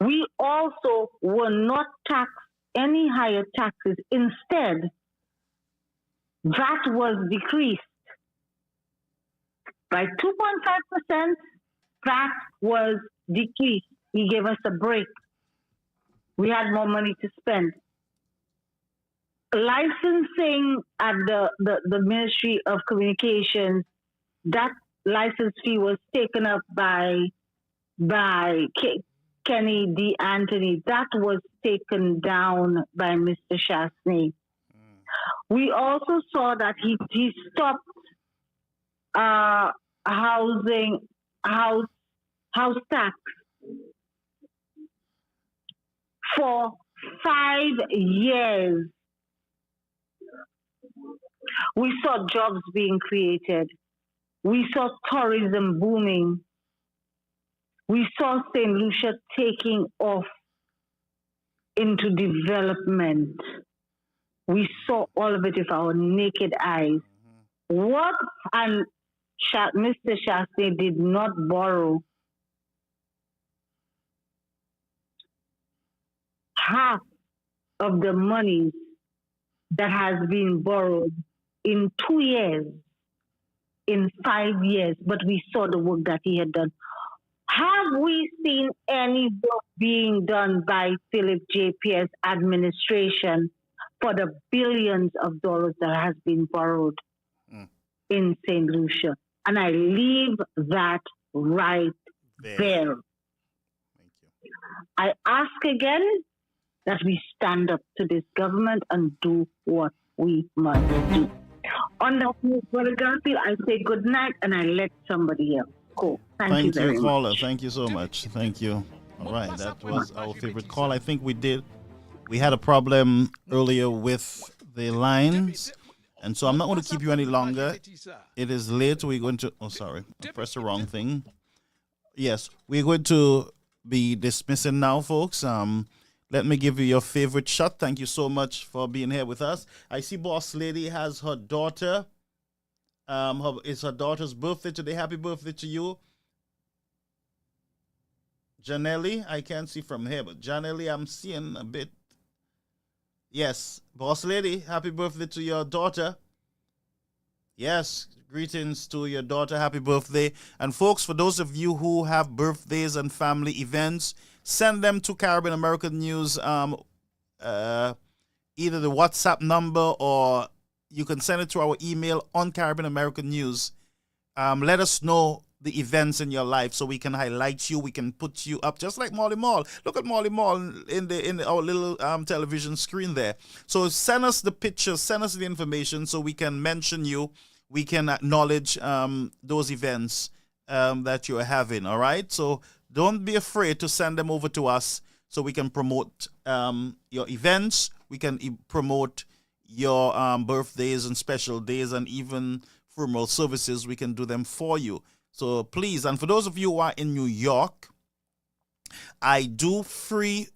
We also were not taxed any higher taxes. Instead, that was decreased by 2.5%. That was decreased. He gave us a break. We had more money to spend. Licensing at the Ministry of Communications, that license fee was taken up by Kenny D. Anthony. That was taken down by Mr. Chasney. We also saw that he stopped house tax for 5 years. We saw jobs being created. We saw tourism booming. We saw St. Lucia taking off into development. We saw all of it with our naked eyes. What? And Mr. Chasney did not borrow half of the money that has been borrowed in 2 years, in 5 years, but we saw the work that he had done. Have we seen any work being done by Philip J. Pierce administration for the billions of dollars that has been borrowed in St. Lucia? And I leave that right there. Thank you. I ask again that we stand up to this government and do what we must do. On that note, Brother Garfield, I say good night and I let somebody else go. Thank you very caller. much. Thank you so much. Thank you. All right, that was our favorite call. I think we had a problem earlier with the lines, and so I'm not going to keep you any longer. It is late. We're going to, I pressed the wrong thing. Yes, we're going to be dismissing now, folks. Let me give you your favorite shot. Thank you so much for being here with us. I see Boss Lady has her daughter. It's her daughter's birthday today. Happy birthday to you. Janelli, I can't see from here, but Janelli, I'm seeing a bit. Yes, Boss Lady, happy birthday to your daughter. Yes, greetings to your daughter. Happy birthday. And folks, for those of you who have birthdays and family events, send them to Caribbean American News, either the WhatsApp number or you can send it to our email on Caribbean American News. Let us know the events in your life so we can highlight you. We can put you up just like Molly Mall. Look at Molly Mall in our little television screen there. So send us the pictures, send us the information so we can mention you. We can acknowledge those events that you're having. All right. So don't be afraid to send them over to us so we can promote your events. We can promote your birthdays and special days and even funeral services. We can do them for you. So please, and for those of you who are in New York, I do free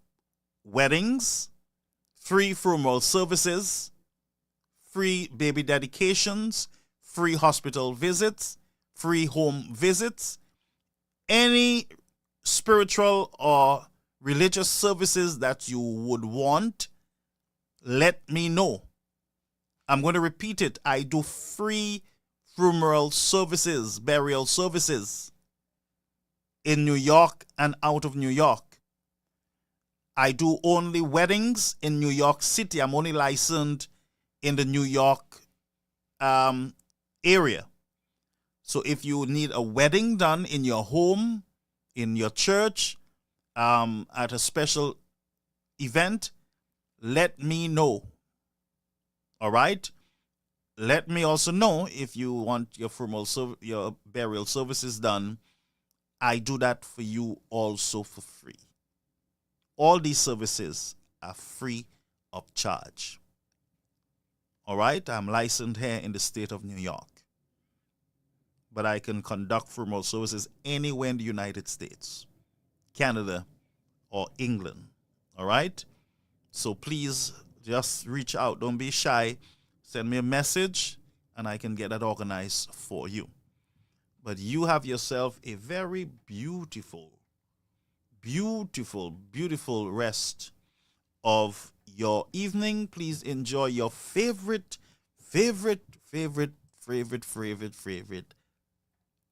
weddings, free funeral services, free baby dedications, free hospital visits, free home visits, any spiritual or religious services that you would want, let me know. I'm going to repeat it. I do free funeral services, burial services in New York and out of New York. I do only weddings in New York City. I'm only licensed in the New York area. So if you need a wedding done in your home, in your church, at a special event, let me know. All right? Let me also know if you want your your burial services done. I do that for you also for free. All these services are free of charge. All right? I'm licensed here in the state of New York. But I can conduct funeral services anywhere in the United States, Canada, or England. All right? So please just reach out. Don't be shy. Send me a message and I can get that organized for you. But you have yourself a very beautiful, beautiful, beautiful rest of your evening. Please enjoy your favorite.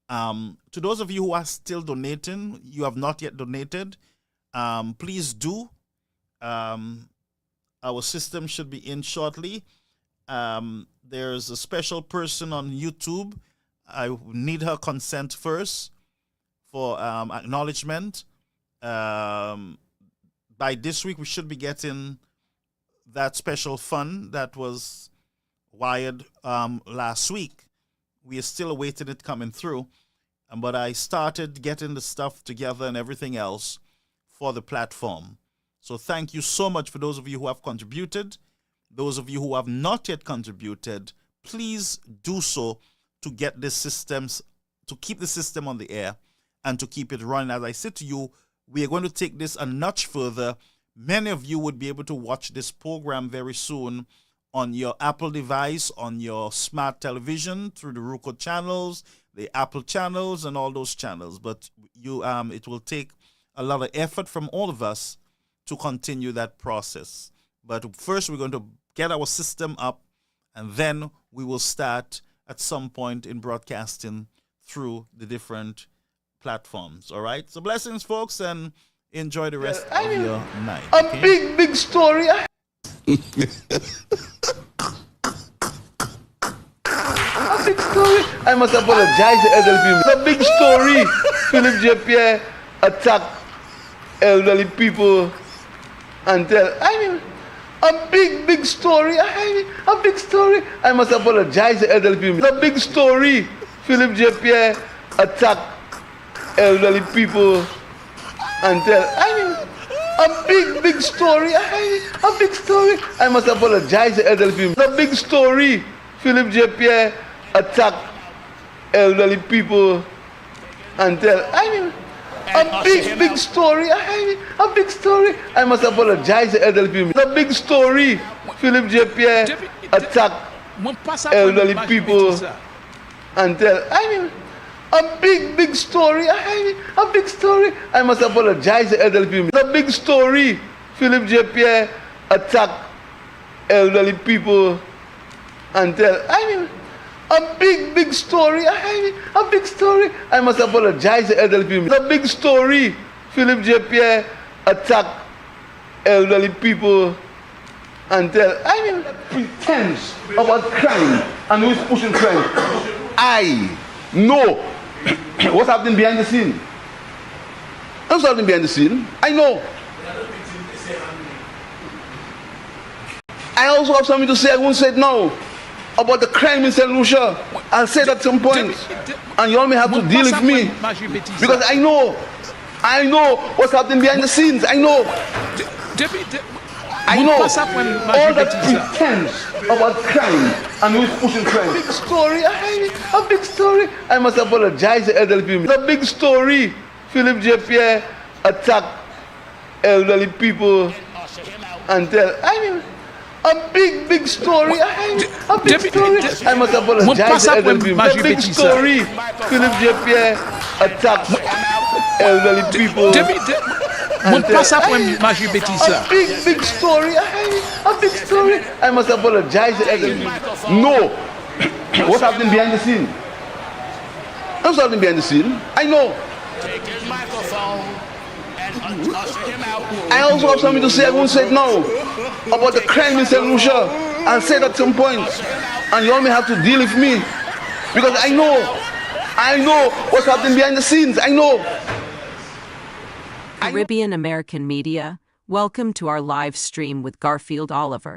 To those of you who are still donating, you have not yet donated, please do. Our system should be in shortly. There's a special person on YouTube. I need her consent first for acknowledgement. By this week, we should be getting that special fund that was wired last week. We are still awaiting it coming through. But I started getting the stuff together and everything else for the platform. So thank you so much for those of you who have contributed. Those of you who have not yet contributed, please do so to get this systems, to keep the system on the air and to keep it running. As I said to you, we are going to take this a notch further. Many of you would be able to watch this program very soon on your Apple device, on your smart television, through the Roku channels, the Apple channels, and all those channels. But it will take a lot of effort from all of us to continue that process. But first, we're going to get our system up, and then we will start at some point in broadcasting through the different platforms. All right? So blessings, folks, and enjoy the rest of your night. Okay? Big story. A big story. I must apologize to elderly people. It's a big story. Philip J. Pierre attacked elderly people and tell, a big story. A big story. I must apologize to elderly people. It's a big story. Philip J. Pierre attacked elderly people and tell, a big story. A big story. I must apologize to elderly people. It's a big story. Philip J. Pierre attacked elderly people and tell, A big story. A big story. I must apologize to elderly people. A big story. Philip J. Pierre attacked elderly people and tell. A big story. A big story. I must apologize to elderly people. A big story. Philip J. Pierre attacked elderly people and tell. A big story. A big story. I must apologize to elderly people. A big story. Philip J. Pierre attacked elderly people and tell. Pretense about crime and who is pushing crime. I know what's happening behind the scene. What's happening behind the scene? I know. I also have something to say. I won't say it now. About the crime in St. Lucia. I'll say that at some point. And you all may have to deal with me. Because I know what's happening behind the scenes. I know. I know all that pretense about crime and who is pushing crime. Big story. A big story. I must apologize to elderly people. A big story. Philip J. Pierre attacked elderly people and tell. A big story. A big story. I must apologize to elderly people. A big story. Philip J. Pierre attacked elderly people. A big story. A big story. I must apologize to elderly people. No. What's happening behind the scene? What's happening behind the scene? I know. Take his microphone and usher him out. I also have something to say. I won't say it now. About the crime in St. Lucia. I'll say that at some point. And you all may have to deal with me. Because I know what's happening behind the scenes. I know. Caribbean American Media, welcome to our live stream with Garfield Oliver.